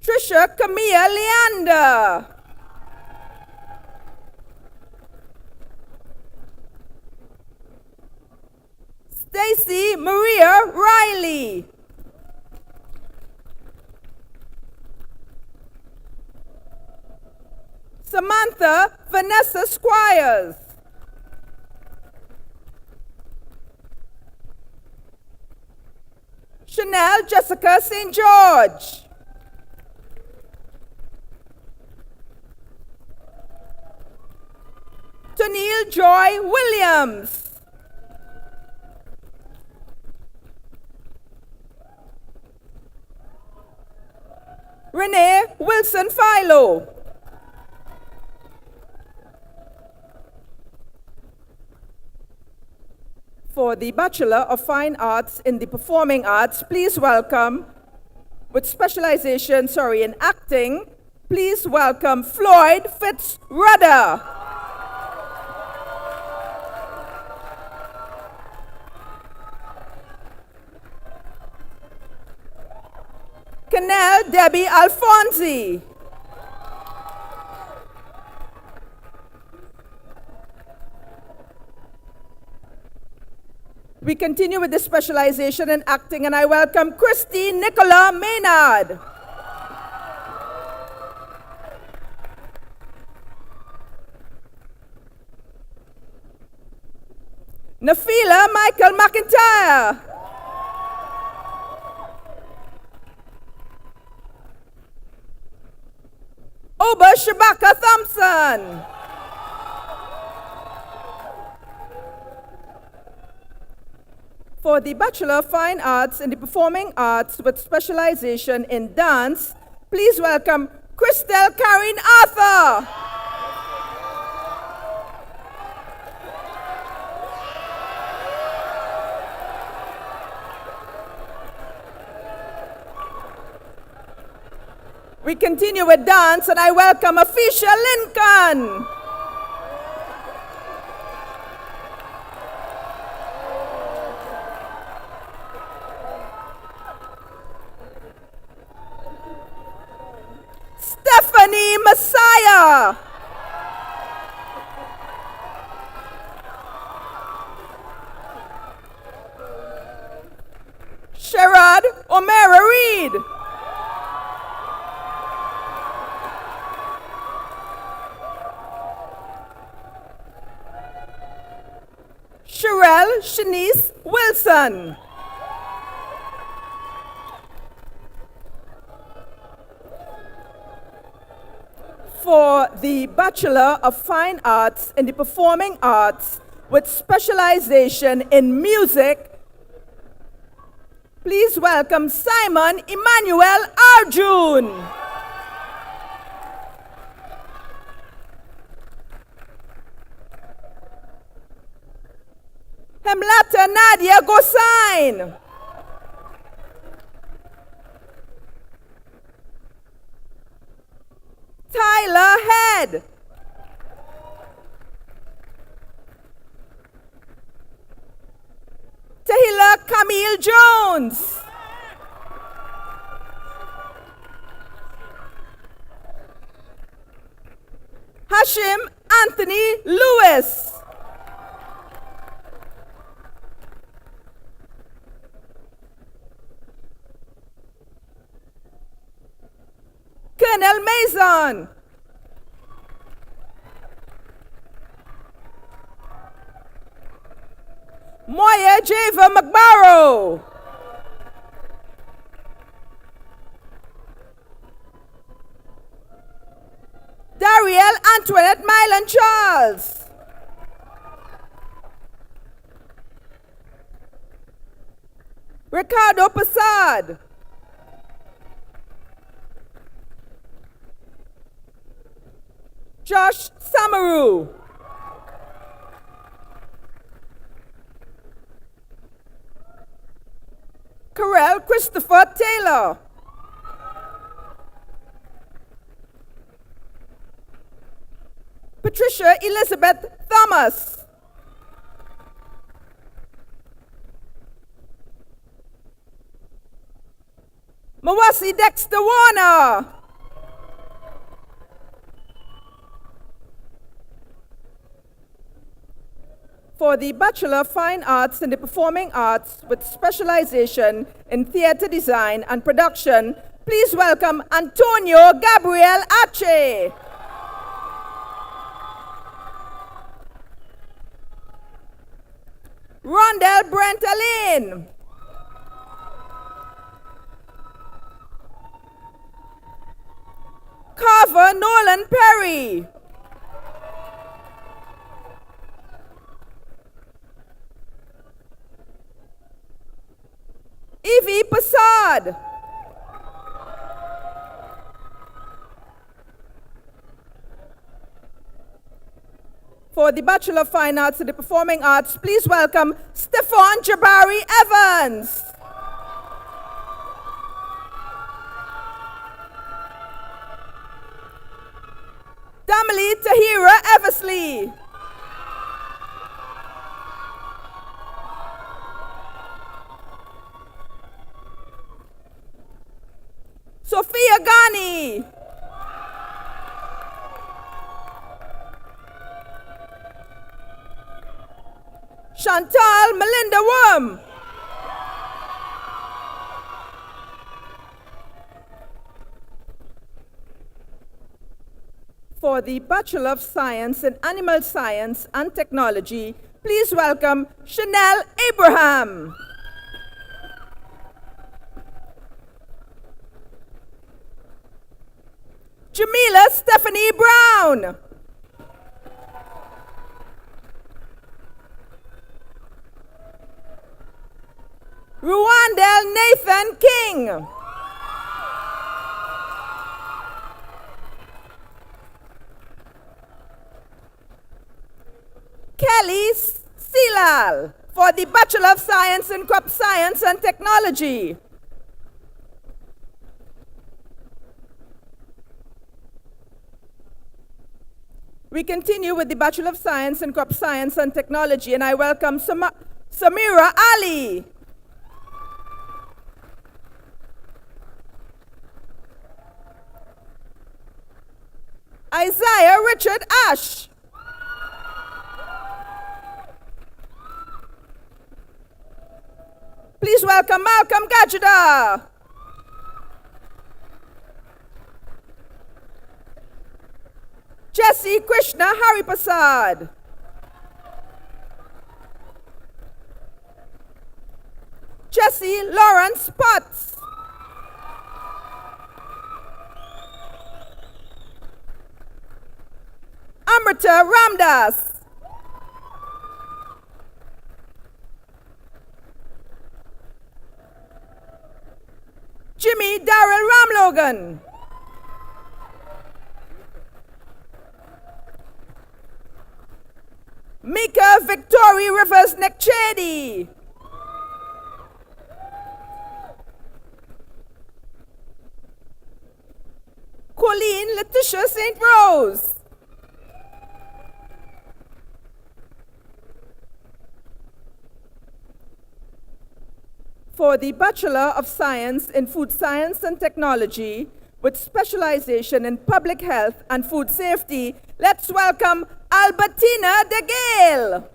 Trisha Camilla Leander. Stacy Maria Riley. Samantha Vanessa Squires. Chanel Jessica St. George. Tennille Joy Williams. Renee Wilson Philo. For the Bachelor of Fine Arts in the Performing Arts, please welcome, with specialization, in acting, please welcome Floyd Fitzrudder. Canel Debbie Alfonsi. We continue with the specialization in acting, and I welcome Christy Nicola Maynard. Nafila Michael McIntyre. Oba Shabaka Thompson. For the Bachelor of Fine Arts in the Performing Arts with specialization in dance, please welcome Christelle Karen Arthur. We continue with dance, and I welcome Afisha Lincoln. Stephanie Messiah. Sherrod O'Mara Reed. Sherelle Shanice Wilson. For the Bachelor of Fine Arts in the Performing Arts with specialization in music, please welcome Simon Emmanuel Arjun. Hemlata Nadia Gosain. Tyler Head. Tahila Camille Jones. Hashim Anthony Lewis. Colonel Mason. Moya Java McBarrow. Dariel Antoinette Milan Charles. Ricardo Passad. Josh Samaru. Karel Christopher Taylor. Patricia Elizabeth Thomas. Mawasi Dexter Warner. For the Bachelor of Fine Arts in the Performing Arts with specialization in theater design and production, please welcome Antonio Gabriel Ache. Rondell Brent Aline. Carver Nolan Perry. Evie Passad. For the Bachelor of Fine Arts in the Performing Arts, please welcome Stefan Jabari Evans. Damali Tahira Eversley. Sophia Ghani. Chantal Melinda Worm. For the Bachelor of Science in Animal Science and Technology, please welcome Chanel Abraham. Jamila Stephanie Brown. Ruandel Nathan King. Kelly Silal for the Bachelor of Science in Crop Science and Technology. We continue with the Bachelor of Science in Crop Science and Technology, and I welcome Samira Ali. Isaiah Richard Ash. Please welcome Malcolm Gajada. Jesse Krishna Haripasad. Jesse Lawrence Potts. Amrita Ramdas. Jimmy Darrell Ramlogan. Mika Victoria Rivers Nekchedi. Colleen Letitia St. Rose. For the Bachelor of Science in Food Science and Technology with specialization in public health and food safety, let's welcome Albertina De Gale.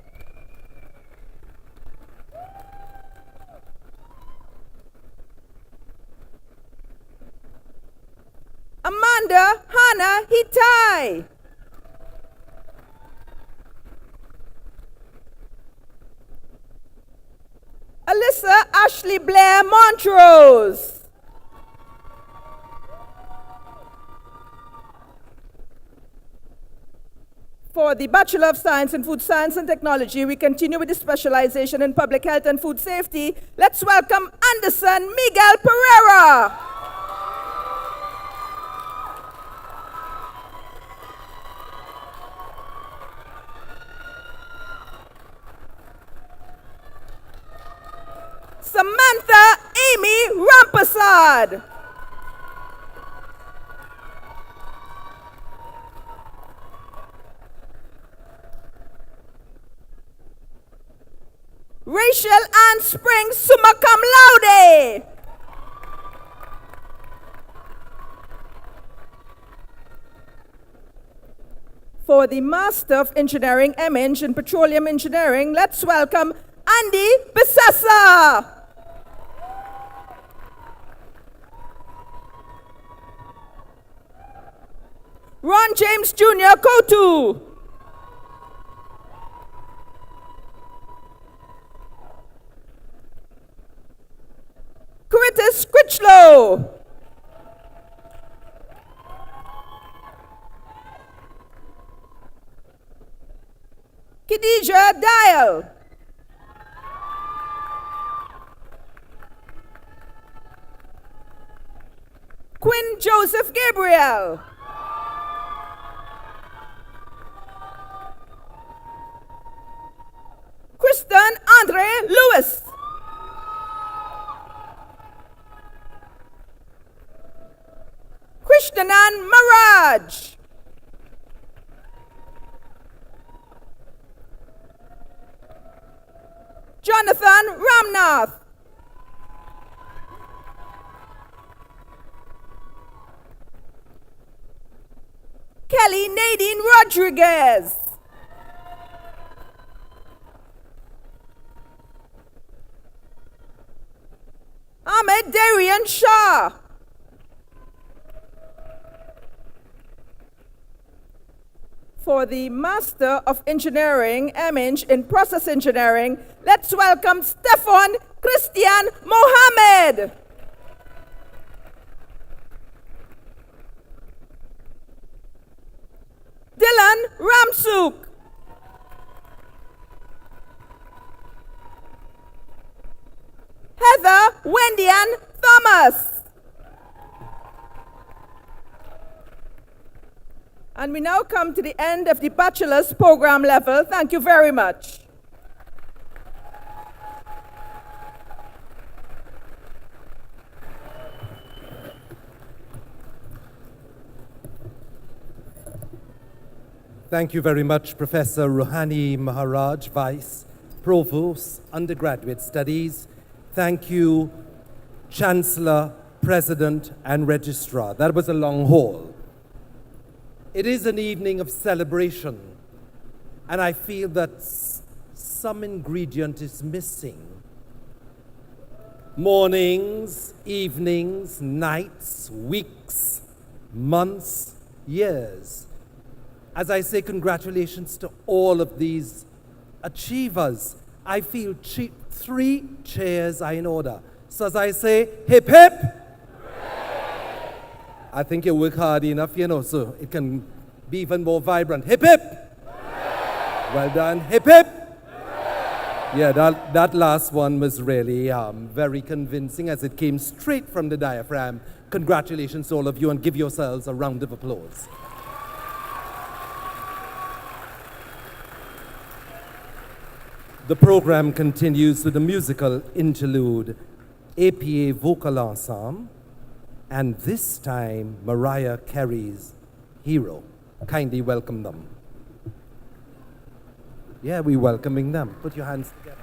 Amanda Hannah Hitai. Alyssa Ashley Blair Montrose. For the Bachelor of Science in Food Science and Technology, we continue with the specialization in public health and food safety. Let's welcome Anderson Miguel Pereira. Samantha Richard. Rachel Ann Springs, summa cum laude. For the Master of Engineering, MEng in Petroleum Engineering, let's welcome Andy Besessa. Ron James Jr. Kotu. Curtis Critchlow. Khadija Dial. Quinn Joseph Gabriel. Kristen Andre Lewis. Krishnanan Maraj. Jonathan Ramnath. Kelly Nadine Rodriguez. Ahmed Darian Shah. For the Master of Engineering, MEng in Process Engineering, let's welcome Stefan Christian Mohammed. Dylan Ramsuk. Heather Wendian Thomas. And we now come to the end of the bachelor's program level. Thank you very much. Thank you very much, Professor Rohani Maharaj, Vice Provost, Undergraduate Studies. Thank you, Chancellor, President, and Registrar. That was a long haul. It is an evening of celebration, and I feel that some ingredient is missing. Mornings, evenings, nights, weeks, months, years. As I say congratulations to all of these achievers, I feel three cheers are in order. So as I say, hip hip. Hooray! I think you work hard enough, so it can be even more vibrant. Hip hip. Hooray! Well done. Hip hip. Hooray! Yeah, that last one was really very convincing as it came straight from the diaphragm. Congratulations to all of you, and give yourselves a round of applause. The program continues with the musical interlude, APA Vocal Ensemble, and this time Mariah Carey's Hero. Kindly welcome them. Yeah, we're welcoming them. Put your hands together.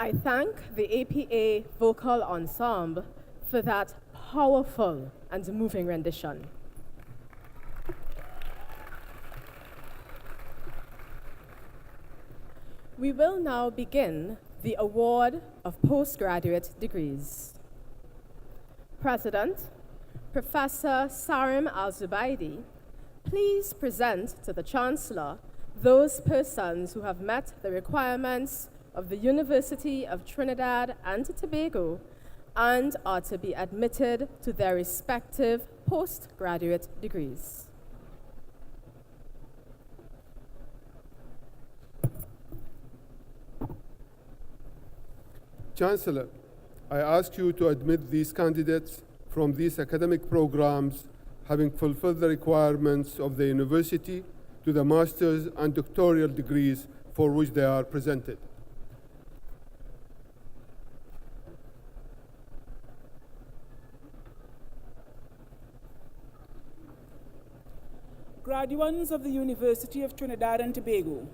I thank the APA Vocal Ensemble for that powerful and moving rendition. We will now begin the award of postgraduate degrees. President, Professor Sarim Al-Zubaidi, please present to the Chancellor those persons who have met the requirements of the University of Trinidad and Tobago and are to be admitted to their respective postgraduate degrees. Chancellor, I ask you to admit these candidates from these academic programs having fulfilled the requirements of the university to the master's and doctoral degrees for which they are presented. Graduates of the University of Trinidad and Tobago,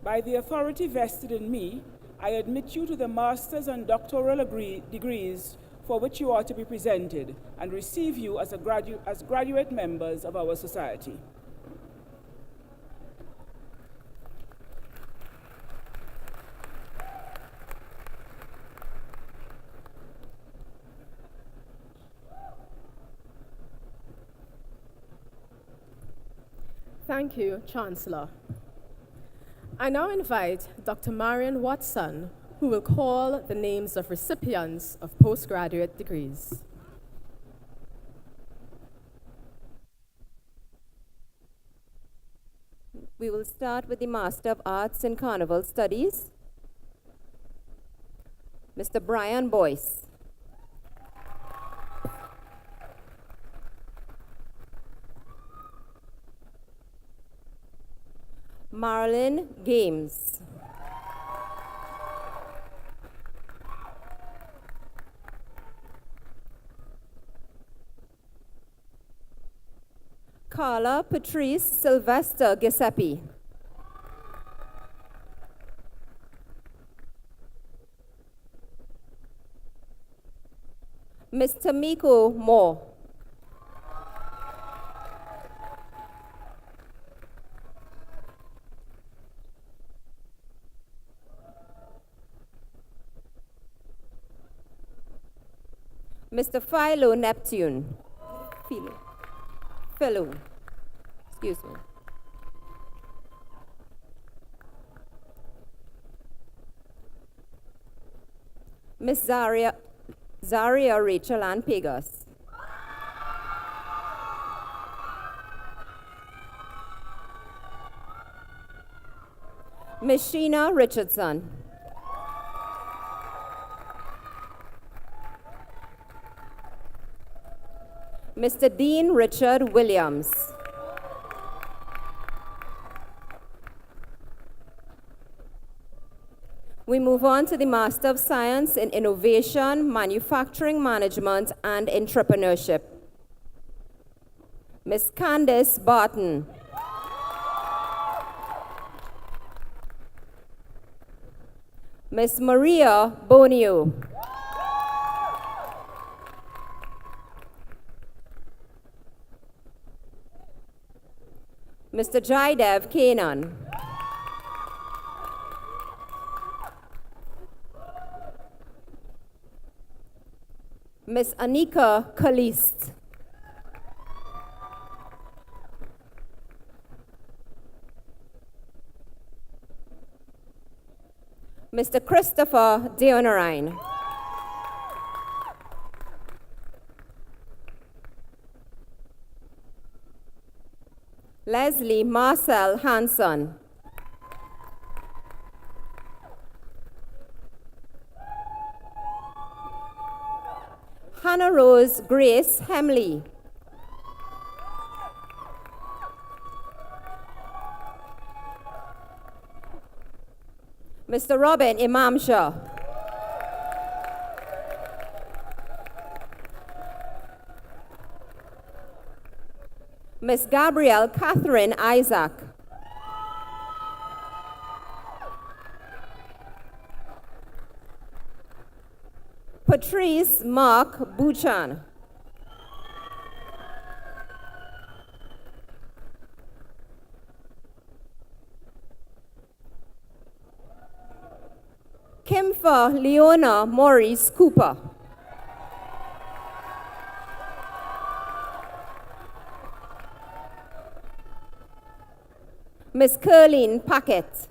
by the authority vested in me, I admit you to the master's and doctoral degrees for which you are to be presented and receive you as graduate members of our society. Thank you, Chancellor. I now invite Dr. Marion Watson, who will call the names of recipients of postgraduate degrees. We will start with the Master of Arts in Carnival Studies, Mr. Brian Boyce. Marilyn Games. Carla Patrice Sylvester Giuseppe. Mr. Miko Moore. Mr. Philo Neptune. Philo. Excuse me. Miss Zaria Rachel Ann Pegas. Miss Sheena Richardson. Mr. Dean Richard Williams. We move on to the Master of Science in Innovation, Manufacturing Management, and Entrepreneurship. Ms. Candice Barton. Ms. Maria Bonio. Mr. Jaidev Kanan. Ms. Anika Kalist. Mr. Christopher Deonorine. Leslie Marcel Hanson. Hannah Rose Grace Hemley. Mr. Robin Imamshah. Miss Gabrielle Catherine Isaac. Patrice Mark Buchan. Kimfa Leona Maurice Cooper. Miss Curleen Paquette.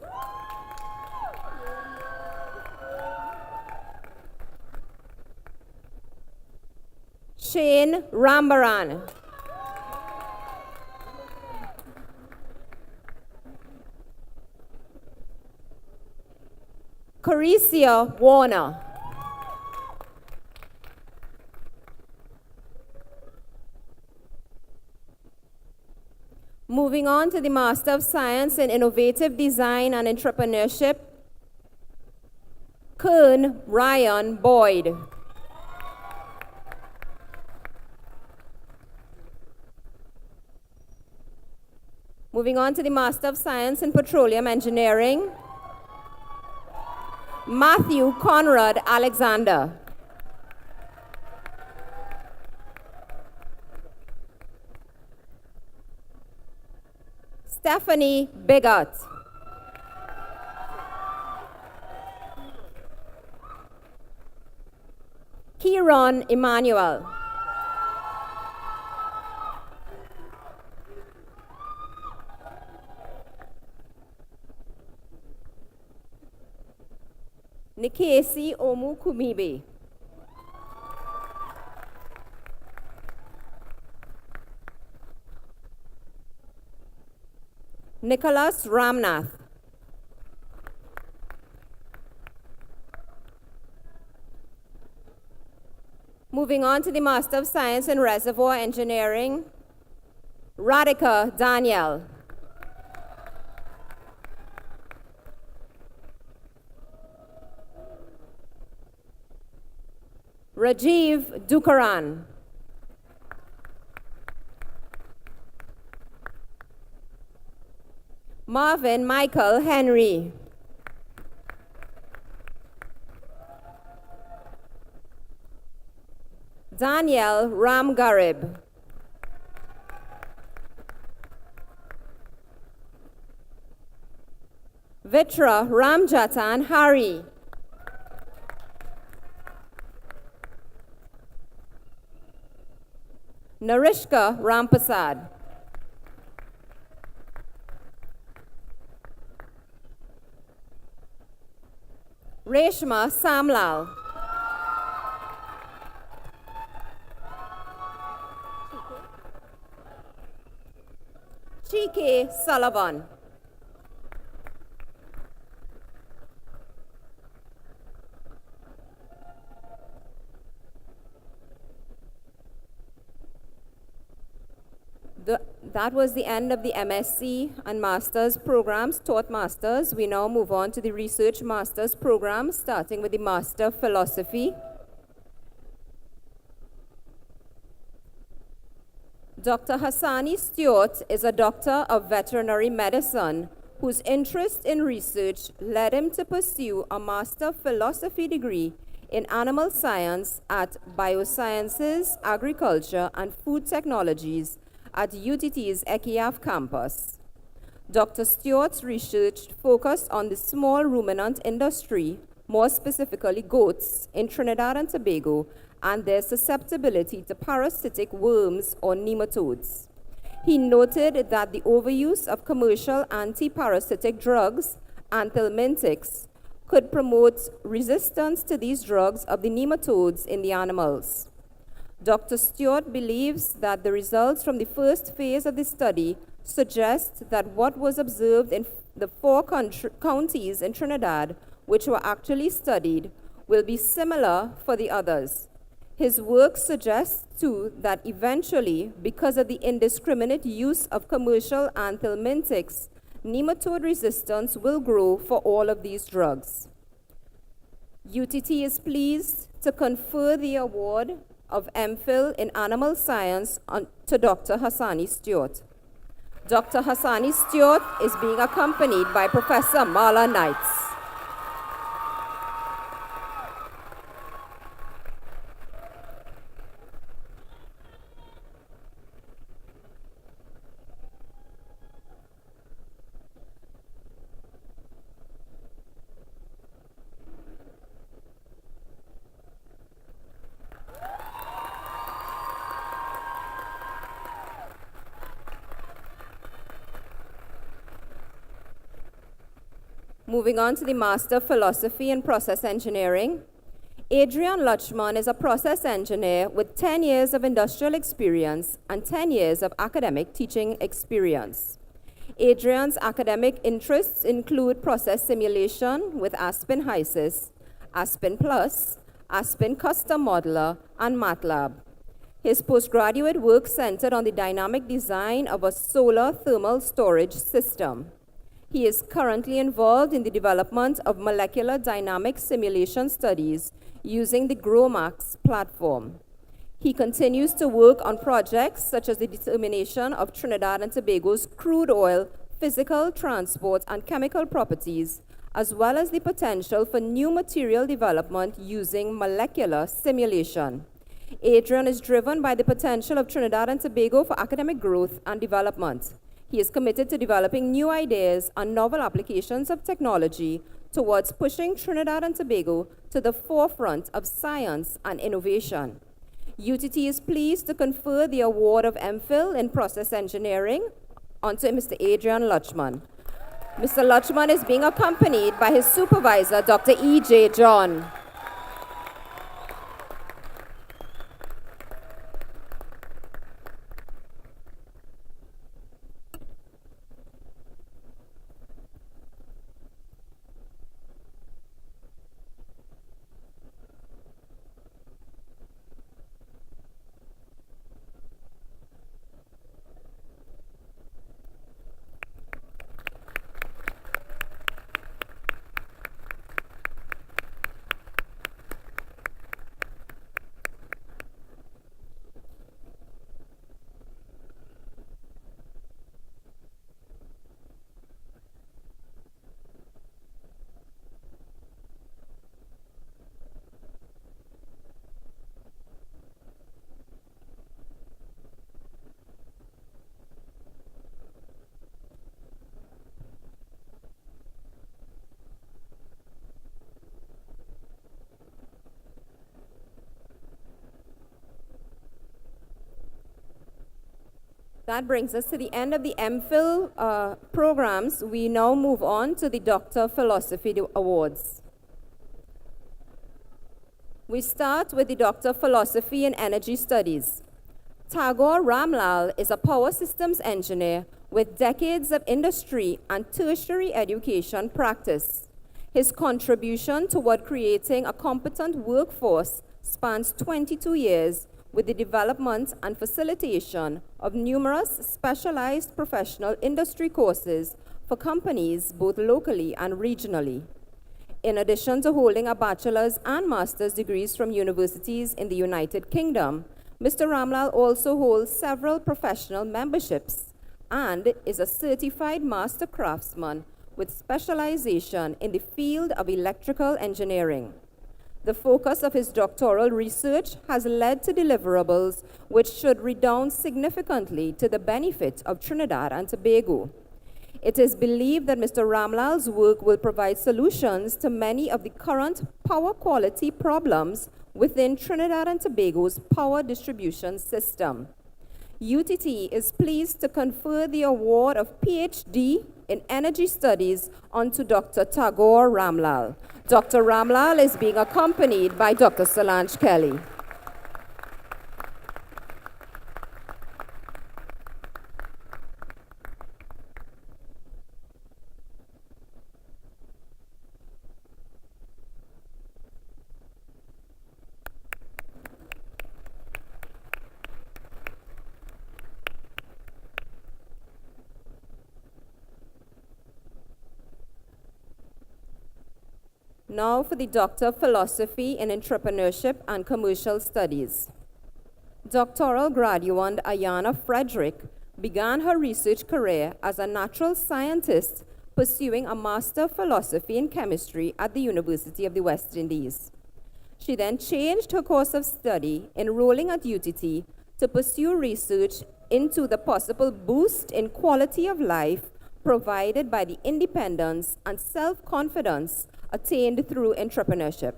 Shane Rambaran. Caricia Warner. Moving on to the Master of Science in Innovative Design and Entrepreneurship, Kern Ryan Boyd. Moving on to the Master of Science in Petroleum Engineering, Matthew Conrad Alexander. Stephanie Bigot. Kieron Emmanuel. Nikesi Omukumibe. Nicholas Ramnath. Moving on to the Master of Science in Reservoir Engineering, Radhika Daniel. Rajiv Dukaran. Marvin Michael Henry. Daniel Ramgarib. Vitra Ramjatan Hari. Narishka Rampasad. Reshma Samlal. Chike Sullivan. That was the end of the MSc and Master's programs, taught Masters. We now move on to the Research Master's program, starting with the Master of Philosophy. Dr. Hassani Stewart is a doctor of veterinary medicine whose interest in research led him to pursue a Master of Philosophy degree in animal science at Biosciences, Agriculture, and Food Technologies at UTT's Ekiaf campus. Dr. Stewart's research focused on the small ruminant industry, more specifically goats, in Trinidad and Tobago, and their susceptibility to parasitic worms or nematodes. He noted that the overuse of commercial anti-parasitic drugs, anthelmintics, could promote resistance to these drugs of the nematodes in the animals. Dr. Stewart believes that the results from the first phase of the study suggest that what was observed in the 4 counties in Trinidad, which were actually studied, will be similar for the others. His work suggests, too, that eventually, because of the indiscriminate use of commercial anthelmintics, nematode resistance will grow for all of these drugs. UTT is pleased to confer the award of MPhil in Animal Science to Dr. Hassani Stewart. Dr. Hassani Stewart is being accompanied by Professor Marla Knights. Moving on to the Master of Philosophy in Process Engineering. Adrian Lutchman is a process engineer with 10 years of industrial experience and 10 years of academic teaching experience. Adrian's academic interests include process simulation with Aspen HYSYS, Aspen Plus, Aspen Custom Modeler, and MATLAB. His postgraduate work centered on the dynamic design of a solar thermal storage system. He is currently involved in the development of molecular dynamic simulation studies using the GROMACS platform. He continues to work on projects such as the determination of Trinidad and Tobago's crude oil, physical, transport, and chemical properties, as well as the potential for new material development using molecular simulation. Adrian is driven by the potential of Trinidad and Tobago for academic growth and development. He is committed to developing new ideas and novel applications of technology towards pushing Trinidad and Tobago to the forefront of science and innovation. UTT is pleased to confer the award of MPhil in Process Engineering onto Mr. Adrian Lutchman. Mr. Lutchman is being accompanied by his supervisor, Dr. E.J. John. That brings us to the end of the MPhil programs. We now move on to the Doctor of Philosophy Awards. We start with the Doctor of Philosophy in Energy Studies. Tagore Ramlal is a power systems engineer with decades of industry and tertiary education practice. His contribution toward creating a competent workforce spans 22 years, with the development and facilitation of numerous specialized professional industry courses for companies both locally and regionally. In addition to holding a bachelor's and master's degrees from universities in the United Kingdom, Mr. Ramlal also holds several professional memberships and is a certified master craftsman with specialization in the field of electrical engineering. The focus of his doctoral research has led to deliverables which should redound significantly to the benefit of Trinidad and Tobago. It is believed that Mr. Ramlal's work will provide solutions to many of the current power quality problems within Trinidad and Tobago's power distribution system. UTT is pleased to confer the award of PhD in Energy Studies onto Dr. Tagore Ramlal. Dr. Ramlal is being accompanied by Dr. Solange Kelly. Now for the Doctor of Philosophy in Entrepreneurship and Commercial Studies. Doctoral graduand Ayana Frederick began her research career as a natural scientist pursuing a Master of Philosophy in Chemistry at the University of the West Indies. She then changed her course of study, enrolling at UTT to pursue research into the possible boost in quality of life provided by the independence and self-confidence attained through entrepreneurship.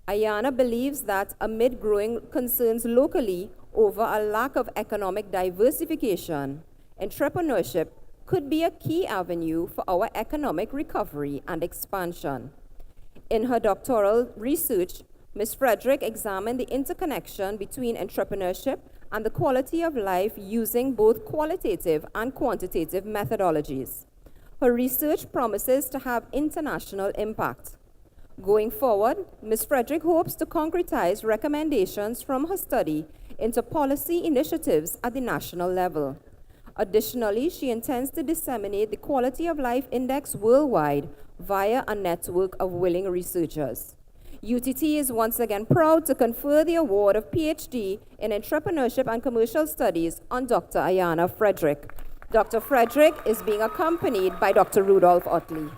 Ayana believes that amid growing concerns locally over a lack of economic diversification, entrepreneurship could be a key avenue for our economic recovery and expansion. In her doctoral research, Ms. Frederick examined the interconnection between entrepreneurship and the quality of life using both qualitative and quantitative methodologies. Her research promises to have international impact. Going forward, Ms. Frederick hopes to concretize recommendations from her study into policy initiatives at the national level. Additionally, she intends to disseminate the Quality of Life Index worldwide via a network of willing researchers. UTT is once again proud to confer the award of PhD in Entrepreneurship and Commercial Studies on Dr. Ayana Frederick. Dr. Frederick is being accompanied by Dr. Rudolph Otley.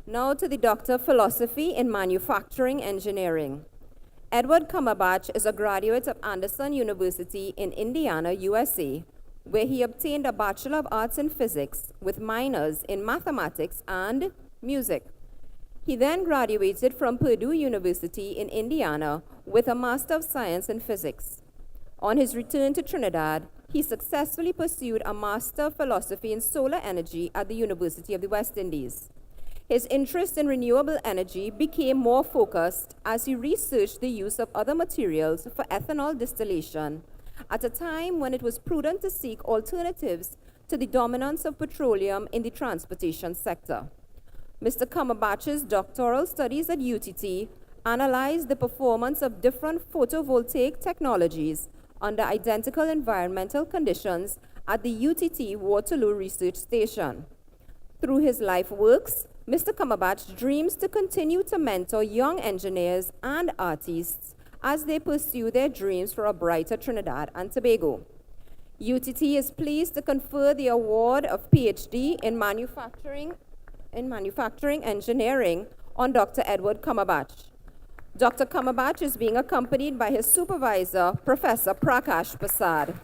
Now to the Doctor of Philosophy in Manufacturing Engineering. Edward Cumberbatch is a graduate of Anderson University in Indiana, USA, where he obtained a Bachelor of Arts in Physics with minors in Mathematics and Music. He then graduated from Purdue University in Indiana with a Master of Science in Physics. On his return to Trinidad, he successfully pursued a Master of Philosophy in Solar Energy at the University of the West Indies. His interest in renewable energy became more focused as he researched the use of other materials for ethanol distillation at a time when it was prudent to seek alternatives to the dominance of petroleum in the transportation sector. Mr. Cumberbatch's doctoral studies at UTT analyzed the performance of different photovoltaic technologies under identical environmental conditions at the UTT Waterloo Research Station. Through his life works, Mr. Cumberbatch dreams to continue to mentor young engineers and artists as they pursue their dreams for a brighter Trinidad and Tobago. UTT is pleased to confer the award of PhD in Manufacturing Engineering on Dr. Edward Cumberbatch. Dr. Cumberbatch is being accompanied by his supervisor, Professor Prakash Prasad.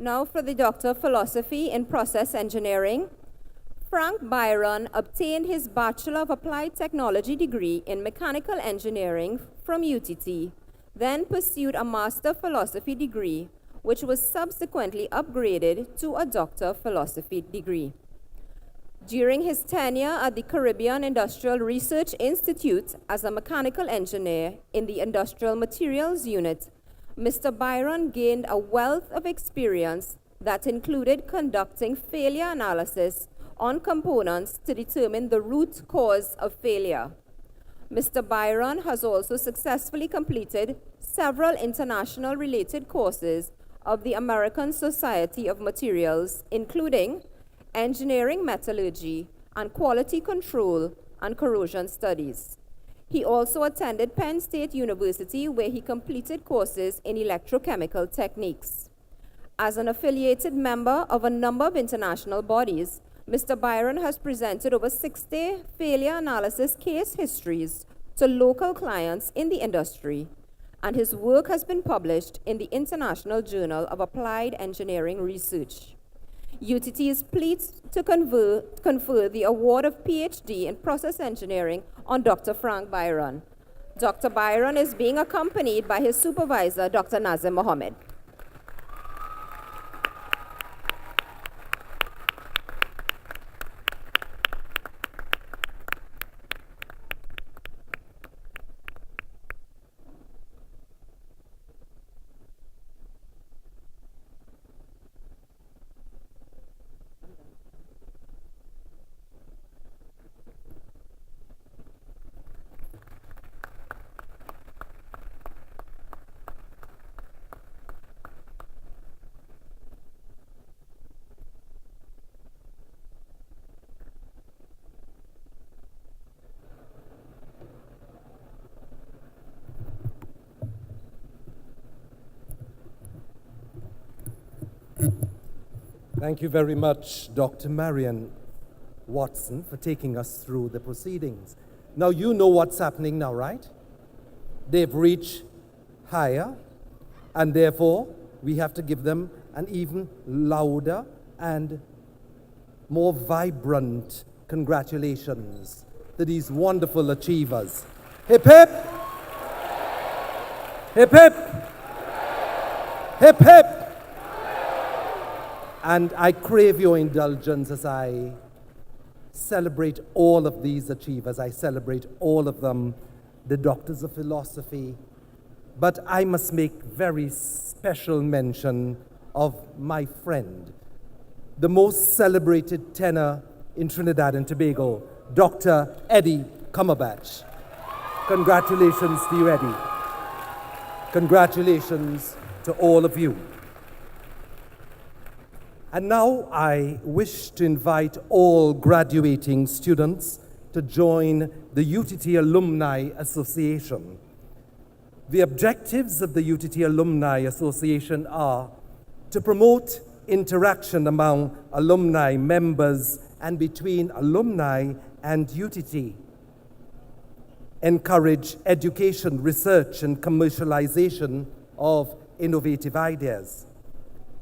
Now for the Doctor of Philosophy in Process Engineering. Frank Byron obtained his Bachelor of Applied Technology degree in Mechanical Engineering from UTT, then pursued a Master of Philosophy degree, which was subsequently upgraded to a Doctor of Philosophy degree. During his tenure at the Caribbean Industrial Research Institute as a mechanical engineer in the Industrial Materials Unit, Mr. Byron gained a wealth of experience that included conducting failure analysis on components to determine the root cause of failure. Mr. Byron has also successfully completed several international related courses of the American Society of Materials, including Engineering Metallurgy and Quality Control and Corrosion Studies. He also attended Penn State University, where he completed courses in electrochemical techniques. As an affiliated member of a number of international bodies, Mr. Byron has presented over 60 failure analysis case histories to local clients in the industry, and his work has been published in the International Journal of Applied Engineering Research. UTT is pleased to confer the award of PhD in Process Engineering on Dr. Frank Byron. Dr. Byron is being accompanied by his supervisor, Dr. Nazim Mohammed. Thank you very much, Dr. Marion Watson, for taking us through the proceedings. Now, you know what's happening now, right? They've reached higher, and therefore, we have to give them an even louder and more vibrant congratulations to these wonderful achievers. Hip, hip! Hip, hip! Hip, hip! And I crave your indulgence as I celebrate all of these achievers. I celebrate all of them, the doctors of philosophy. But I must make very special mention of my friend, the most celebrated tenor in Trinidad and Tobago, Dr. Eddie Cumberbatch. Congratulations to you, Eddie. Congratulations to all of you. And now I wish to invite all graduating students to join the UTT Alumni Association. The objectives of the UTT Alumni Association are to promote interaction among alumni members and between alumni and UTT, encourage education, research, and commercialization of innovative ideas,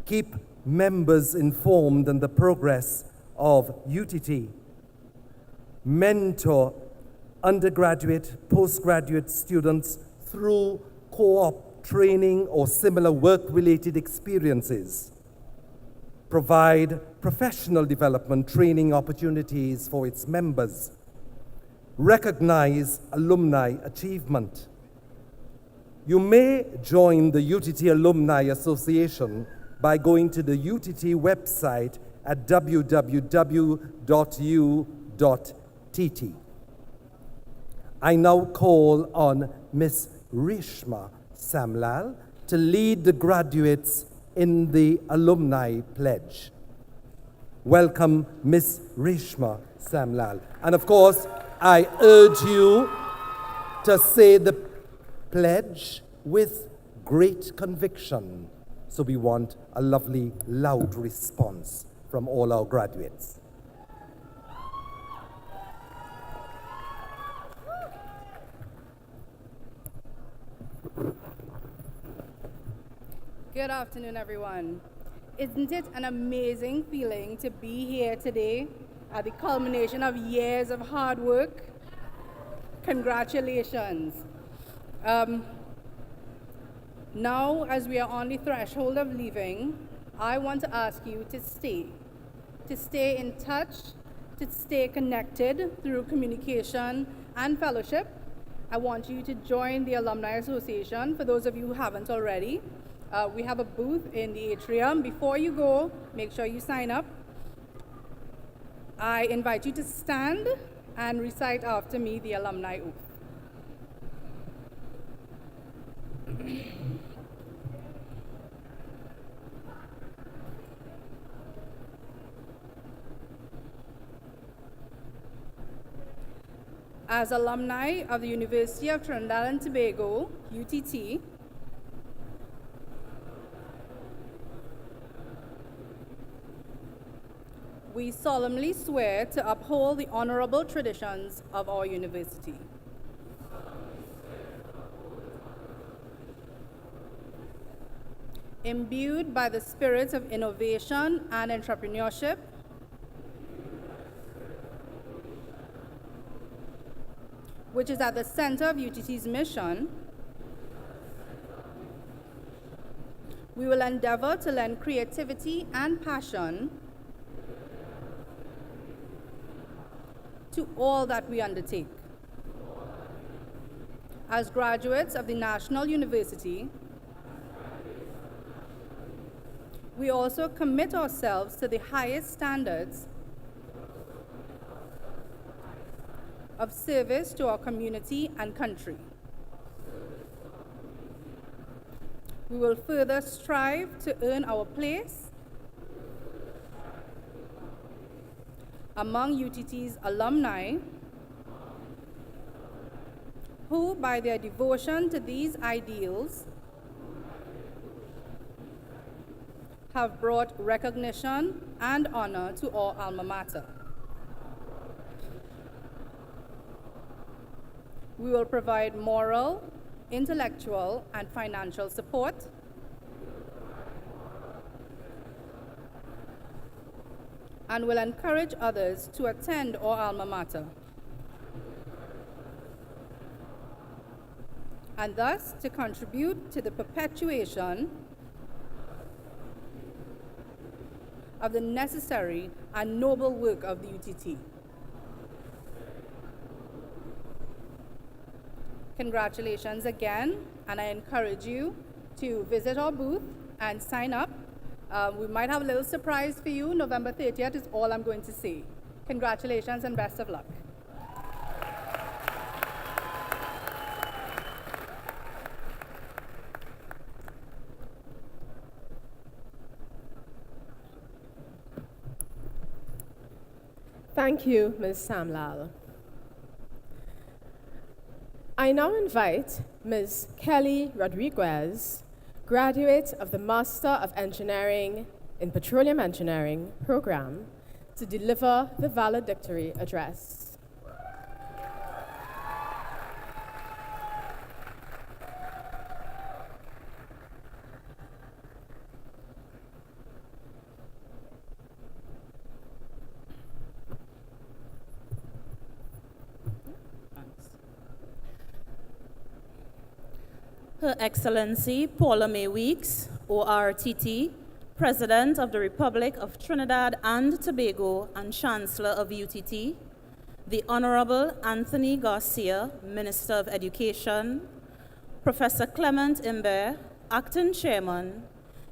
keep members informed on the progress of UTT, mentor undergraduate, postgraduate students through co-op training or similar work-related experiences, provide professional development training opportunities for its members, recognize alumni achievement. You may join the UTT Alumni Association by going to the UTT website at www.u.tt. I now call on Ms. Reshma Samlal to lead the graduates in the Alumni Pledge. Welcome, Ms. Reshma Samlal. And of course, I urge you to say the pledge with great conviction. So we want a lovely, loud response from all our graduates. Good afternoon, everyone. Isn't it an amazing feeling to be here today at the culmination of years of hard work? Congratulations. Now, as we are on the threshold of leaving, I want to ask you to stay in touch, to stay connected through communication and fellowship. I want you to join the Alumni Association, for those of you who haven't already. We have a booth in the atrium. Before you go, make sure you sign up. I invite you to stand and recite after me the alumni oath. As alumni of the University of Trinidad and Tobago, UTT, we solemnly swear to uphold the honorable traditions of our university. Imbued by the spirit of innovation and entrepreneurship, which is at the center of UTT's mission, we will endeavor to lend creativity and passion to all that we undertake. As graduates of the National University, we also commit ourselves to the highest standards of service to our community and country. We will further strive to earn our place among UTT's alumni who, by their devotion to these ideals, have brought recognition and honor to our alma mater. We will provide moral, intellectual, and financial support. And will encourage others to attend our alma mater. And thus to contribute to the perpetuation of the necessary and noble work of the UTT. Congratulations again, and I encourage you to visit our booth and sign up. We might have a little surprise for you. November 30th is all I'm going to say. Congratulations and best of luck. Thank you, Ms. Samlal. I now invite Ms. Kelly Rodriguez, graduate of the Master of Engineering in Petroleum Engineering program, to deliver the valedictory address. Her Excellency Paula May Weeks, ORTT, President of the Republic of Trinidad and Tobago and Chancellor of UTT, the Honorable Anthony Garcia, Minister of Education, Professor Clement Imber, Acting Chairman,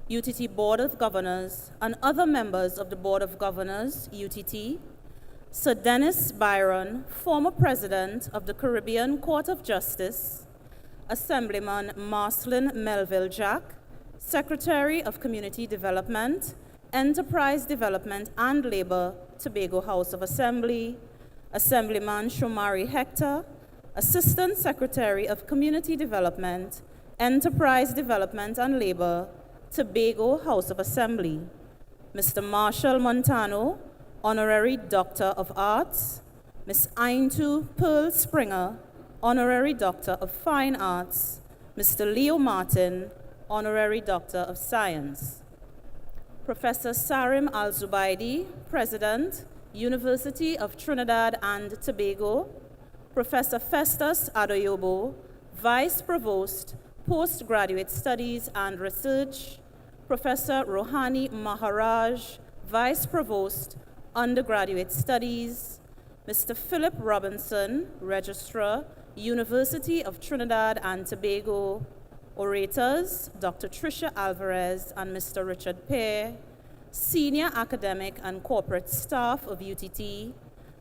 UTT Board of Governors, and other members of the Board of Governors, UTT, Sir Dennis Byron, former President of the Caribbean Court of Justice, Assemblyman Marcelin Melville Jack, Secretary of Community Development, Enterprise Development and Labor, Tobago House of Assembly, Assemblyman Shomari Hector, Assistant Secretary of Community Development, Enterprise Development and Labor, Tobago House of Assembly, Mr. Marshall Montano, Honorary Doctor of Arts, Ms. Aintu Pearl Springer, Honorary Doctor of Fine Arts, Mr. Leo Martin, Honorary Doctor of Science, Professor Sarim Al-Zubaidi, President, University of Trinidad and Tobago, Professor Festus Adoyobo, Vice Provost, Postgraduate Studies and Research, Professor Rohani Maharaj, Vice Provost, Undergraduate Studies, Mr. Philip Robinson, Registrar, University of Trinidad and Tobago. Orators, Dr. Tricia Alvarez and Mr. Richard Pear, Senior Academic and Corporate Staff of UTT,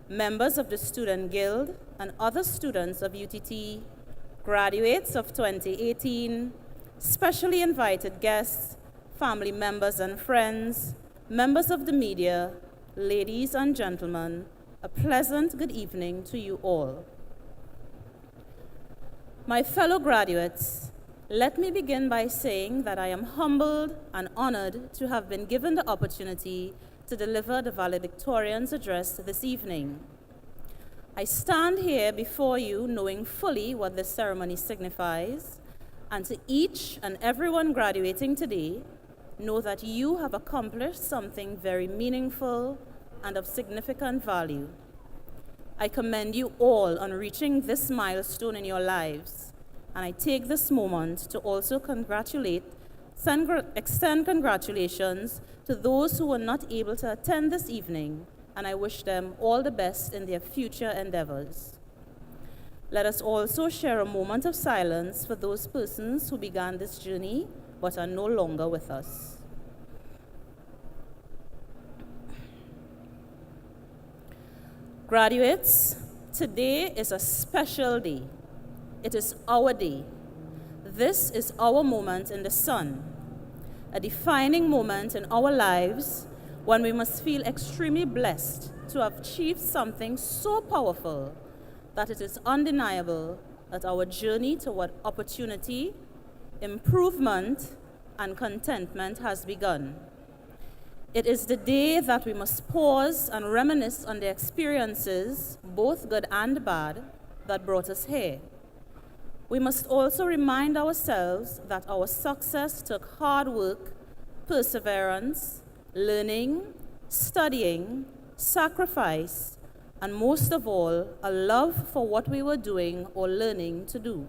members of the Student Guild and other students of UTT, graduates of 2018, specially invited guests, family members and friends, members of the media, ladies and gentlemen, a pleasant good evening to you all. My fellow graduates, let me begin by saying that I am humbled and honored to have been given the opportunity to deliver the valedictorian's address this evening. I stand here before you knowing fully what this ceremony signifies, and to each and everyone graduating today, know that you have accomplished something very meaningful and of significant value. I commend you all on reaching this milestone in your lives, and I take this moment to also extend congratulations to those who were not able to attend this evening, and I wish them all the best in their future endeavors. Let us also share a moment of silence for those persons who began this journey but are no longer with us. Graduates, today is a special day. It is our day. This is our moment in the sun, a defining moment in our lives when we must feel extremely blessed to have achieved something so powerful that it is undeniable that our journey toward opportunity, improvement, and contentment has begun. It is the day that we must pause and reminisce on the experiences, both good and bad, that brought us here. We must also remind ourselves that our success took hard work, perseverance, learning, studying, sacrifice, and most of all, a love for what we were doing or learning to do.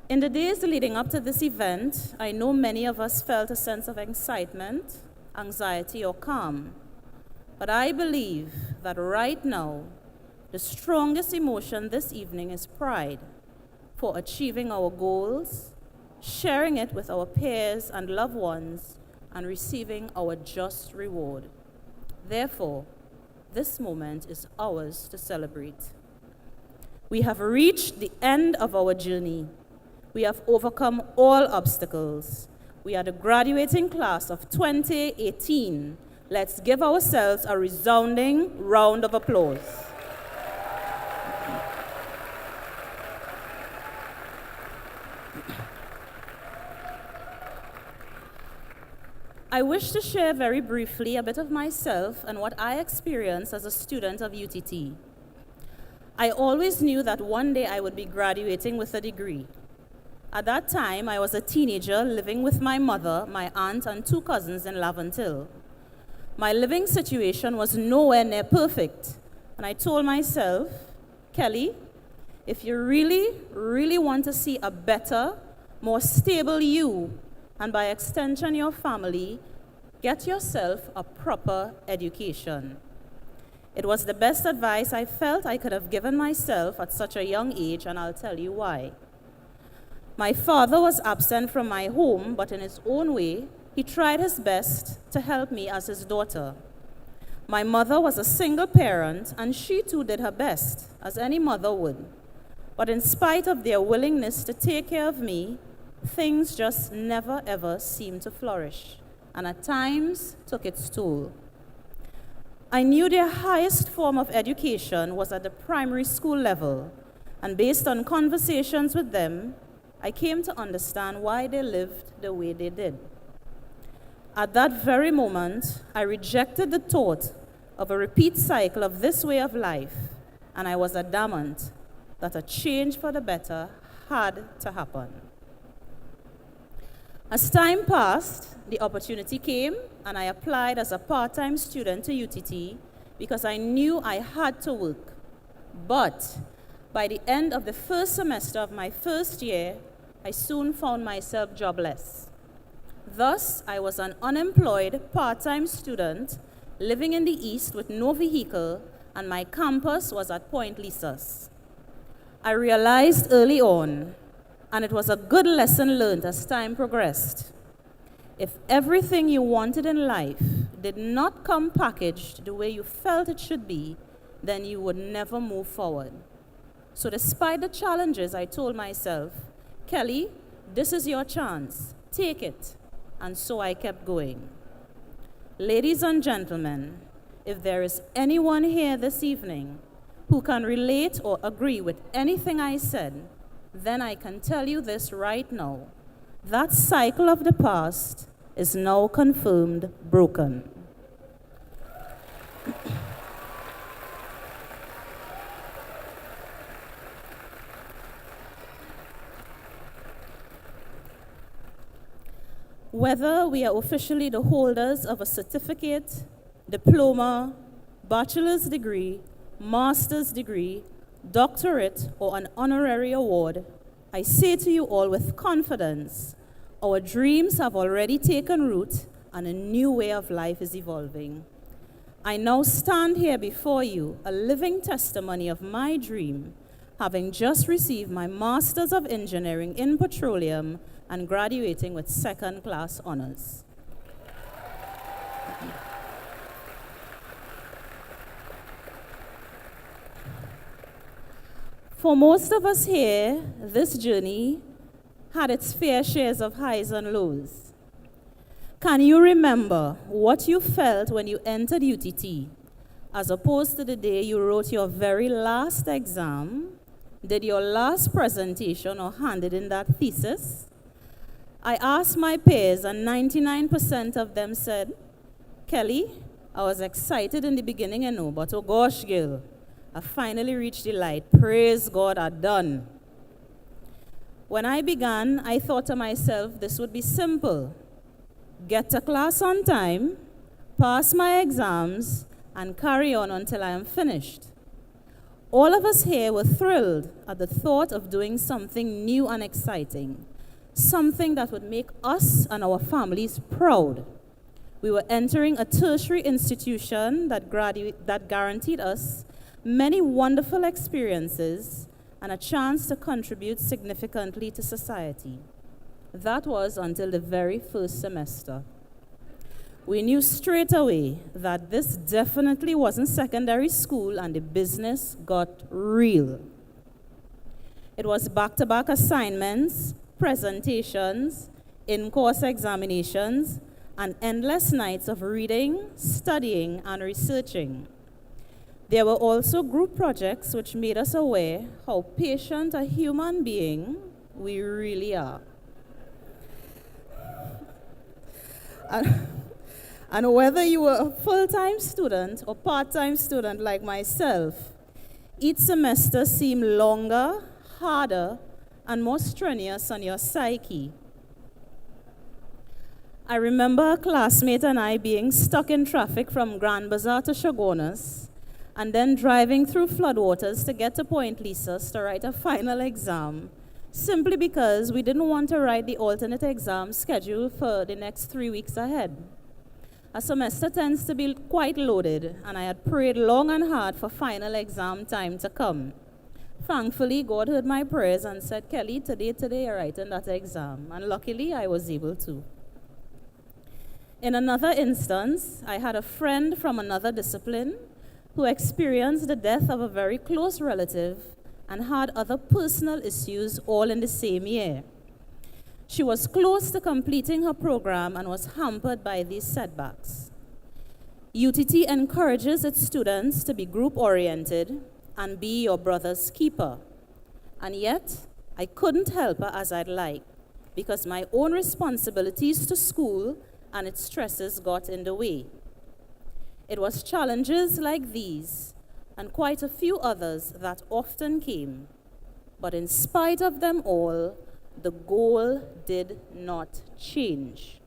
In the days leading up to this event, I know many of us felt a sense of excitement, anxiety, or calm. But I believe that right now, the strongest emotion this evening is pride for achieving our goals, sharing it with our peers and loved ones, and receiving our just reward. Therefore, this moment is ours to celebrate. We have reached the end of our journey. We have overcome all obstacles. We are the graduating class of 2018. Let's give ourselves a resounding round of applause. I wish to share very briefly a bit of myself and what I experienced as a student of UTT. I always knew that one day I would be graduating with a degree. At that time, I was a teenager living with my mother, my aunt, and 2 cousins in Laventille. My living situation was nowhere near perfect, and I told myself, Kelly, if you really want to see a better, more stable you, and by extension your family, get yourself a proper education. It was the best advice I felt I could have given myself at such a young age, and I'll tell you why. My father was absent from my home, but in his own way, he tried his best to help me as his daughter. My mother was a single parent, and she too did her best, as any mother would. But in spite of their willingness to take care of me, things just never ever seemed to flourish, and at times took its toll. I knew their highest form of education was at the primary school level, and based on conversations with them, I came to understand why they lived the way they did. At that very moment, I rejected the thought of a repeat cycle of this way of life, and I was adamant that a change for the better had to happen. As time passed, the opportunity came, and I applied as a part-time student to UTT because I knew I had to work. But by the end of the first semester of my first year, I soon found myself jobless. Thus, I was an unemployed part-time student living in the East with no vehicle, and my campus was at Point Lisas. I realized early on, and it was a good lesson learned as time progressed, if everything you wanted in life did not come packaged the way you felt it should be, then you would never move forward. So despite the challenges, I told myself, Kelly, this is your chance. Take it. And so I kept going. Ladies and gentlemen, if there is anyone here this evening who can relate or agree with anything I said, then I can tell you this right now. That cycle of the past is now confirmed broken. Whether we are officially the holders of a certificate, diploma, bachelor's degree, master's degree, doctorate, or an honorary award, I say to you all with confidence, our dreams have already taken root and a new way of life is evolving. I now stand here before you, a living testimony of my dream, having just received my Master's of Engineering in Petroleum and graduating with second-class honors. For most of us here, this journey had its fair shares of highs and lows. Can you remember what you felt when you entered UTT, as opposed to the day you wrote your very last exam, did your last presentation, or handed in that thesis? I asked my peers, and 99% of them said, Kelly, I was excited in the beginning, but oh gosh, girl, I finally reached the light. Praise God, I'm done. When I began, I thought to myself, this would be simple. Get to class on time, pass my exams, and carry on until I am finished. All of us here were thrilled at the thought of doing something new and exciting, something that would make us and our families proud. We were entering a tertiary institution that guaranteed us many wonderful experiences and a chance to contribute significantly to society. That was until the very first semester. We knew straight away that this definitely wasn't secondary school, and the business got real. It was back-to-back assignments, presentations, in-course examinations, and endless nights of reading, studying, and researching. There were also group projects which made us aware how patient a human being we really are. And whether you were a full-time student or part-time student like myself, each semester seemed longer, harder, and more strenuous on your psyche. I remember a classmate and I being stuck in traffic from Grand Bazaar to Shogunas, and then driving through floodwaters to get to Point Lisas to write a final exam, simply because we didn't want to write the alternate exam scheduled for the next 3 weeks ahead. A semester tends to be quite loaded, and I had prayed long and hard for final exam time to come. Thankfully, God heard my prayers and said, Kelly, today you're writing that exam. And luckily, I was able to. In another instance, I had a friend from another discipline who experienced the death of a very close relative and had other personal issues all in the same year. She was close to completing her program and was hampered by these setbacks. UTT encourages its students to be group-oriented and be your brother's keeper. And yet, I couldn't help her as I'd like, because my own responsibilities to school and its stresses got in the way. It was challenges like these and quite a few others that often came. But in spite of them all, the goal did not change.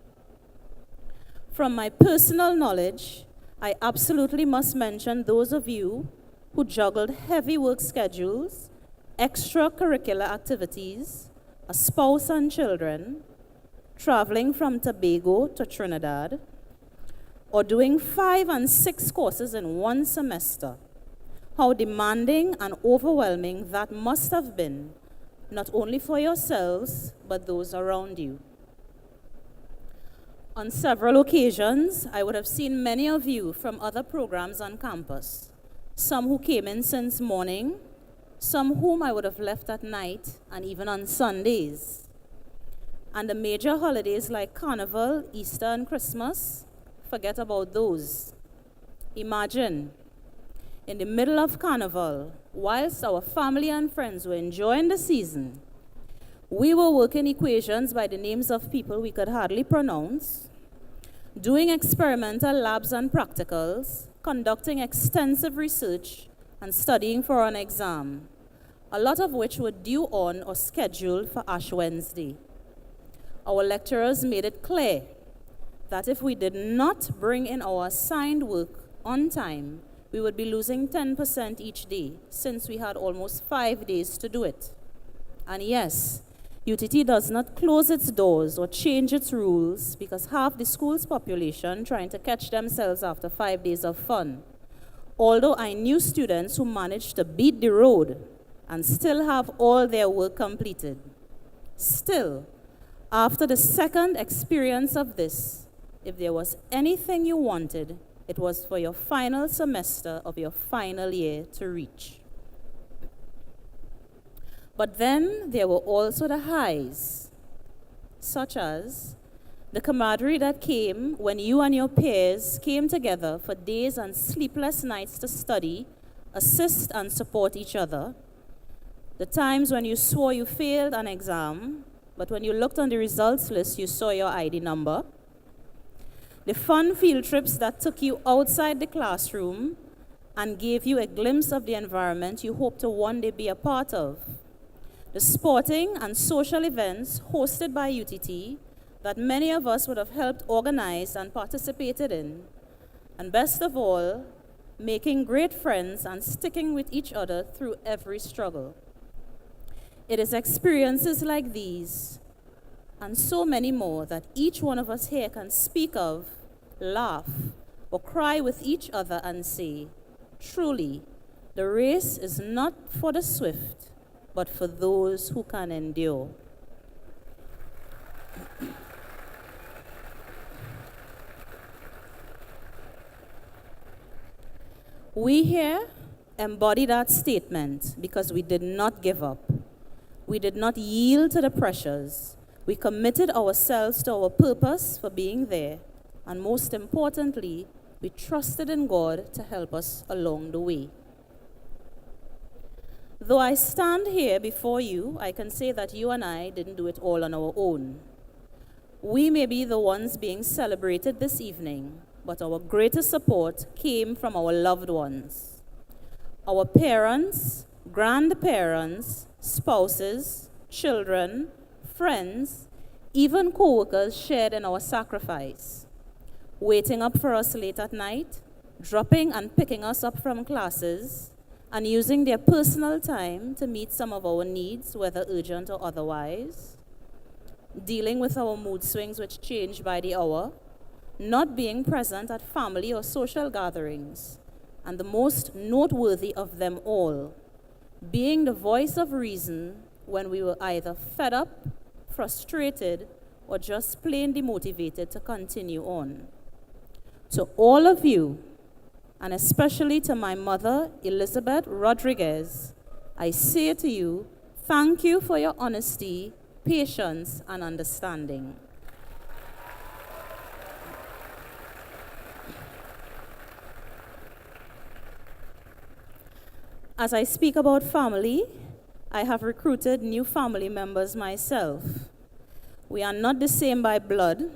From my personal knowledge, I absolutely must mention those of you who juggled heavy work schedules, extracurricular activities, a spouse and children, traveling from Tobago to Trinidad, or doing 5 and 6 courses in one semester. How demanding and overwhelming that must have been, not only for yourselves, but those around you. On several occasions, I would have seen many of you from other programs on campus, some who came in since morning, some whom I would have left at night, and even on Sundays. And the major holidays like Carnival, Easter, and Christmas, forget about those. Imagine, in the middle of Carnival, whilst our family and friends were enjoying the season, we were working equations by the names of people we could hardly pronounce, doing experimental labs and practicals, conducting extensive research, and studying for an exam, a lot of which were due on or scheduled for Ash Wednesday. Our lecturers made it clear that if we did not bring in our assigned work on time, we would be losing 10% each day, since we had almost 5 days to do it. And yes, UTT does not close its doors or change its rules because half the school's population trying to catch themselves after 5 days of fun. Although I knew students who managed to beat the road and still have all their work completed. Still, after the second experience of this, if there was anything you wanted, it was for your final semester of your final year to reach. But then there were also the highs, such as the camaraderie that came when you and your peers came together for days and sleepless nights to study, assist and support each other, the times when you swore you failed an exam, but when you looked on the results list, you saw your ID number. The fun field trips that took you outside the classroom and gave you a glimpse of the environment you hope to one day be a part of. The sporting and social events hosted by UTT that many of us would have helped organize and participated in. And best of all, making great friends and sticking with each other through every struggle. It is experiences like these and so many more that each one of us here can speak of, laugh, or cry with each other and say, truly, the race is not for the swift, but for those who can endure. We here embody that statement because we did not give up. We did not yield to the pressures. We committed ourselves to our purpose for being there. And most importantly, we trusted in God to help us along the way. Though I stand here before you, I can say that you and I didn't do it all on our own. We may be the ones being celebrated this evening, but our greatest support came from our loved ones. Our parents, grandparents, spouses, children, friends, even co-workers shared in our sacrifice, waiting up for us late at night, dropping and picking us up from classes, and using their personal time to meet some of our needs, whether urgent or otherwise, dealing with our mood swings which change by the hour, not being present at family or social gatherings, and the most noteworthy of them all, being the voice of reason when we were either fed up, frustrated, or just plain demotivated to continue on. To all of you, and especially to my mother, Elizabeth Rodriguez, I say to you, thank you for your honesty, patience, and understanding. As I speak about family, I have recruited new family members myself. We are not the same by blood,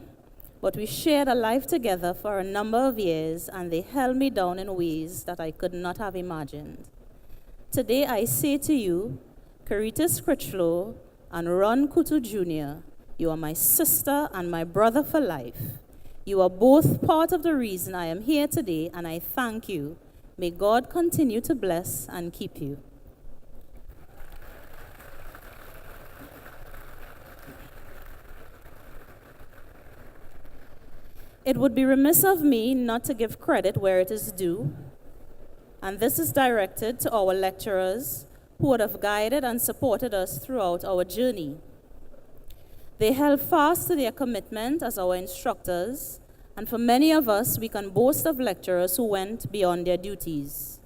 but we shared a life together for a number of years, and they held me down in ways that I could not have imagined. Today I say to you, Caritas Critchlow and Ron Kutu Jr., you are my sister and my brother for life. You are both part of the reason I am here today, and I thank you. May God continue to bless and keep you. It would be remiss of me not to give credit where it is due, and this is directed to our lecturers who would have guided and supported us throughout our journey. They held fast to their commitment as our instructors, and for many of us, we can boast of lecturers who went beyond their duties.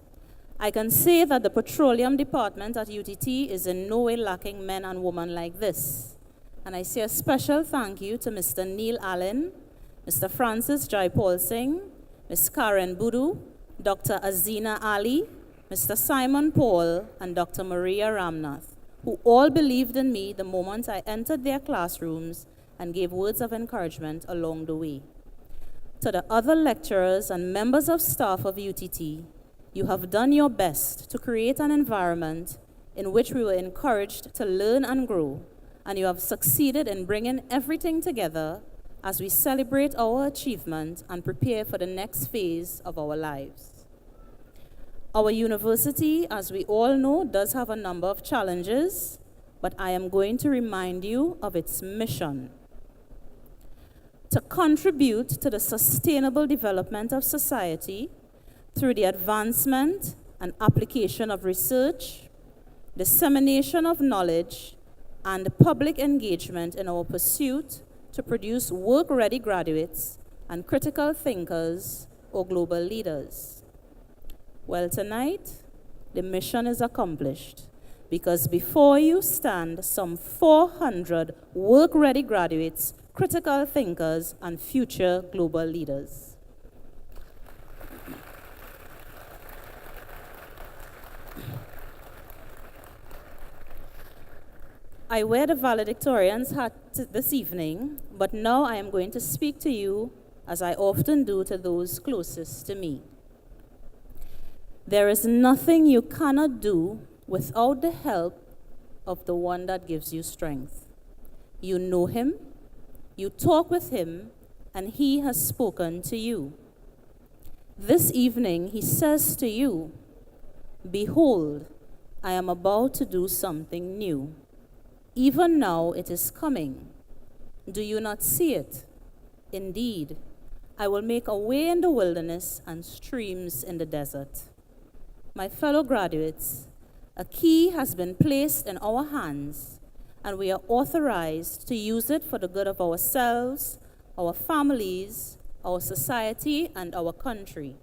I can say that the petroleum department at UTT is in no way lacking men and women like this. And I say a special thank you to Mr. Neil Allen, Mr. Francis Jaipal Singh, Ms. Karen Budu, Dr. Azina Ali, Mr. Simon Paul, and Dr. Maria Ramnath, who all believed in me the moment I entered their classrooms and gave words of encouragement along the way. To the other lecturers and members of staff of UTT, you have done your best to create an environment in which we were encouraged to learn and grow, and you have succeeded in bringing everything together as we celebrate our achievement and prepare for the next phase of our lives. Our university, as we all know, does have a number of challenges, but I am going to remind you of its mission: to contribute to the sustainable development of society through the advancement and application of research, dissemination of knowledge, and public engagement in our pursuit to produce work-ready graduates and critical thinkers or global leaders. Well, tonight, the mission is accomplished because before you stand some 400 work-ready graduates, critical thinkers, and future global leaders. I wear the valedictorian's hat this evening, but now I am going to speak to you as I often do to those closest to me. There is nothing you cannot do without the help of the one that gives you strength. You know him, you talk with him, and he has spoken to you. This evening he says to you, "Behold, I am about to do something new. Even now it is coming. Do you not see it? Indeed, I will make a way in the wilderness and streams in the desert." My fellow graduates, a key has been placed in our hands, and we are authorized to use it for the good of ourselves, our families, our society, and our country.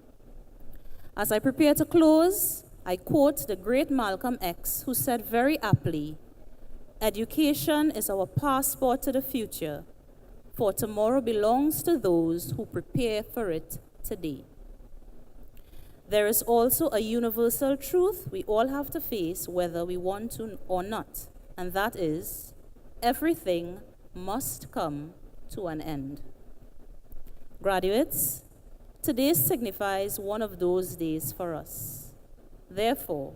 As I prepare to close, I quote the great Malcolm X, who said very aptly, "Education is our passport to the future, for tomorrow belongs to those who prepare for it today." There is also a universal truth we all have to face whether we want to or not, and that is, everything must come to an end. Graduates, today signifies one of those days for us. Therefore,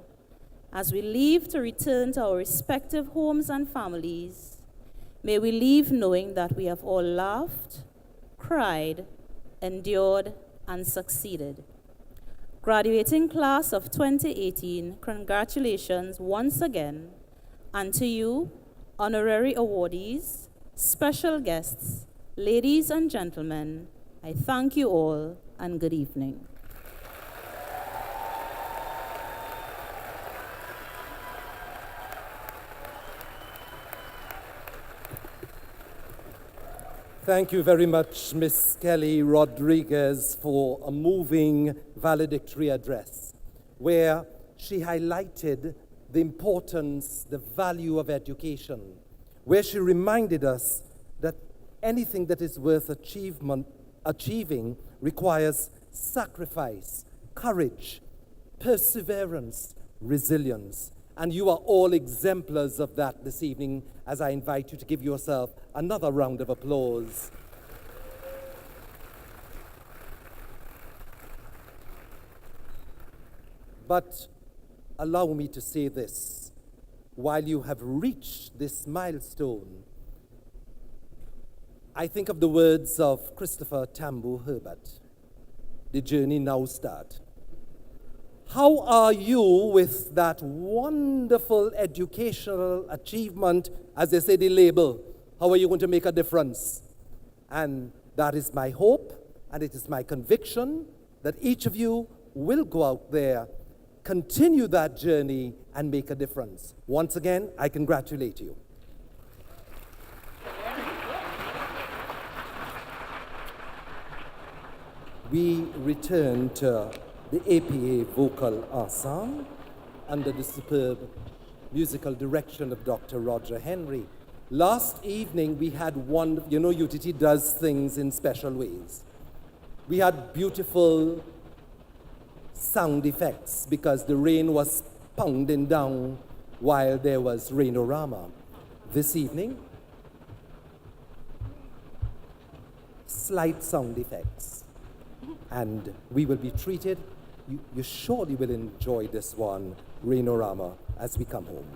as we leave to return to our respective homes and families, may we leave knowing that we have all laughed, cried, endured, and succeeded. Graduating class of 2018, congratulations once again, and to you, honorary awardees, special guests, ladies and gentlemen, I thank you all and good evening. Thank you very much, Miss Kelly Rodriguez, for a moving valedictory address, where she highlighted the importance, the value of education, where she reminded us that anything that is worth achieving requires sacrifice, courage, perseverance, resilience. And you are all exemplars of that this evening, as I invite you to give yourself another round of applause. But allow me to say this, while you have reached this milestone, I think of the words of Christopher Tambo Herbert. The journey now starts. How are you with that wonderful educational achievement, as they say, the label? How are you going to make a difference? And that is my hope, and it is my conviction that each of you will go out there, continue that journey, and make a difference. Once again, I congratulate you. We return to the APA Vocal Ensemble under the superb musical direction of Dr. Roger Henry. Last evening we had one, UTT does things in special ways. We had beautiful sound effects because the rain was pounding down while there was Rainorama. This evening, slight sound effects. And we will be treated. You surely will enjoy this one, Rainorama, as we come home.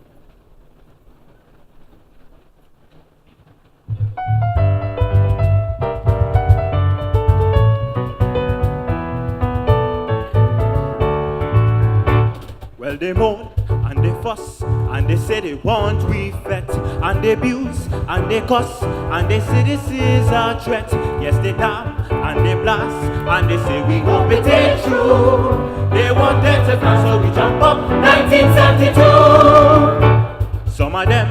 Well, they moan and they fuss and they say they want we vet and they abuse and they cuss and they say this is a threat. Yes, they damn and they blast and they say we hope it ain't true. They want them to fly, so we jump up 1972. Some of them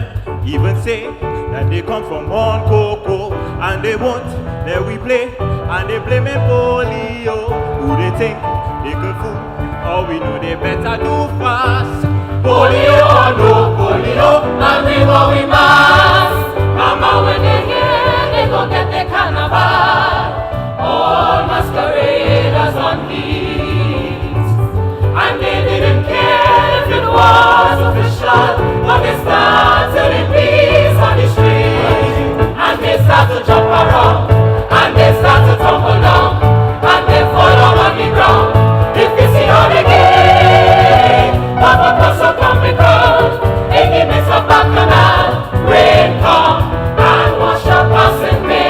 even say that they come from one cocoa and they won't let we play and they blame it polio. Who they think they could fool? Oh, we know they better do fast. Polio or no polio, and we what we must. Mama, when they hear, they go get the carnival. All masqueraders on beat, and they didn't care if it was official, but they start to repeat. bacchanal, rain come and wash up us in vain.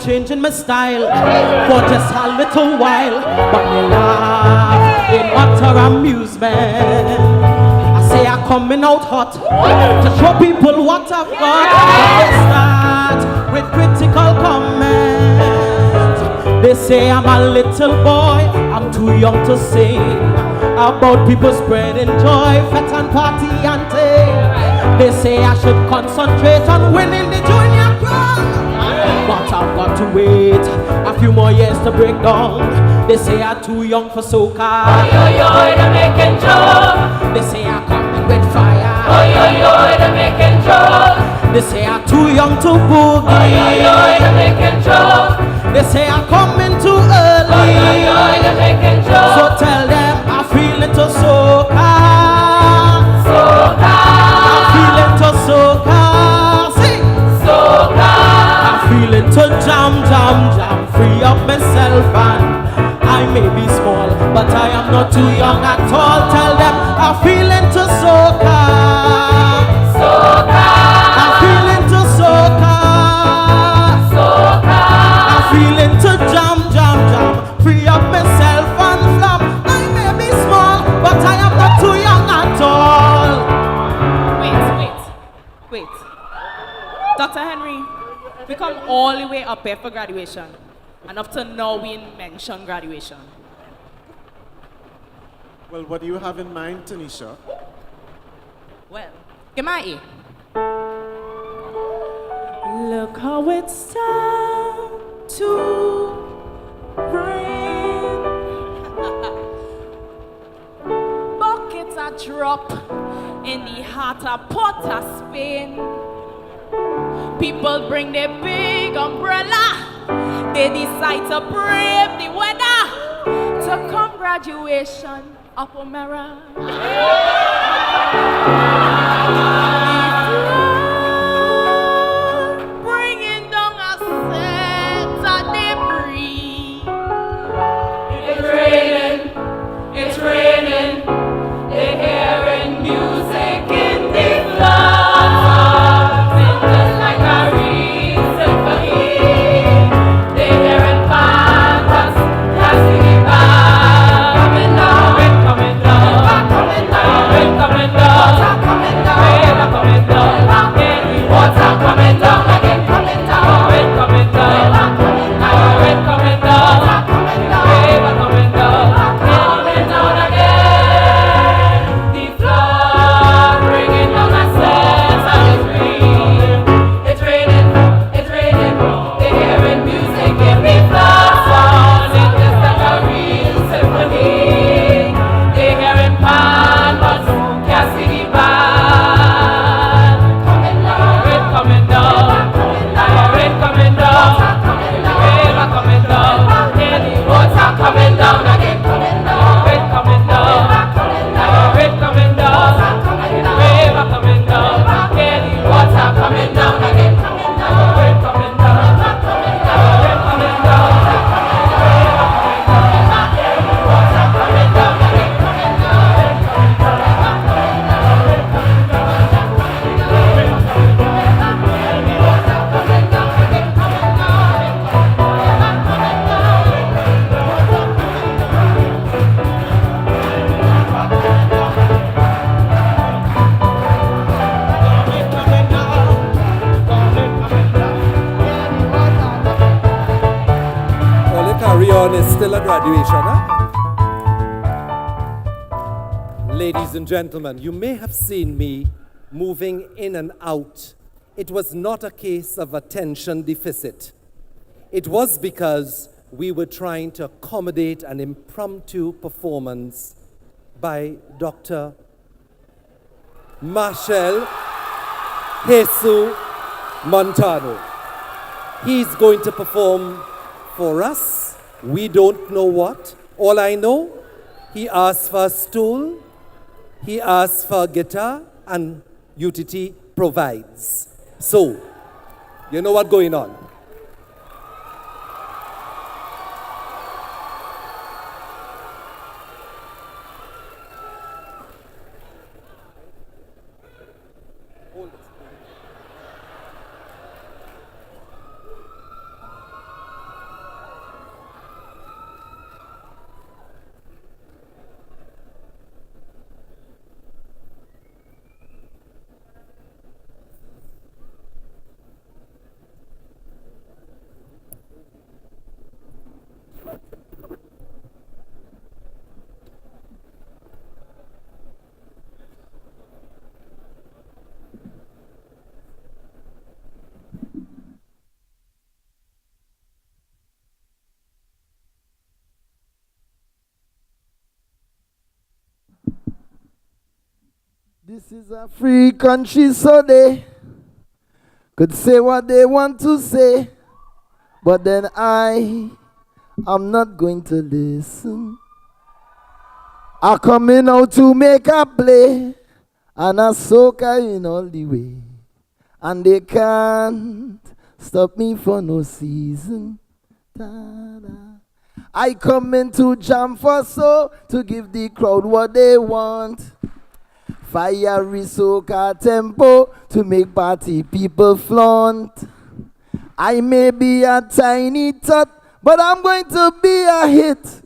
Changing my style for just a little while, but me laugh in utter amusement. I say I'm coming out hot to show people what I've got. But they start with critical comments. They say I'm a little boy, I'm too young to sing about people spreading joy, fete and party and ting. They say I should concentrate on winning the junior crown. But I've got to wait a few more years to break down. They say I'm too young for soca. Oi, oi, oi, they're making joke. They say I'm coming with fire. Oi, oi, oi, they're making joke. They say I'm too young to boogie. Oi, oi, oi, they're making joke. They say I'm coming too early. Oi, oi, oi, they're making joke. So tell them I feel it to soca. Soca. I feel it to soca. Sing. Soca. Feeling to jam, jam, jam, free up myself, and I may be small, but I am not too young at all. Tell them I'm feeling to soca. Soca. I'm feeling to soca. Soca. I'm feeling to jam, jam, jam, free up myself and flop. I may be small, but I am not too young at all. Wait. Dr. Henry, we come all the way up here for graduation, and up to now we didn't mention graduation. Well, what do you have in mind, Tanisha? Well, give me Look how it's time to rain. buckets a drop in the heart of Port of Spain. People bring their big umbrella. They decide to brave the weather to come graduation of Omera. Bringing down a set of debris. It's raining, they're hearing music in the floods. Just like a real symphony, they're hearing panthers, passing it by. Coming down, rain coming down, coming down, rain coming down, water coming down, rain coming down, again, water coming down, again coming down, rain coming down, rain coming down, water coming down, rain coming down, coming down again. The flood bringing down a sense of the rain. It's raining, they're hearing music in the flood sounding just like a real symphony. They're hearing pan, but can't see the band. Coming down, rain coming down, rain coming down, water coming down again, rain coming down, rain coming down, rain coming down, water coming down again, rain coming down, rain coming down, water coming down again. All the carry on is still a graduation, huh? Ladies and gentlemen, you may have seen me moving in and out. It was not a case of attention deficit. It was because we were trying to accommodate an impromptu performance by Dr. Marshall Jesus Montano. He's going to perform for us. We don't know what. All I know, he asked for a stool, he asked for a guitar, and UTT provides. So, you know what's going on. This is a free country, so they could say what they want to say, but then I'm not going to listen. I coming out to make a play, and a soca in all the way, and they can't stop me for no season. Ta-da. I come in to jam for so to give the crowd what they want. Fiery soca tempo to make party people flaunt. I may be a tiny tot, but I'm going to be a hit.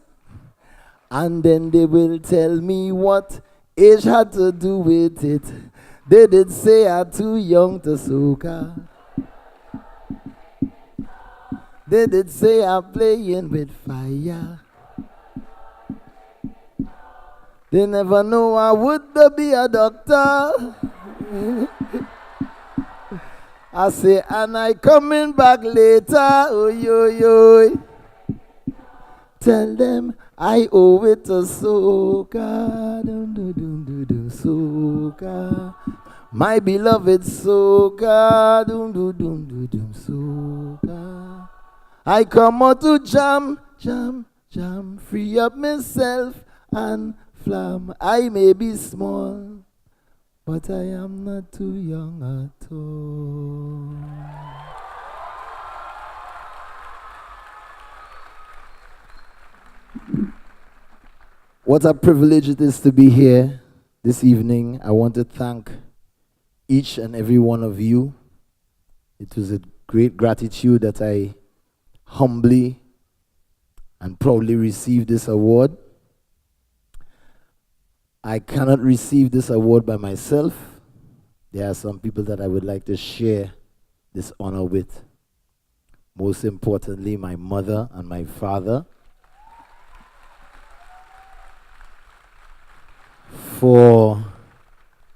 And then they will tell me what age had to do with it. They did say I'm too young to soca. They did say I'm playing with fire. They never know I would be a doctor. I say, and I coming back later. Oh, yo, yo. Tell them I owe it to soca. Dum, dum, dum, dum, dum, soca. My beloved soca. Dum, dum, dum, dum, dum, soca. I come out to jam, jam, jam. Free up myself and flam. I may be small, but I am not too young at all. What a privilege it is to be here this evening. I want to thank each and every one of you. It was a great gratitude that I humbly and proudly received this award. I cannot receive this award by myself. There are some people that I would like to share this honor with. Most importantly, my mother and my father, for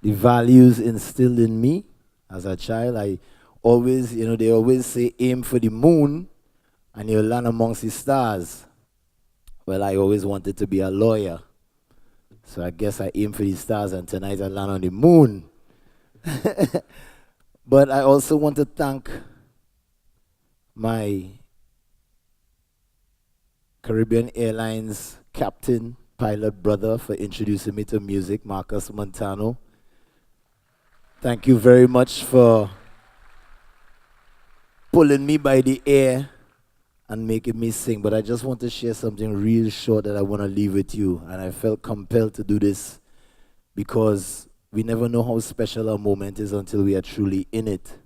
the values instilled in me as a child. I always, they always say aim for the moon and you'll land amongst the stars. Well, I always wanted to be a lawyer. So I guess I aim for the stars and tonight I land on the moon. But I also want to thank my Caribbean Airlines captain, pilot brother for introducing me to music, Marcus Montano. Thank you very much for pulling me by the ear and making me sing. But I just want to share something real short that I want to leave with you. And I felt compelled to do this because we never know how special a moment is until we are truly in it.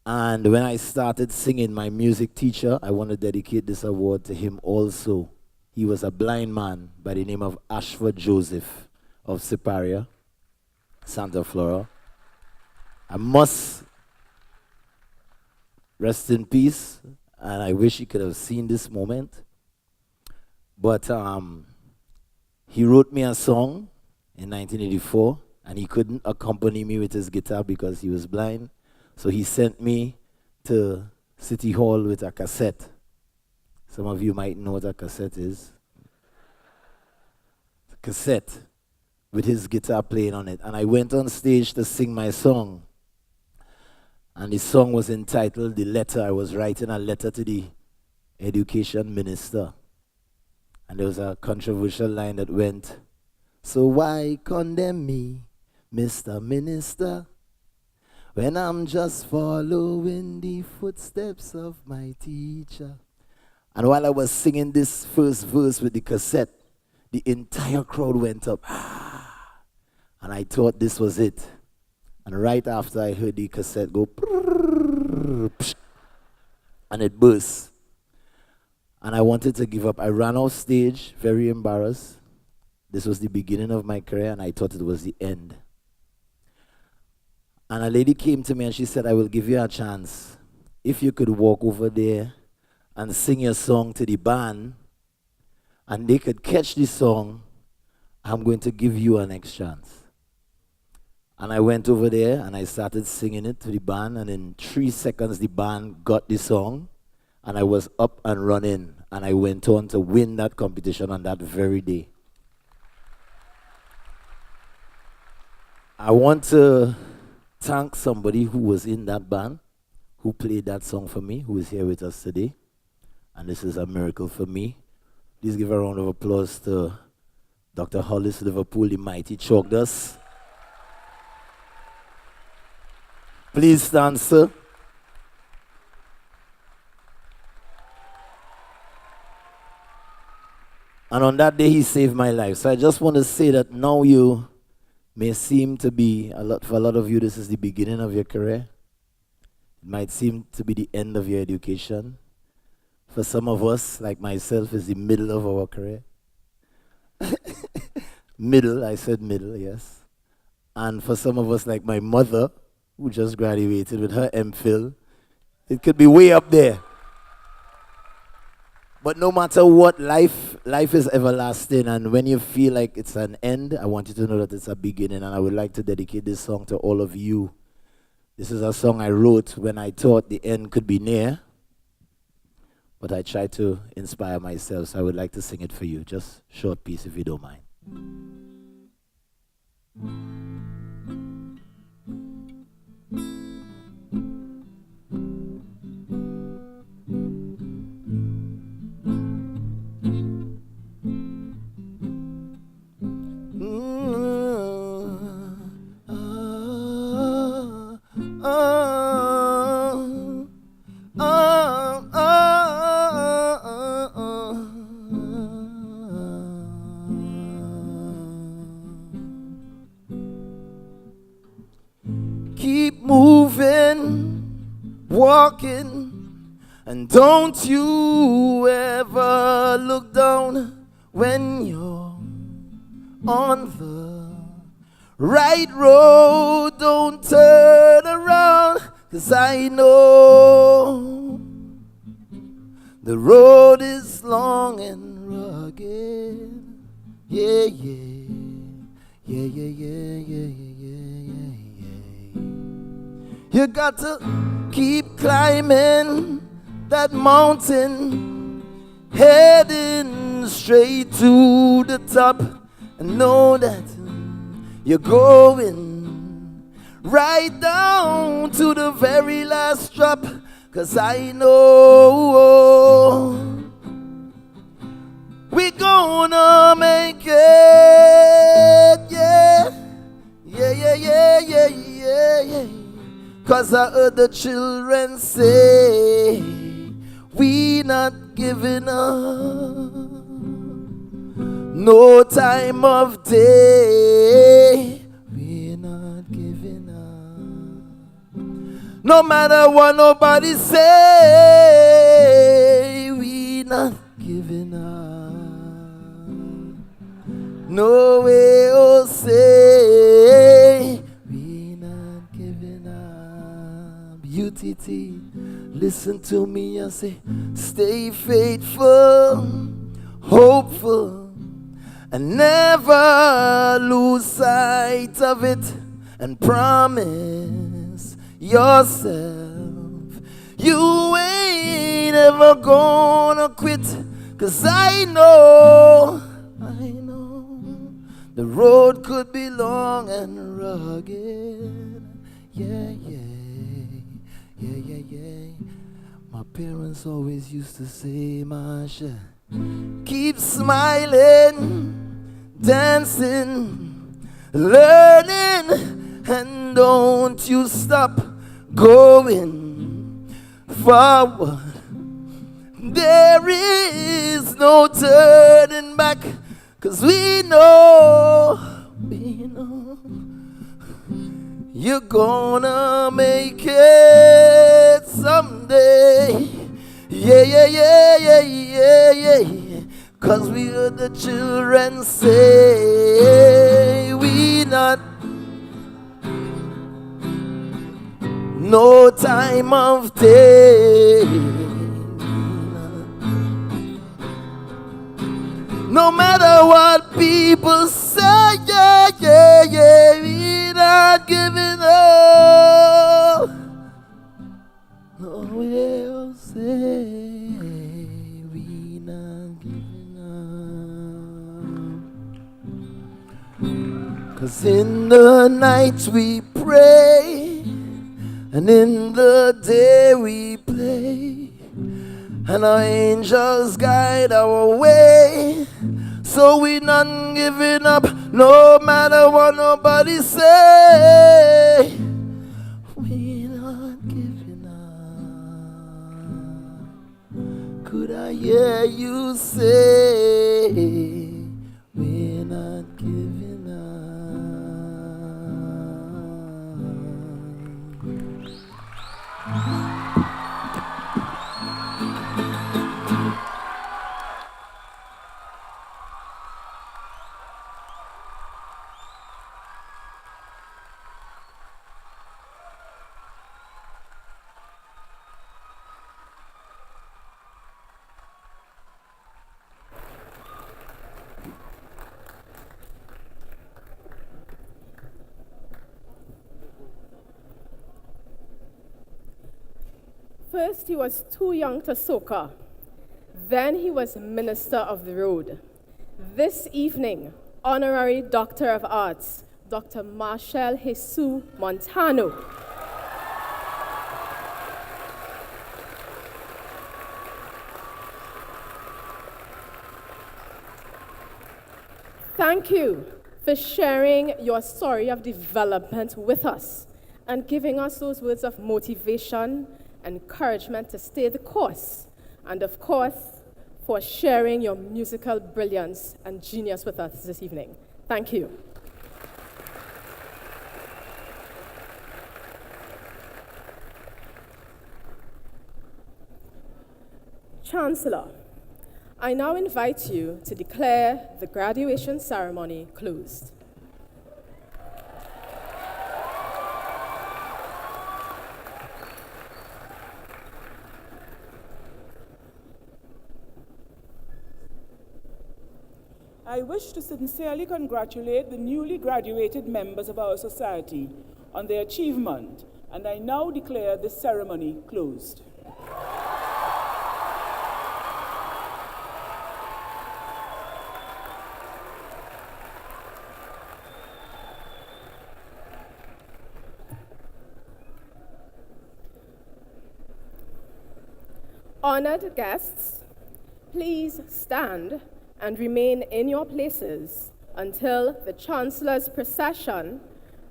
And when I started singing, my music teacher, I want to dedicate this award to him also. He was a blind man by the name of Ashford Joseph of Siparia, Santa Flora. I must rest in peace, and I wish he could have seen this moment. But he wrote me a song in 1984, and he couldn't accompany me with his guitar because he was blind. So he sent me to City Hall with a cassette. Some of you might know what a cassette is. cassette with his guitar playing on it. And I went on stage to sing my song. And the song was entitled The Letter. I was writing a letter to the education minister. And there was a controversial line that went, "So why condemn me, Mr. Minister, when I'm just following the footsteps of my teacher?" And while I was singing this first verse with the cassette, the entire crowd went up. And I thought this was it. And right after I heard the cassette go, and it burst. And I wanted to give up. I ran off stage, very embarrassed. This was the beginning of my career, and I thought it was the end. And a lady came to me and she said, "I will give you a chance. If you could walk over there and sing your song to the band, and they could catch the song, I'm going to give you a next chance." And I went over there and I started singing it to the band, and in 3 seconds the band got the song, and I was up and running, and I went on to win that competition on that very day. I want to thank somebody who was in that band, who played that song for me, who is here with us today. And this is a miracle for me. Please give a round of applause to Dr. Hollis Liverpool, the mighty chalk dust. Please stand, sir. And on that day, he saved my life. So I just want to say that now you may seem to be, for a lot of you, this is the beginning of your career. It might seem to be the end of your education. For some of us, like myself, it's the middle of our career. Middle, I said middle, yes. And for some of us, like my mother, who just graduated with her MPhil, it could be way up there. But no matter what, life is everlasting, and when you feel like it's an end, I want you to know that it's a beginning, and I would like to dedicate this song to all of you. This is a song I wrote when I thought the end could be near, but I tried to inspire myself, so I would like to sing it for you. Just short piece if you don't mind. Keep moving, walking, and don't you ever look down when you're on the right road. Don't turn around, 'cause I know the road is long and rugged. Yeah, yeah, yeah, yeah, yeah, yeah, yeah, yeah. You got to keep climbing that mountain, heading straight to the top, and know that you're going right down to the very last drop. 'Cause I know we're gonna make it, yeah, yeah, yeah, yeah, yeah, yeah, yeah. 'Cause I heard the children say, we not giving up, no time of day, we're not giving up. No matter what nobody say, we not giving up. No way, oh say, UTT, listen to me and say, stay faithful, hopeful, and never lose sight of it, and promise yourself you ain't ever gonna quit. 'Cause I know The road could be long and rugged. Yeah, yeah. My parents always used to say, Masha, keep smiling, dancing, learning, and don't you stop going forward. There is no turning back, 'cause we know you're gonna make it someday. Yeah. 'Cause we heard the children say, we not no time of day. No matter what people say, yeah, we not giving up. No, we'll say we not giving up. 'Cause in the night we pray, and in the day we play, and our angels guide our way. So we not giving up, no matter what nobody say. We not giving up. Could I hear you say, we're not giving up. First, he was too young to soca. Then he was Minister of the Road. This evening, Honorary Doctor of Arts, Dr. Marshall Jesus Montano. Thank you for sharing your story of development with us and giving us those words of motivation, encouragement to stay the course, and of course, for sharing your musical brilliance and genius with us this evening. Thank you. Chancellor, I now invite you to declare the graduation ceremony closed. I wish to sincerely congratulate the newly graduated members of our society on their achievement, and I now declare this ceremony closed. Honored guests, please stand and remain in your places until the Chancellor's procession,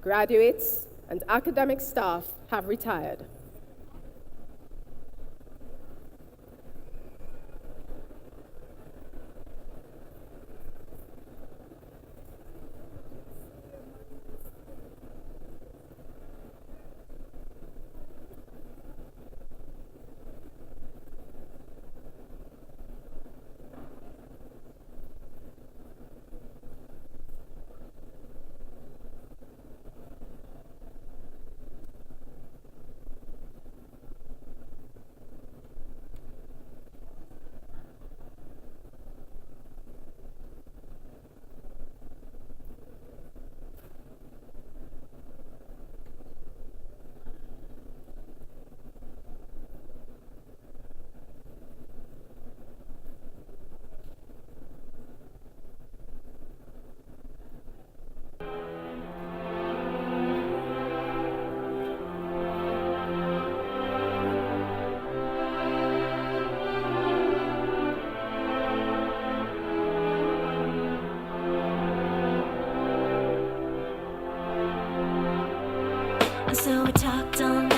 graduates, and academic staff have retired. so we talked all night.